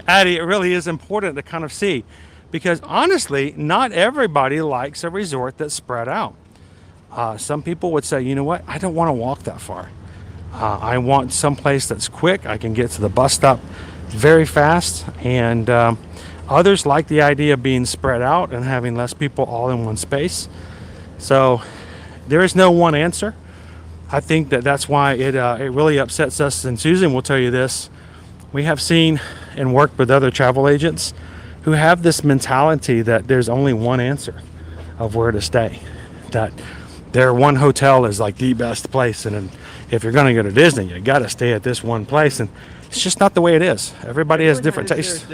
Addie, it really is important to kind of see, because honestly, not everybody likes a resort that's spread out. Some people would say, you know what, I don't want to walk that far. I want someplace that's quick. I can get to the bus stop very fast. And others like the idea of being spread out and having less people all in one space. So there is no one answer. I think that that's why it really upsets us. And Susan will tell you this. We have seen and worked with other travel agents who have this mentality that there's only one answer of where to stay. That their one hotel is like the best place, and if you're going to go to Disney, you got to stay at this one place. And it's just not the way it is. Everybody has different tastes.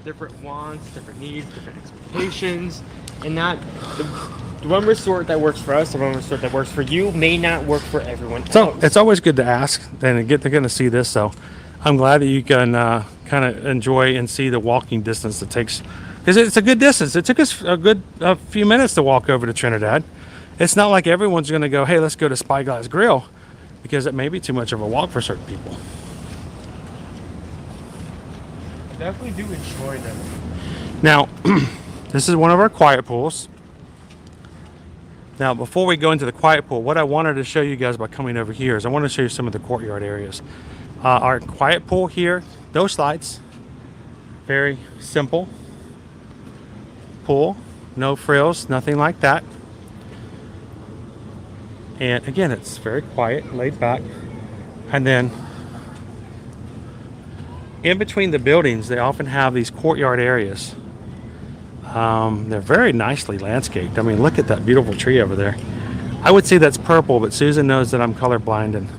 Different wants, different needs, different expectations, and not the one resort that works for us, the one resort that works for you, may not work for everyone else. So it's always good to ask and they're going to see this. So I'm glad that you can kind of enjoy and see the walking distance it takes, because it's a good distance. It took us a few minutes to walk over to Trinidad. It's not like everyone's going to go, hey, let's go to Spyglass Grill, because it may be too much of a walk for certain people. I definitely do enjoy them. Now, this is one of our quiet pools. Now, before we go into the quiet pool, what I wanted to show you guys by coming over here is I want to show you some of the courtyard areas. Our quiet pool here, no slides, very simple pool, no frills, nothing like that. And again, it's very quiet, laid back. And then in between the buildings, they often have these courtyard areas. They're very nicely landscaped. I mean, look at that beautiful tree over there. I would say that's purple, but Susan knows that I'm colorblind, and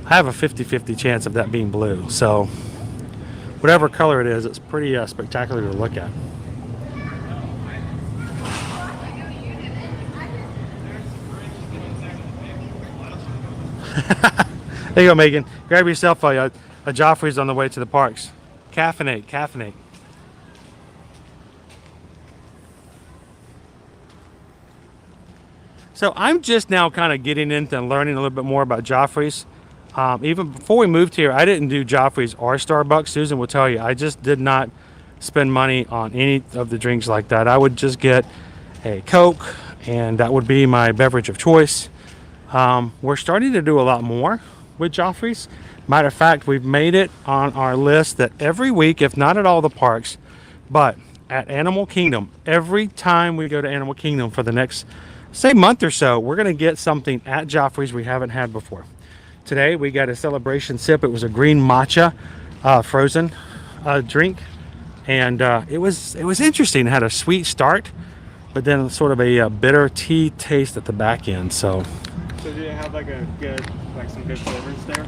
I have a 50-50 chance of that being blue. So whatever color it is, it's pretty spectacular to look at. There you go, Megan. Grab yourself a Joffrey's on the way to the parks. Caffeinate, caffeinate. So I'm just now kind of getting into learning a little bit more about Joffrey's. Even before we moved here, I didn't do Joffrey's or Starbucks. Susan will tell you, I just did not spend money on any of the drinks like that. I would just get a Coke, and that would be my beverage of choice. We're starting to do a lot more with Joffrey's. Matter of fact, we've made it on our list that every week, if not at all the parks, but at Animal Kingdom, every time we go to Animal Kingdom for the next, say, month or so, we're going to get something at Joffrey's we haven't had before. Today we got a celebration sip. It was a green matcha frozen drink, and it was interesting. It had a sweet start, but then sort of a bitter tea taste at the back end. So did it have like some good flavors there?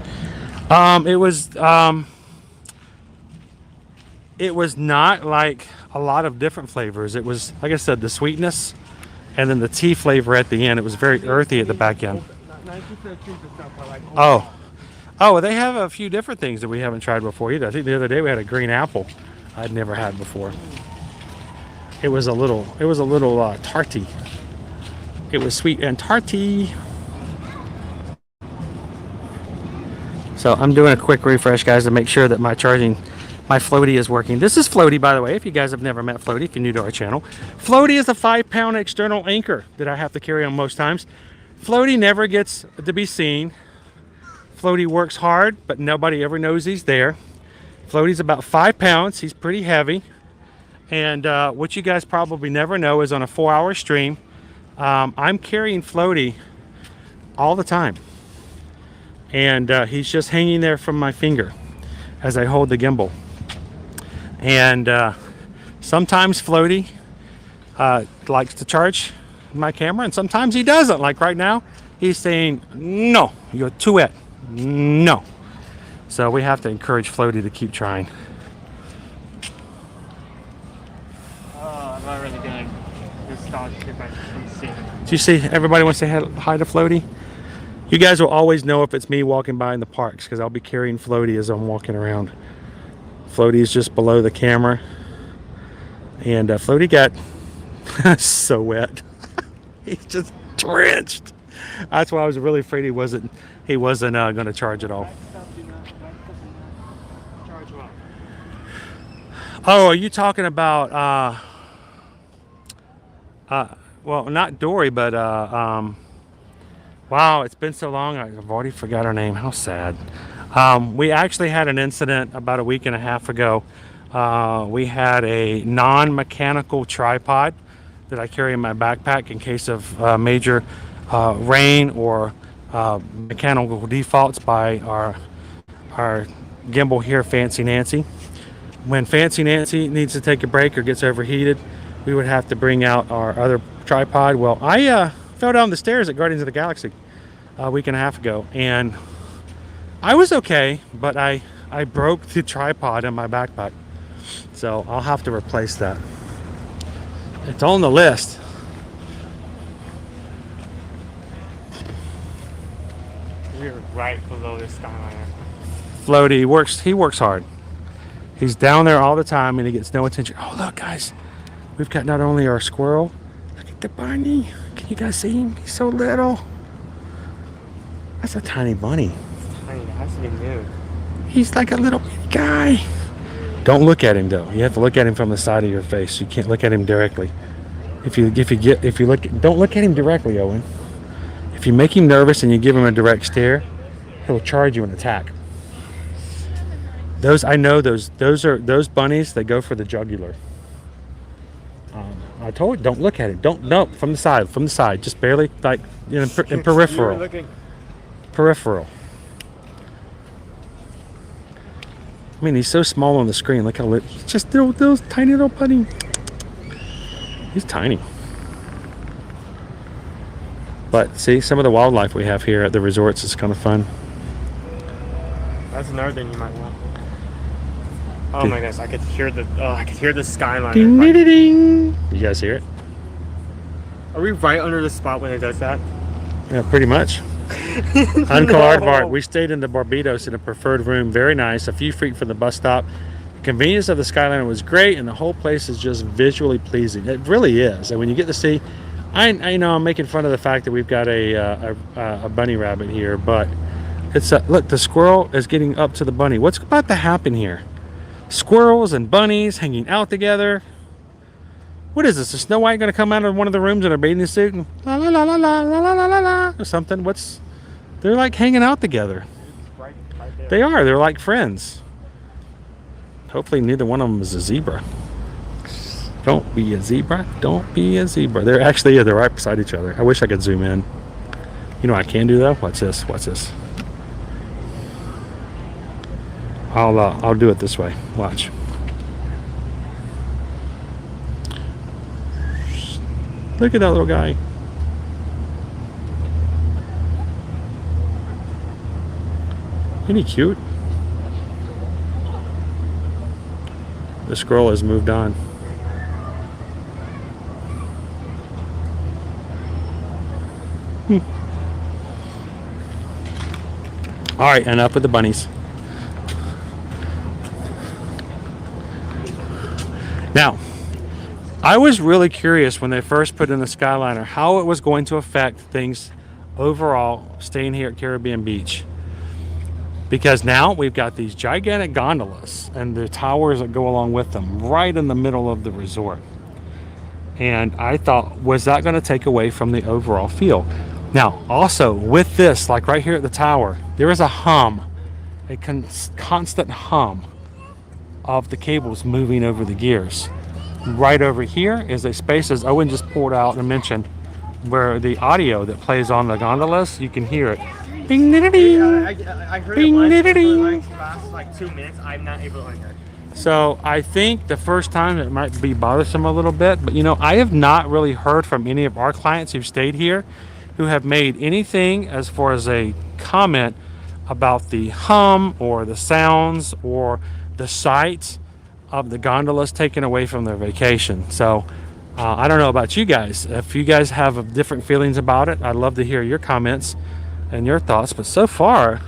It was not like a lot of different flavors. It was, like I said, the sweetness and then the tea flavor at the end. It was very earthy at the back end. Oh, well, they have a few different things that we haven't tried before either. I think the other day we had a green apple I'd never had before. It was a little tarty. It was sweet and tarty. So I'm doing a quick refresh, guys, to make sure that my floaty is working. This is Floaty, by the way, if you guys have never met Floaty, if you're new to our channel. Floaty is a 5-pound external anchor that I have to carry on most times. Floaty never gets to be seen. Floaty works hard, but nobody ever knows he's there. Floaty's about 5 pounds. He's pretty heavy. And what you guys probably never know is on a 4-hour stream, I'm carrying Floaty all the time. And he's just hanging there from my finger as I hold the gimbal. And sometimes Floaty likes to charge my camera, and sometimes he doesn't. Like right now, he's saying, no, you're too wet. No. So we have to encourage Floaty to keep trying. I'm not really gonna just stop if I can see him. Do you see everybody wants to say hi to Floaty? You guys will always know if it's me walking by in the parks, because I'll be carrying Floaty as I'm walking around. Floaty is just below the camera, and Floaty got so wet. He's just drenched. That's why I was really afraid he wasn't going to charge at all. Oh, are you talking about well, not Dory, but wow, it's been so long. I've already forgot her name. How sad. We actually had an incident about a week and a half ago. We had a non-mechanical tripod that I carry in my backpack in case of major rain or mechanical defaults by our gimbal here, Fancy Nancy. When Fancy Nancy needs to take a break or gets overheated, we would have to bring out our other tripod. Well, I fell down the stairs at Guardians of the Galaxy a week and a half ago, and I was okay, but I broke the tripod in my backpack, so I'll have to replace that. It's on the list. We're right below the Skyliner. Floaty he works hard. He's down there all the time and he gets no attention. Oh, look, guys, we've got not only our squirrel, look at the bunny. Can you guys see him? He's so little. That's a tiny bunny. Tiny, that's new. He's like a little guy. Don't look at him though. You have to look at him from the side of your face. You can't look at him directly. If you don't look at him directly, Owen. If you make him nervous and you give him a direct stare, he'll charge you and attack. Those those bunnies. They go for the jugular. I told you, don't look at it. No, from the side, just barely, like in peripheral. You were looking. Peripheral. I mean, he's so small on the screen. Look how little. He's just little tiny little bunny. He's tiny. But see, some of the wildlife we have here at the resorts is kind of fun. That's another thing you might want. Oh my goodness, I could hear the Skyliner. Ding, ding, ding, ding. You guys hear it? Are we right under the spot when it does that? Yeah, pretty much. Uncle Aardvark, we stayed in the Barbados in a preferred room. Very nice, a few feet from the bus stop. The convenience of the Skyliner was great, and the whole place is just visually pleasing. It really is. And when you get to see, I know I'm making fun of the fact that we've got a bunny rabbit here, but it's look, the squirrel is getting up to the bunny. What's about to happen here? Squirrels and bunnies hanging out together. What is this? Is Snow White going to come out of one of the rooms in a bathing suit and la la la la la la la la la or something? They're like hanging out together. Right there. They are. They're like friends. Hopefully neither one of them is a zebra. Don't be a zebra. Don't be a zebra. They're right beside each other. I wish I could zoom in. You know what I can do though? Watch this. Watch this. I'll do it this way. Watch. Look at that little guy. Isn't he cute? The squirrel has moved on. All right, enough with the bunnies. Now, I was really curious when they first put in the Skyliner how it was going to affect things overall staying here at Caribbean Beach. Because now we've got these gigantic gondolas and the towers that go along with them right in the middle of the resort. And I thought, was that going to take away from the overall feel? Now, also with this, like right here at the tower, there is a hum, a constant hum of the cables moving over the gears. Right over here is a space, as Owen just pulled out and mentioned, where the audio that plays on the gondolas, you can hear it. Bing, ding, ding. I heard Bing, it once, ding, but ding. it lasts like 2 minutes. I'm not able to hear it. So I think the first time it might be bothersome a little bit, but you know, I have not really heard from any of our clients who've stayed here who have made anything as far as a comment about the hum or the sounds or the sight of the gondolas taken away from their vacation. So I don't know about you guys. If you guys have different feelings about it, I'd love to hear your comments and your thoughts. But so far,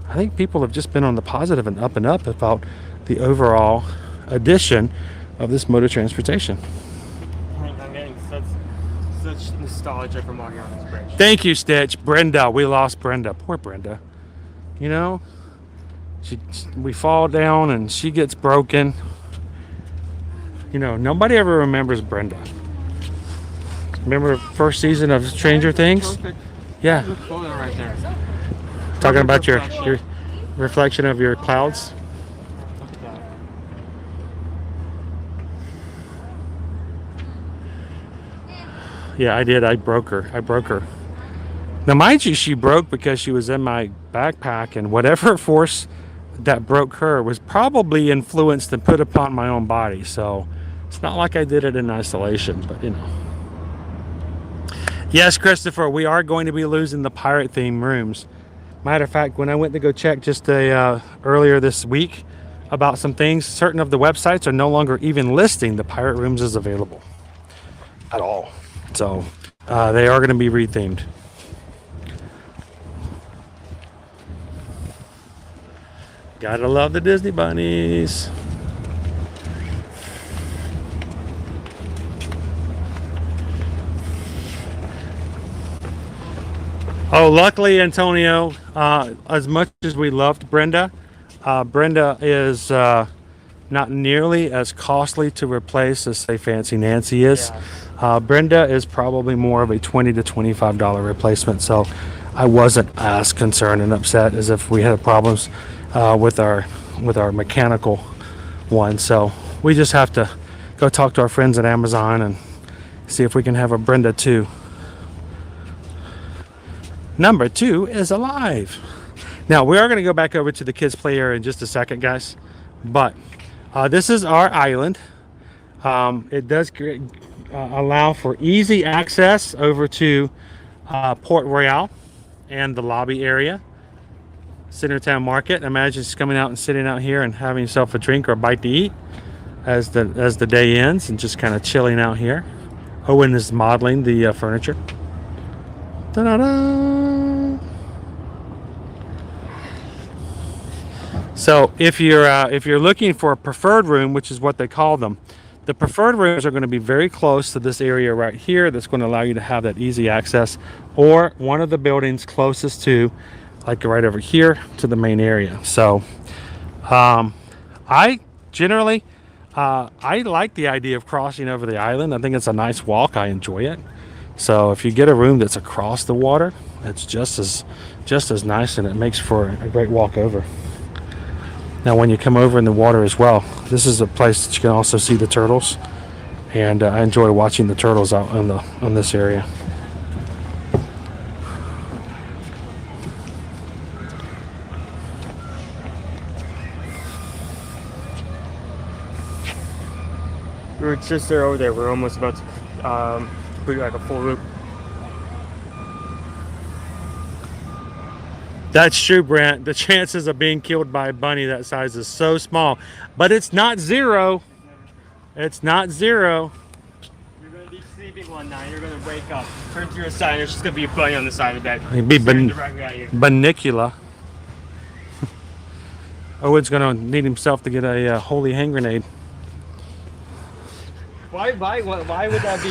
I think people have just been on the positive and up about the overall addition of this mode of transportation. I'm getting such nostalgia from walking on this bridge. Thank you, Stitch. Brenda, we lost Brenda. Poor Brenda. You know, we fall down and she gets broken. You know, nobody ever remembers Brenda. Remember first season of Stranger Things? Perfect. Yeah. Look photo right there. Talking about your Reflection. reflection of your clouds. Look at that. Yeah, I did. I broke her. Now, mind you, she broke because she was in my backpack, and whatever force that broke her was probably influenced and put upon my own body. So it's not like I did it in isolation, but you know. Yes, Christopher, we are going to be losing the pirate theme rooms. Matter of fact, when I went to go check just earlier this week about some things, certain of the websites are no longer even listing the pirate rooms as available at all. So they are going to be rethemed. Gotta love the Disney bunnies. Oh, luckily, Antonio, as much as we loved Brenda, Brenda is not nearly as costly to replace as, say, Fancy Nancy is. Yeah. Brenda is probably more of a $20 to $25 replacement, so I wasn't as concerned and upset as if we had problems with our mechanical one. So we just have to go talk to our friends at Amazon and see if we can have a Brenda 2. Number 2 is alive. Now we are going to go back over to the kids play area in just a second, guys, but this is our island. It does allow for easy access over to Port Royale and the lobby area, Centertown Market. Imagine just coming out and sitting out here and having yourself a drink or a bite to eat as the day ends, and just kind of chilling out here. Owen is modeling the furniture. Ta-da-da! So if you're looking for a preferred room, which is what they call them, the preferred rooms are going to be very close to this area right here. That's going to allow you to have that easy access, or one of the buildings closest to, like right over here, to the main area. So I generally I like the idea of crossing over the island. I think it's a nice walk. I enjoy it. So if you get a room that's across the water, it's just as nice, and it makes for a great walk over. Now when you come over in the water as well, this is a place that you can also see the turtles, and I enjoy watching the turtles out on this area. We were just there over there. We're almost about to complete like a full loop. That's true, Brent. The chances of being killed by a bunny that size is so small, but it's not zero. It's not zero. You're gonna be sleeping one night. You're gonna wake up, turn to your side, and there's just gonna be a bunny on the side of the bed. It'd be staring directly at you. Banicula. Owen's gonna need himself to get a holy hand grenade. Why would that be?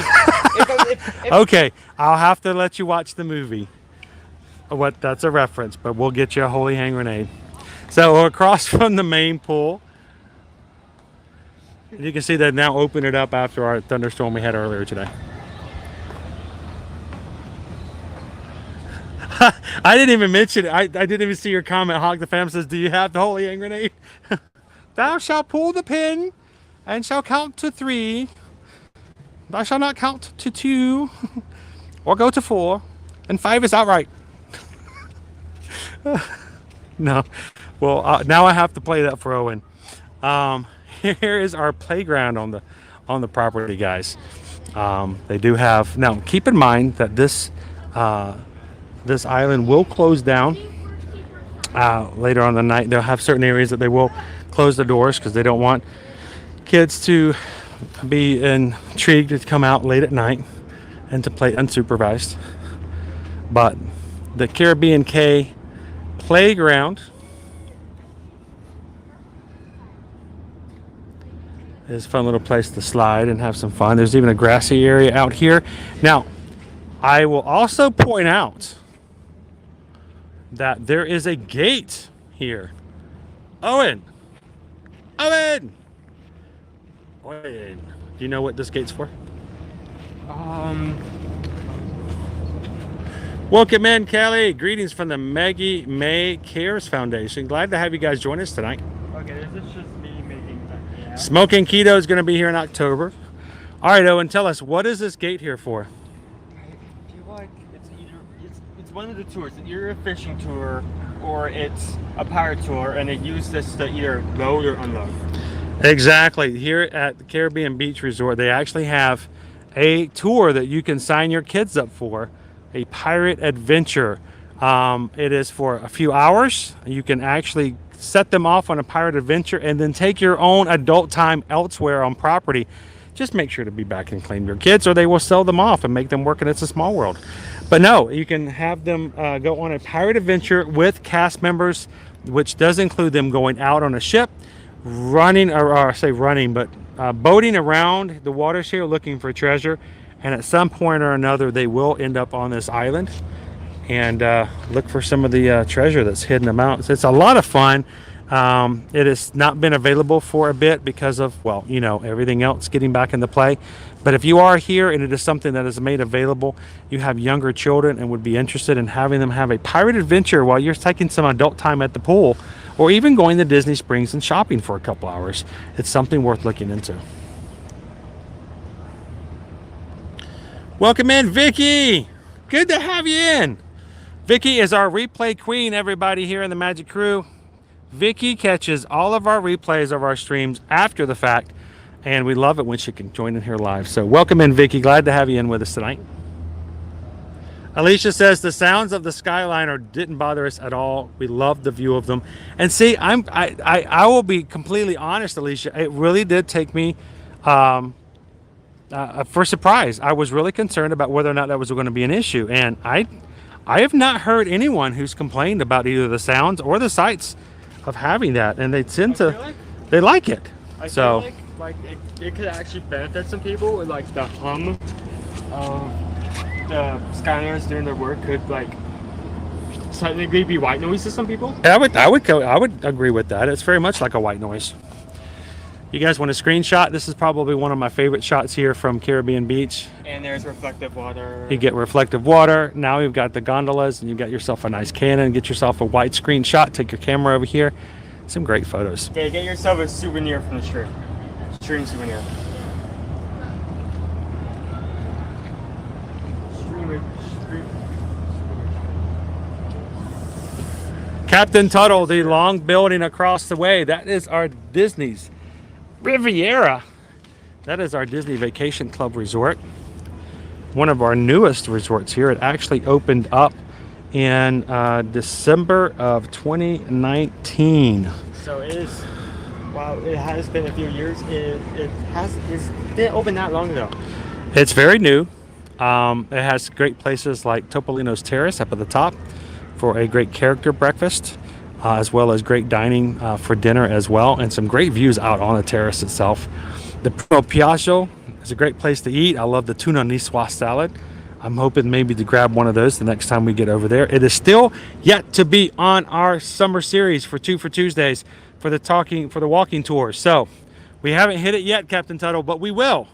if Okay, I'll have to let you watch the movie. What? That's a reference, but we'll get you a holy hand grenade. So we're across from the main pool. You can see they've now opened it up after our thunderstorm we had earlier today. I didn't even mention it. I didn't even see your comment. Hog the Fam says, "Do you have the holy hand grenade?" Thou shalt pull the pin and shall count to 3. Thou shalt not count to 2 or go to 4, and 5 is outright. No. Well, now I have to play that for Owen. Here is our playground on the property, guys. They do have, now keep in mind that this island will close down later on the night. They'll have certain areas that they will close the doors because they don't want kids to be intrigued to come out late at night and to play unsupervised. But the Caribbean K playground is a fun little place to slide and have some fun. There's even a grassy area out here. Now, I will also point out that there is a gate here. Owen! Do you know what this gate's for? Welcome in, Kelly. Greetings from the Maggie May Cares Foundation. Glad to have you guys join us tonight. Okay, this is just me making that. Yeah. Smoking Keto is going to be here in October. All right, Owen, tell us, what is this gate here for? I feel like it's either it's one of the tours, it's either a fishing tour or it's a pirate tour, and they use this to either load or unload. Exactly. Here at the Caribbean Beach Resort, they actually have a tour that you can sign your kids up for, a pirate adventure. It is for a few hours. You can actually set them off on a pirate adventure and then take your own adult time elsewhere on property. Just make sure to be back and claim your kids, or they will sell them off and make them work in It's a Small World. But no, you can have them go on a pirate adventure with cast members, which does include them going out on a ship, running, or I say running, but boating around the waters here looking for treasure. And at some point or another, they will end up on this island and look for some of the treasure that's hidden about. So it's a lot of fun. It has not been available for a bit because of, well, you know, everything else getting back into play. But if you are here and it is something that is made available, you have younger children and would be interested in having them have a pirate adventure while you're taking some adult time at the pool, or even going to Disney Springs and shopping for a couple hours, it's something worth looking into. Welcome in, Vicky. Good to have you in. Vicky is our replay queen, everybody here in the Magic Crew. Vicky catches all of our replays of our streams after the fact, and we love it when she can join in here live. So welcome in, Vicky. Glad to have you in with us tonight. Alicia says the sounds of the Skyliner didn't bother us at all. We loved the view of them. And see, I will be completely honest, Alicia. It really did take me for surprise. I was really concerned about whether or not that was going to be an issue, and I have not heard anyone who's complained about either the sounds or the sights of having that, and they tend to they like it. I So feel like it could actually benefit some people with like the hum of the Skyliners doing their work could like technically be white noise to some people. I would agree with that. It's very much like a white noise. You guys want a screenshot? This is probably one of my favorite shots here from Caribbean Beach. And there's reflective water. You get reflective water. Now you've got the gondolas, and you've got yourself a nice Canon. Get yourself a widescreen shot. Take your camera over here. Some great photos. Okay, get yourself a souvenir from the stream. Stream souvenir. Captain Tuttle, the long building across the way. That is our Disney's Riviera. That is our Disney Vacation Club resort. One of our newest resorts here. It actually opened up in December of 2019. So it is, wow, it has been a few years. It's didn't open that long ago. It's very new. It has great places like Topolino's Terrace up at the top for a great character breakfast, as well as great dining for dinner as well, and some great views out on the terrace itself. The Primo Piaggio is a great place to eat. I love the tuna niçoise salad. I'm hoping maybe to grab one of those the next time we get over there. It is still yet to be on our summer series for Two for Tuesdays for the walking tours. So we haven't hit it yet, Captain Tuttle, but we will.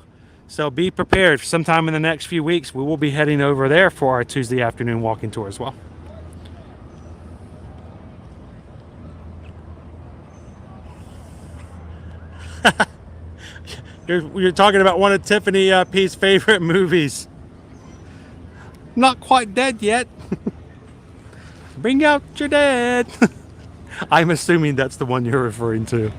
So be prepared. Sometime in the next few weeks, we will be heading over there for our Tuesday afternoon walking tour as well. You're talking about one of Tiffany P's favorite movies. Not quite dead yet. Bring out your dead. I'm assuming that's the one you're referring to.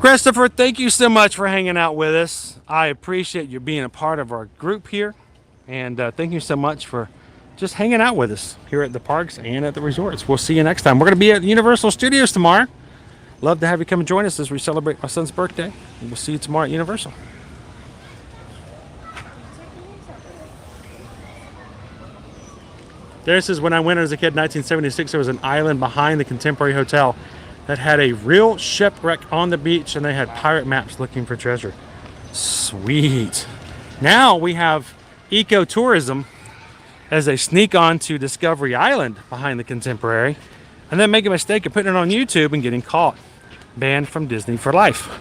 Christopher, thank you so much for hanging out with us. I appreciate you being a part of our group here. And thank you so much for just hanging out with us here at the parks and at the resorts. We'll see you next time. We're going to be at Universal Studios tomorrow. Love to have you come and join us as we celebrate my son's birthday. And we'll see you tomorrow at Universal. This is when I went as a kid in 1976. There was an island behind the Contemporary Hotel that had a real shipwreck on the beach, and they had pirate maps looking for treasure. Sweet. Now we have ecotourism as they sneak on to Discovery Island behind the Contemporary. and then make a mistake of putting it on YouTube and getting caught. Banned from Disney for life.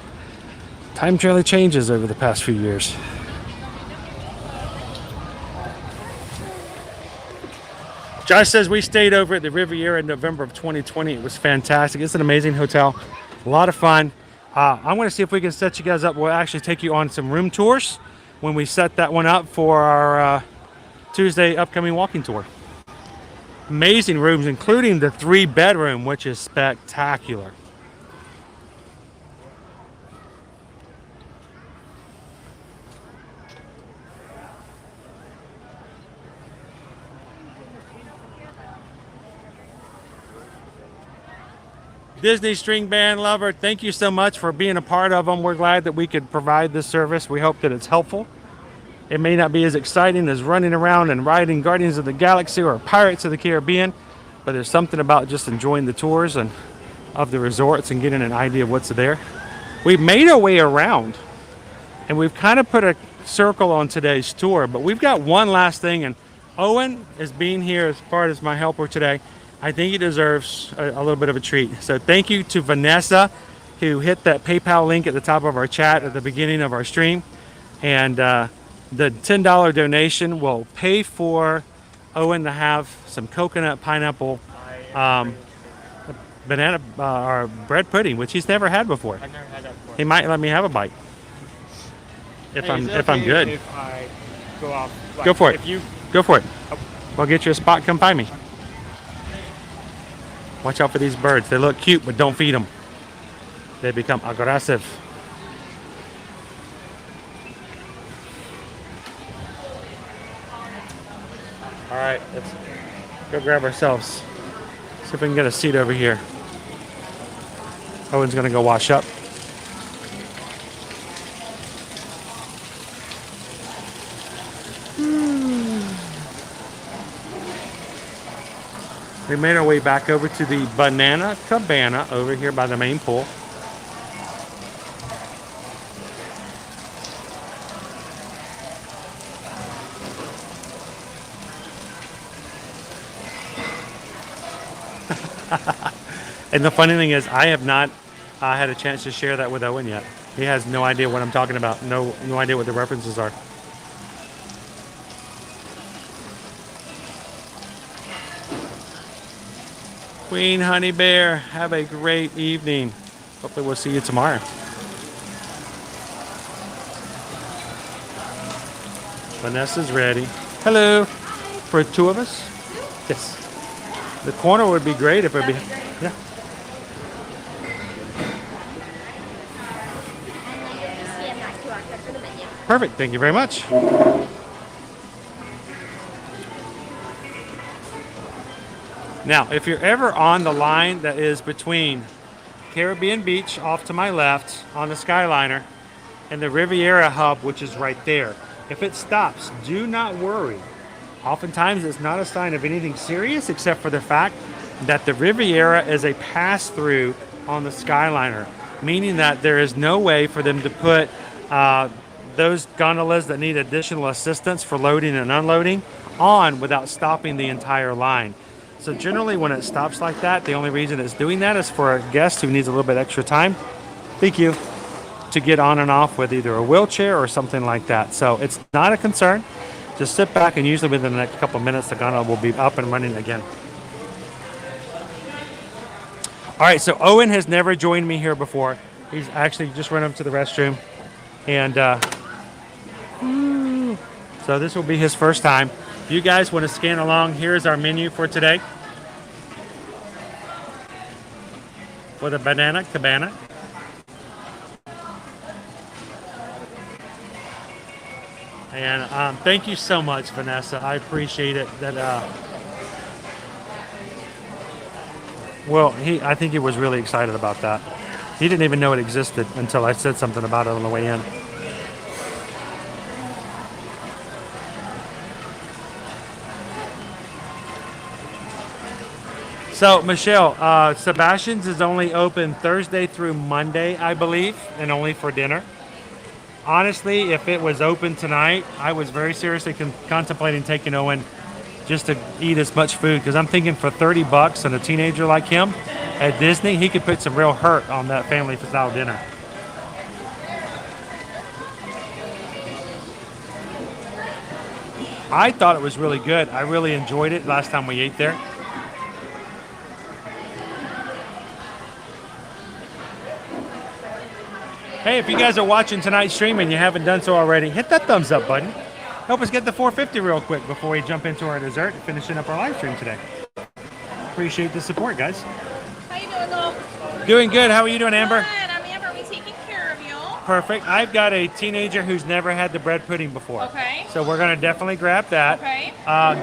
Time truly changes over the past few years. Josh says we stayed over at the Riviera in November of 2020. It was fantastic. It's an amazing hotel. A lot of fun. I'm going to see if we can set you guys up. We'll actually take you on some room tours when we set that one up for our Tuesday upcoming walking tour. Amazing rooms, including the 3-bedroom, which is spectacular. Disney String Band lover, thank you so much for being a part of them. We're glad that we could provide this service. We hope that it's helpful. It may not be as exciting as running around and riding Guardians of the Galaxy or Pirates of the Caribbean, but there's something about just enjoying the tours and of the resorts and getting an idea of what's there. We've made our way around, and we've kind of put a circle on today's tour, but we've got one last thing, and Owen is being here as part of my helper today. I think he deserves a little bit of a treat. So thank you to Vanessa, who hit that PayPal link at the top of our chat at the beginning of our stream. And the $10 donation will pay for Owen to have some coconut pineapple banana or bread pudding, which he's never had before. I've never had that before. He might let me have a bite if I'm good. If I go off, like, Go for it. If you Go for it. We'll get you a spot. Come find me. Watch out for these birds. They look cute, but don't feed them. They become aggressive. All right, let's go grab ourselves. See if we can get a seat over here. Owen's gonna go wash up. We made our way back over to the Banana Cabana over here by the main pool. And the funny thing is, I have not had a chance to share that with Owen yet. He has no idea what I'm talking about. No idea what the references are. Queen Honey Bear, have a great evening. Hopefully we'll see you tomorrow. Vanessa's ready. Hello. For two of us? Yes. The corner would be great if it would be. Yeah. Perfect. Thank you very much. Now, if you're ever on the line that is between Caribbean Beach off to my left on the Skyliner and the Riviera hub, which is right there, if it stops, do not worry. Oftentimes, it's not a sign of anything serious except for the fact that the Riviera is a pass-through on the Skyliner, meaning that there is no way for them to put those gondolas that need additional assistance for loading and unloading on without stopping the entire line. So generally when it stops like that, the only reason it's doing that is for a guest who needs a little bit extra time, thank you, to get on and off with either a wheelchair or something like that. So it's not a concern. Just sit back, and usually within the next couple of minutes, the gondola will be up and running again. All right, so Owen has never joined me here before. He's actually just run up to the restroom. And so this will be his first time. If you guys want to scan along, here's our menu for today. For the Banana Cabana. And thank you so much, Vanessa. I appreciate it. I think he was really excited about that. He didn't even know it existed until I said something about it on the way in. So, Michelle, Sebastian's is only open Thursday through Monday, I believe, and only for dinner. Honestly, if it was open tonight, I was very seriously contemplating taking Owen just to eat as much food, because I'm thinking for $30 and a teenager like him at Disney, he could put some real hurt on that family style dinner. I thought it was really good. I really enjoyed it last time we ate there. Hey, if you guys are watching tonight's stream and you haven't done so already, hit that thumbs up button. Help us get the 450 real quick before we jump into our dessert and finishing up our live stream today. Appreciate the support, guys. How you doing, though? Doing good. How are you doing, Amber? Good. I'm Amber. We taking care of you. Perfect. I've got a teenager who's never had the bread pudding before. Okay. So we're going to definitely grab that. Okay.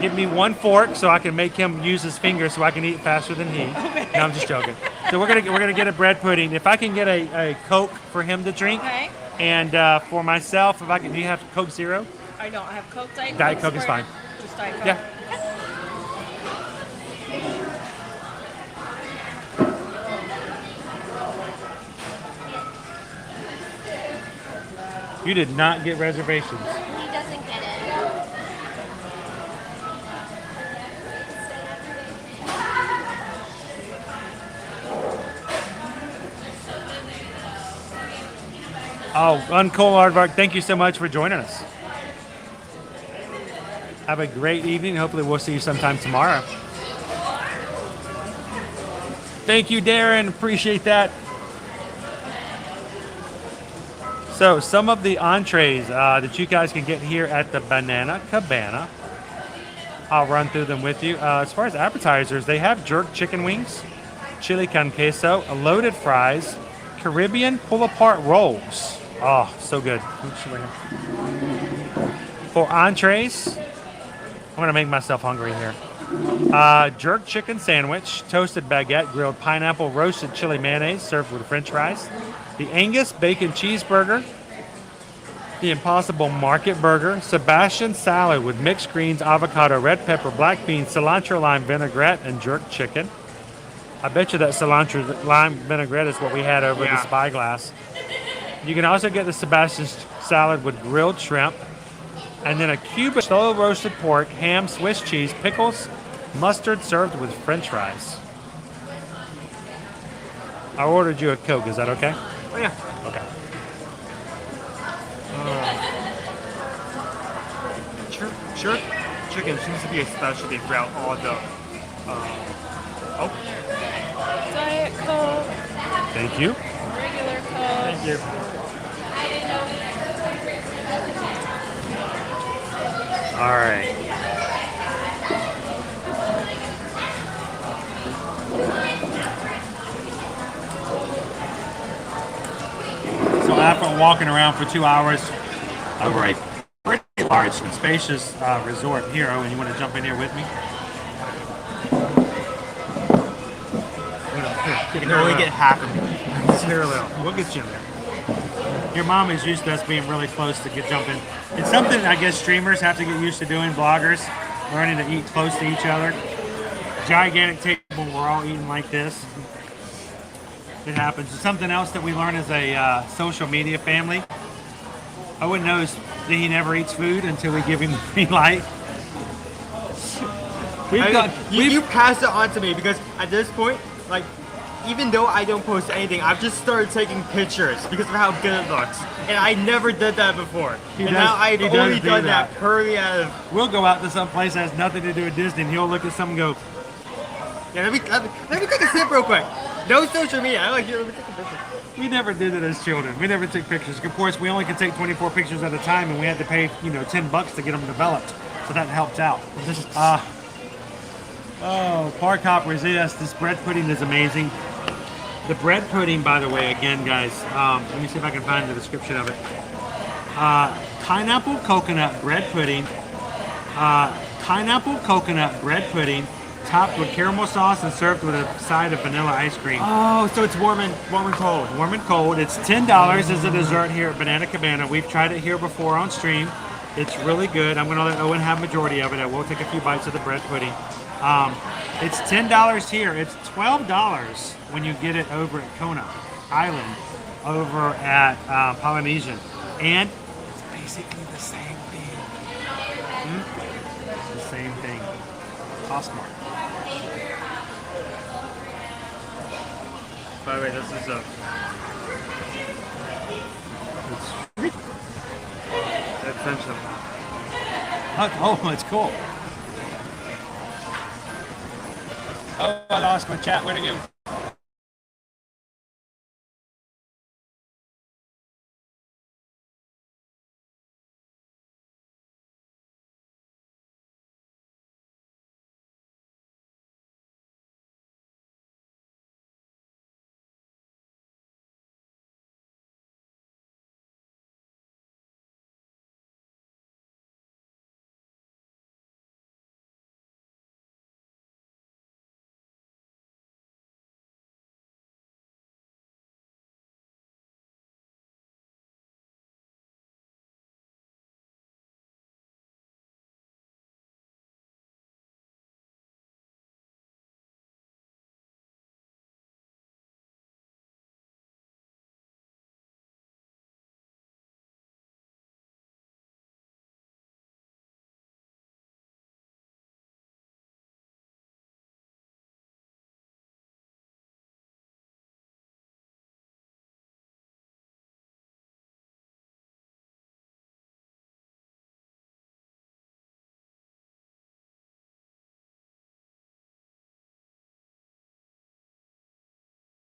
Give me one fork so I can make him use his fingers so I can eat faster than he. Okay. No, I'm just joking. So we're gonna get a bread pudding. If I can get a Coke for him to drink, Okay. and for myself, if I can, do you have Coke Zero? I don't have Coke. Diet Coke is fine. Just Diet Coke. Yeah. You did not get reservations. He doesn't get it. Oh, Uncole Aardvark, thank you so much for joining us. Have a great evening. Hopefully we'll see you sometime tomorrow. Thank you, Darren. Appreciate that. So some of the entrees that you guys can get here at the Banana Cabana, I'll run through them with you. As far as appetizers, they have jerk chicken wings, chili con queso, loaded fries, Caribbean pull-apart rolls. Oh, so good. For entrees, I'm going to make myself hungry here. Jerk chicken sandwich, toasted baguette, grilled pineapple, roasted chili mayonnaise, served with French fries. The Angus bacon cheeseburger, the Impossible market burger, Sebastian salad with mixed greens, avocado, red pepper, black beans, cilantro lime vinaigrette, and jerk chicken. I bet you that cilantro lime vinaigrette is what we had over the Spyglass. You can also get the Sebastian salad with grilled shrimp, and then a cube of slow roasted pork, ham, Swiss cheese, pickles, mustard, served with French fries. I ordered you a Coke. Is that okay? Oh, yeah. Okay. Jerk chicken seems to be a specialty throughout all the. Diet Coke. Thank you. Regular Coke. Thank you. All right. So after walking around for 2 hours over a pretty large and spacious resort here, and you want to jump in here with me? You can only get half of it. Here a little. We'll get you in there. Your mom is used to us being really close to get jumping. It's something I guess streamers have to get used to doing, bloggers, learning to eat close to each other. Gigantic table, we're all eating like this. It happens. Something else that we learn as a social media family. Owen knows that he never eats food until we give him the green light. You passed it on to me because at this point, like, even though I don't post anything, I've just started taking pictures because of how good it looks. And I never did that before. Now I've only done that purely out of... We'll go out to some place that has nothing to do with Disney, and he'll look at something and go, Yeah, let me take a sip real quick. No social media. I like you. Let me take a picture. we never did it as children. We never took pictures. Of course, we only could take 24 pictures at a time, and we had to pay, $10 to get them developed. So that helped out. Park hoppers, yes, this bread pudding is amazing. The bread pudding, by the way, again, guys, let me see if I can find the description of it. Pineapple coconut bread pudding. Topped with caramel sauce and served with a side of vanilla ice cream. Oh, so it's warm and cold. Warm and cold. It's $10 as a dessert here at Banana Cabana. We've tried it here before on stream. It's really good. I'm going to let Owen have majority of it. I will take a few bites of the bread pudding. It's $10 here. It's $12 when you get it over at Kona Island, over at Polynesian. And it's basically the same thing. The same thing. Costmark. By the way, this is a. Attention. Oh, it's cool. Oh, I lost my chat. Where'd it go?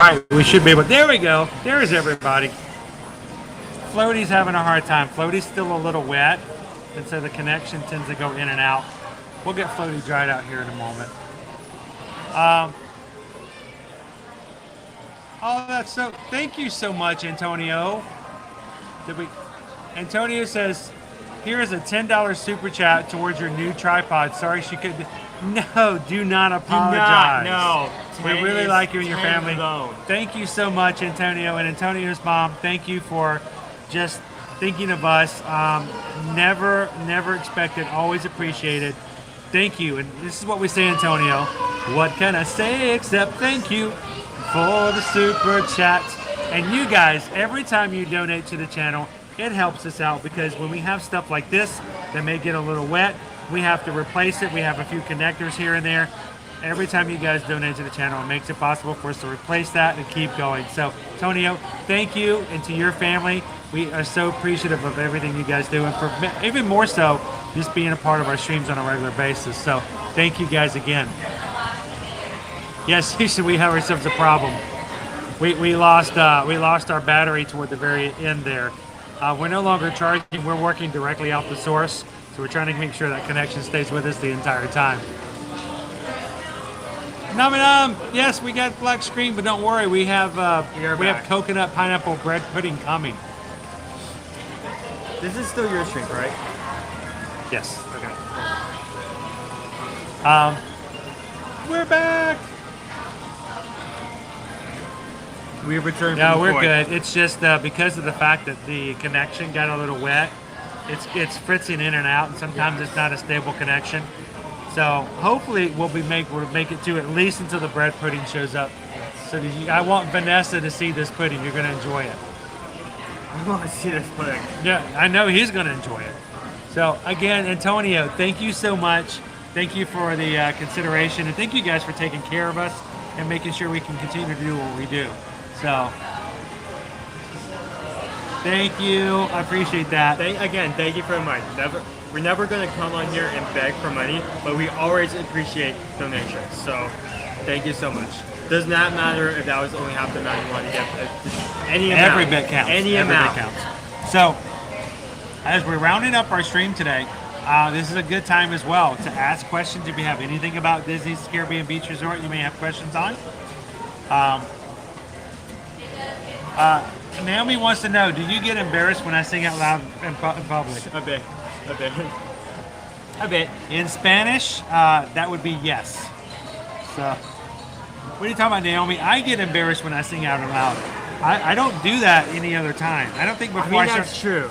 All right, we should be able. There we go. There's everybody. Floaty's having a hard time. Floaty's still a little wet, and so the connection tends to go in and out. We'll get Floaty dried out here in a moment. Oh, that's so. Thank you so much, Antonio. Antonio says, "Here is a $10 super chat towards your new tripod. Sorry she couldn't." No, do not apologize. No. We really like you and your 10 family. alone. Thank you so much, Antonio, and Antonio's mom. Thank you for just thinking of us. Never expected, always appreciated. Thank you, and this is what we say, Antonio. What can I say except thank you for the super chats. And you guys, every time you donate to the channel, it helps us out because when we have stuff like this that may get a little wet, we have to replace it. We have a few connectors here and there. Every time you guys donate to the channel, it makes it possible for us to replace that and keep going. So, Antonio, thank you, and to your family, we are so appreciative of everything you guys do, and for even more so, just being a part of our streams on a regular basis. So, thank you guys again. Yes, Houston, we have ourselves a problem. We lost our battery toward the very end there. We're no longer charging. We're working directly off the source, so we're trying to make sure that connection stays with us the entire time. Yes, we got black screen, but don't worry, we have coconut pineapple bread pudding coming. This is still your stream, right? Yes. Okay. We're back. We returned. No, from the we're void. good. It's just because of the fact that the connection got a little wet. It's fritzing in and out, and sometimes it's not a stable connection. So hopefully we'll make it to at least until the bread pudding shows up. So I want Vanessa to see this pudding. You're gonna enjoy it. I want to see this pudding. Yeah, I know he's gonna enjoy it. So again, Antonio, thank you so much. Thank you for the consideration, and thank you guys for taking care of us and making sure we can continue to do what we do. So thank you. I appreciate that. Thank you for the money. We're never going to come on here and beg for money, but we always appreciate donations. So thank you so much. Does not matter if that was only half the amount you want to get. Any amount. Every bit counts. Any amount. Bit counts. So as we're rounding up our stream today, this is a good time as well to ask questions. If you have anything about Disney's Caribbean Beach Resort you may have questions on. Naomi wants to know, do you get embarrassed when I sing out loud in public? A bit. A bit. In Spanish, that would be yes. So, what are you talking about, Naomi? I get embarrassed when I sing out loud. I don't do that any other time. I don't think before That's true.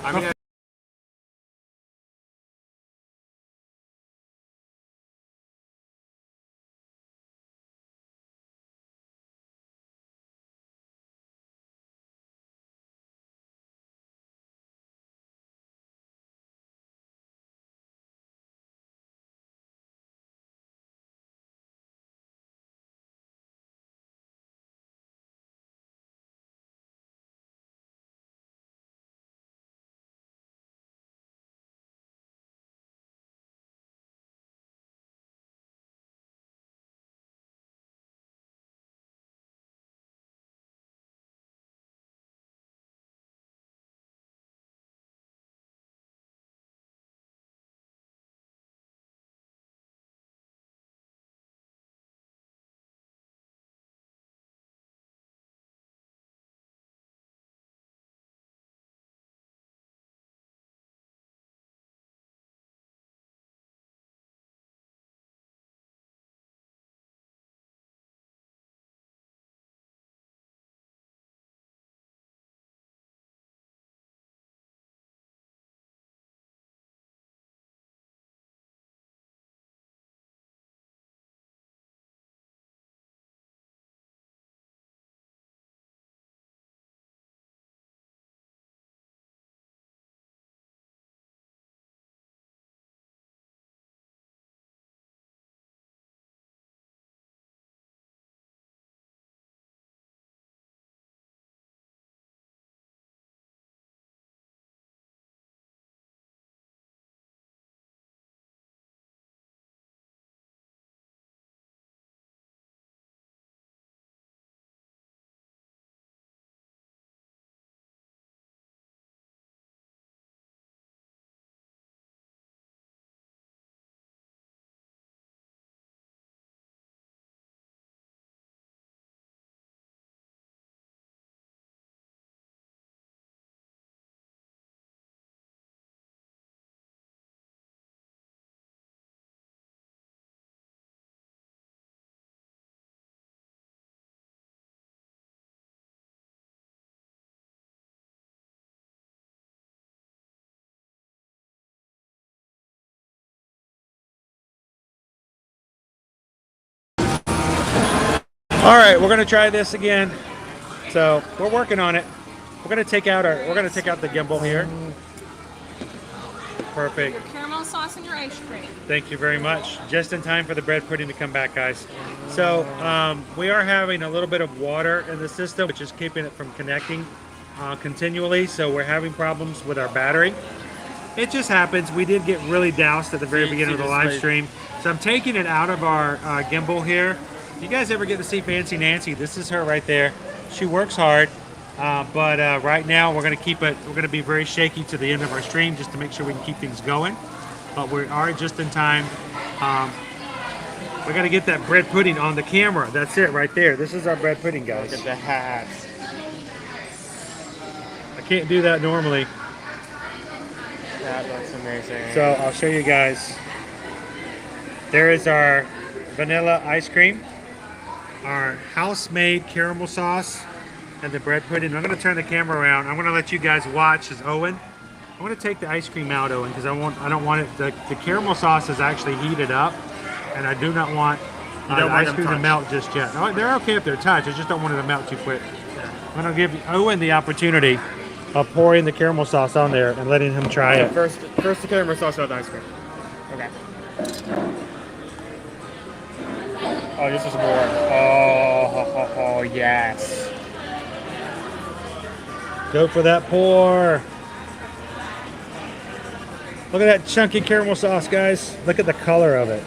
All right, we're gonna try this again. So we're working on it. We're gonna take out the gimbal here. Perfect. Your caramel sauce and your ice cream. Thank you very much. Just in time for the bread pudding to come back, guys. So we are having a little bit of water in the system, which is keeping it from connecting continually. So we're having problems with our battery. It just happens. We did get really doused at the very beginning of the live stream. So I'm taking it out of our gimbal here. You guys ever get to see Fancy Nancy? This is her right there. She works hard. But right now we're going to keep it, we're going to be very shaky to the end of our stream just to make sure we can keep things going. But we are just in time. We got to get that bread pudding on the camera. That's it right there. This is our bread pudding, guys. Look at the hats. I can't do that normally. That looks amazing. So I'll show you guys. There is our vanilla ice cream, our house-made caramel sauce, and the bread pudding. I'm going to turn the camera around. I'm going to let you guys watch as Owen. I'm going to take the ice cream out, Owen, because I don't want it. The caramel sauce is actually heated up, and I do not want the ice cream to melt just yet. Oh, they're okay if they're touched. I just don't want it to melt too quick. I'm going to give Owen the opportunity of pouring the caramel sauce on there and letting him try it. First the caramel sauce with ice cream. Okay. Oh, this is more. Oh, yes. Go for that pour. Look at that chunky caramel sauce, guys. Look at the color of it.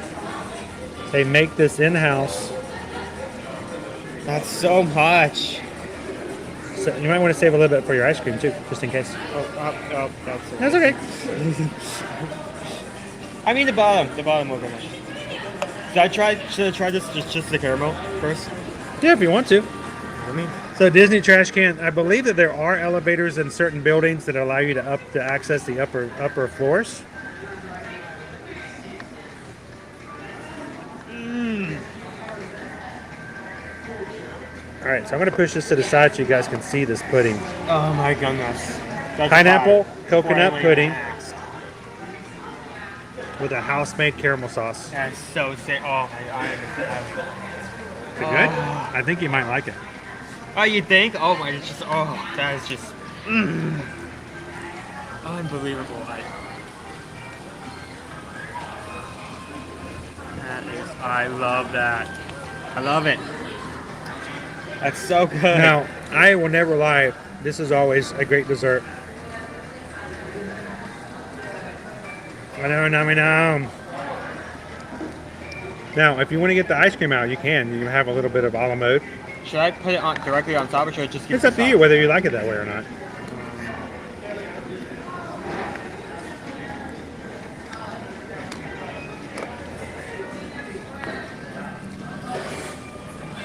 They make this in-house. That's so much. So you might want to save a little bit for your ice cream too, just in case. Oh, that's it. That's okay. I mean the bottom will finish. Should I try this just the caramel first? Yeah, if you want to. I mean, So Disney Trash Can, I believe that there are elevators in certain buildings that allow you to access the upper floors. All right, so I'm going to push this to the side so you guys can see this pudding. oh my goodness. That's Pineapple fine. coconut Finally pudding next. with a house-made caramel sauce. Is That's so sick. Oh my it good? I think you might like it. Oh, you think? Oh my, it's just, oh, that is just, unbelievable. I love that. I love it. That's so good. Now, I will never lie. This is always a great dessert. I know. Now, if you want to get the ice cream out, you can. You have a little bit of a la mode. Should I put it on directly on top, or should I just keep It's up to you whether you like it that way or not.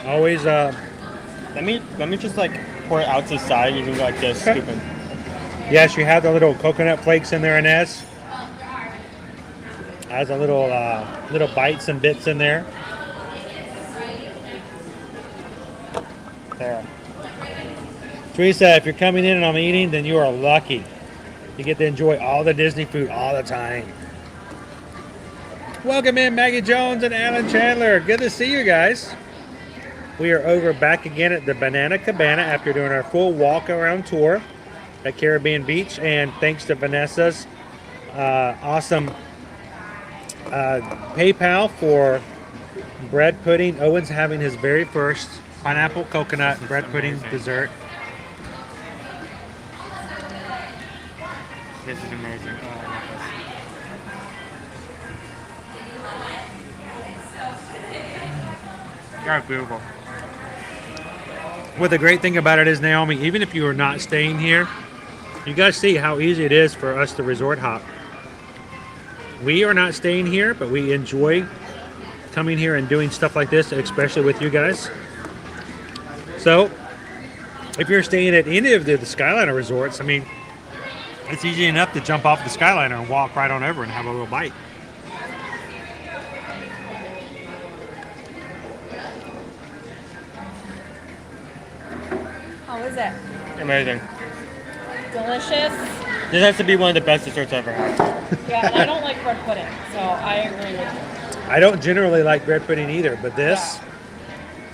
Always, Let me just like pour it out to the side. You can go like this, Okay. scooping. yes, you have the little coconut flakes in there, Inez. Has a little bites and bits in there. There. Teresa, if you're coming in and I'm eating, then you are lucky. You get to enjoy all the Disney food all the time. Welcome in, Maggie Jones and Alan Chandler. Good to see you guys. We are back again at the Banana Cabana after doing our full walk around tour at Caribbean Beach. And thanks to Vanessa's awesome PayPal for bread pudding. Owen's having his very first pineapple coconut and bread pudding dessert. This is amazing. Oh, I love this. That's beautiful. What the great thing about it is, Naomi, even if you are not staying here, you guys see how easy it is for us to resort hop. We are not staying here, but we enjoy coming here and doing stuff like this, especially with you guys. So, if you're staying at any of the Skyliner resorts, I mean, it's easy enough to jump off the Skyliner and walk right on over and have a little bite. How is it? Amazing. Delicious. This has to be one of the best desserts I've ever had. Yeah, and I don't like bread pudding, so I agree with you. I don't generally like bread pudding either, but this,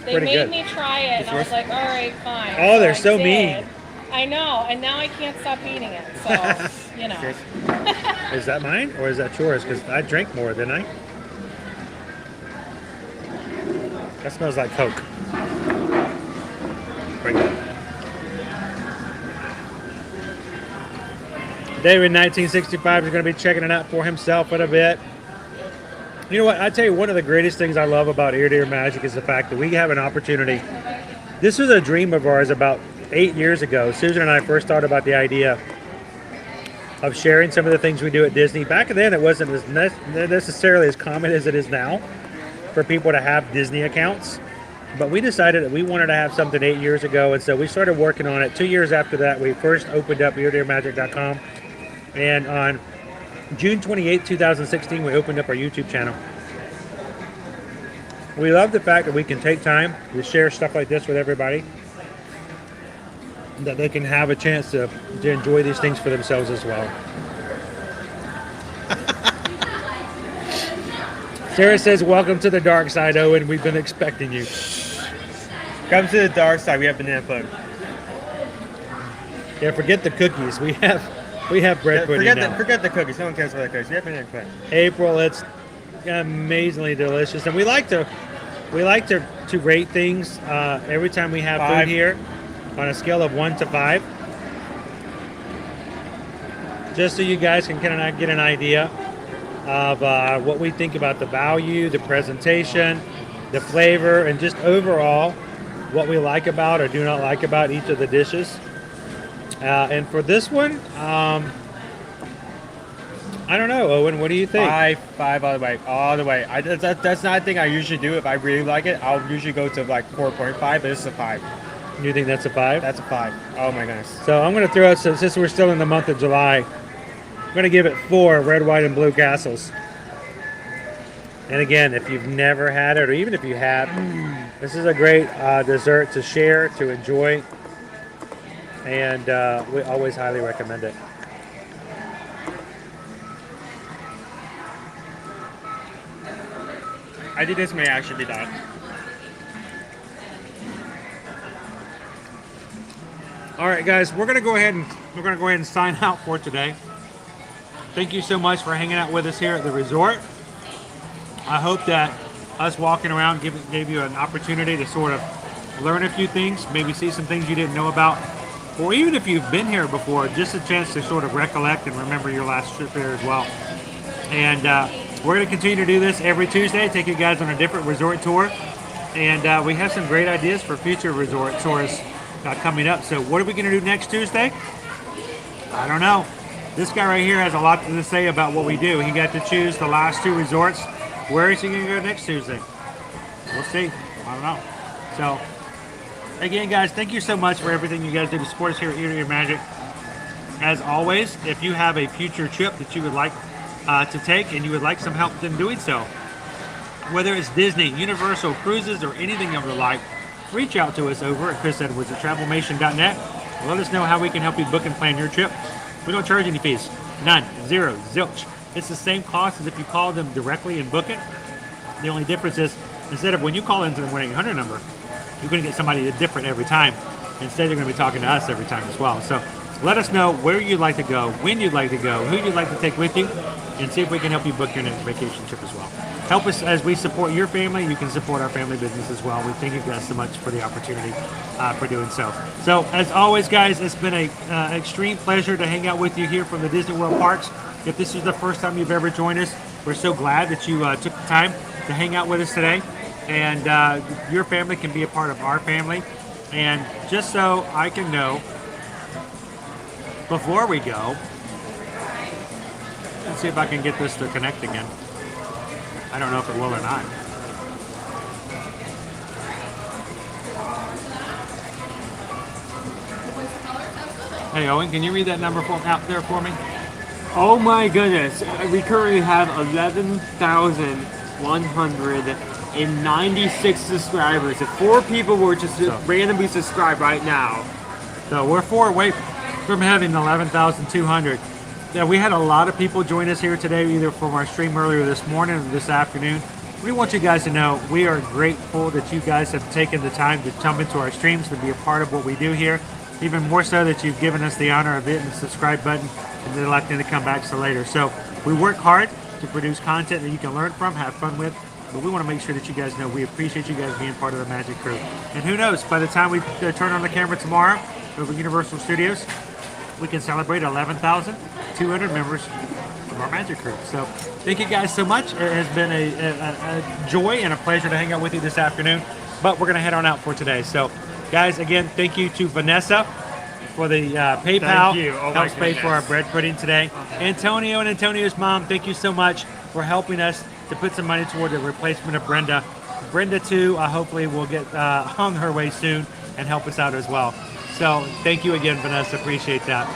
They Pretty made good. me try it, and I was like, all right, fine. Oh, they're I so did. mean. I know, and now I can't stop eating it. So, you know. Is that mine or is that yours? Because I drank more, didn't I? That smells like Coke. Bring it. David 1965 is going to be checking it out for himself in a bit. You know what? I tell you, one of the greatest things I love about Ear to Ear Magic is the fact that we have an opportunity. This was a dream of ours about 8 years ago. Susan and I first thought about the idea of sharing some of the things we do at Disney. Back then, it wasn't as necessarily as common as it is now for people to have Disney accounts. But we decided that we wanted to have something 8 years ago, and so we started working on it. 2 years after that, we first opened up eartoearmagic.com, and on June 28, 2016, we opened up our YouTube channel. We love the fact that we can take time to share stuff like this with everybody, that they can have a chance to enjoy these things for themselves as well. Sarah says, welcome to the dark side, Owen. We've been expecting you. Come to the dark side. We have banana pudding. Yeah, forget the cookies. We have bread pudding now. Forget the cookies. No one cares about the cookies. We have banana pudding. April, it's amazingly delicious, and we like to rate things every time we have 5. food here on a scale of 1 to 5, just so you guys can kind of get an idea of what we think about the value, the presentation, the flavor, and just overall what we like about or do not like about each of the dishes. And for this one, I don't know, Owen, what do you think? 5 all the way. That's not a thing I usually do. If I really like it, I'll usually go to like 4.5, but this is a 5. You think that's a 5? That's a 5. Oh my goodness. So I'm going to throw out, since we're still in the month of July, I'm going to give it 4 red, white, and blue castles. And again, if you've never had it, or even if you have, this is a great dessert to share, to enjoy, and we always highly recommend it. I think this may actually be that. All right, guys, we're gonna go ahead and sign out for today. Thank you so much for hanging out with us here at the resort. I hope that us walking around gave you an opportunity to sort of learn a few things, maybe see some things you didn't know about, or even if you've been here before, just a chance to sort of recollect and remember your last trip here as well. And we're going to continue to do this every Tuesday, take you guys on a different resort tour, and we have some great ideas for future resort tours coming up. So what are we going to do next Tuesday? I don't know. This guy right here has a lot to say about what we do. He got to choose the last 2 resorts. Where is he going to go next Tuesday? We'll see. I don't know. So, again, guys, thank you so much for everything you guys do to support us here at Ear to Ear Magic. As always, if you have a future trip that you would like to take and you would like some help in doing so, whether it's Disney, Universal, cruises, or anything of the like, reach out to us over at chrisedwards@travelmation.net. Let us know how we can help you book and plan your trip. We don't charge any fees. None. Zero. Zilch. It's the same cost as if you call them directly and book it. The only difference is, instead of when you call into the 1-800 number, you're going to get somebody different every time. Instead, you're going to be talking to us every time as well. So let us know where you'd like to go, when you'd like to go, who you'd like to take with you, and see if we can help you book your next vacation trip as well. Help us as we support your family. You can support our family business as well. We thank you guys so much for the opportunity for doing so. So as always, guys, it's been an extreme pleasure to hang out with you here from the Disney World Parks. If this is the first time you've ever joined us, we're so glad that you took the time to hang out with us today. And your family can be a part of our family. And just so I can know, before we go, let's see if I can get this to connect again. I don't know if it will or not. Hey Owen, can you read that number out there for me? Oh my goodness. We currently have 11,196 subscribers. If 4 people were just randomly subscribed right now. So we're 4 away from having 11,200. Yeah, we had a lot of people join us here today, either from our stream earlier this morning or this afternoon. we want you guys to know we are grateful that you guys have taken the time to come into our streams to be a part of what we do here. Even more so that you've given us the honor of hitting the subscribe button and then electing to come back so later. So we work hard to produce content that you can learn from, have fun with, but we want to make sure that you guys know we appreciate you guys being part of the Magic Crew. And who knows, by the time we turn on the camera tomorrow over Universal Studios, we can celebrate 11,200 members of our Magic Crew. So thank you guys so much. It has been a joy and a pleasure to hang out with you this afternoon, but we're going to head on out for today. So guys, again, thank you to Vanessa for the PayPal. Thank you. Oh, helps my pay for goodness. our bread pudding today. Antonio and Antonio's mom, thank you so much for helping us to put some money toward the replacement of Brenda. Brenda, too, hopefully will get on her way soon and help us out as well. So thank you again, Vanessa. Appreciate that.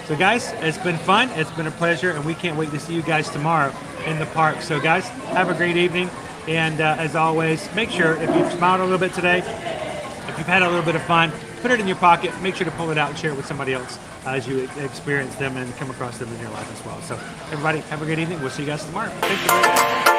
So, guys, it's been fun. It's been a pleasure, and we can't wait to see you guys tomorrow in the park. So, guys, have a great evening. And as always, make sure if you've smiled a little bit today, if you've had a little bit of fun, put it in your pocket. Make sure to pull it out and share it with somebody else as you experience them and come across them in your life as well. So everybody, have a great evening. We'll see you guys tomorrow. Thank you.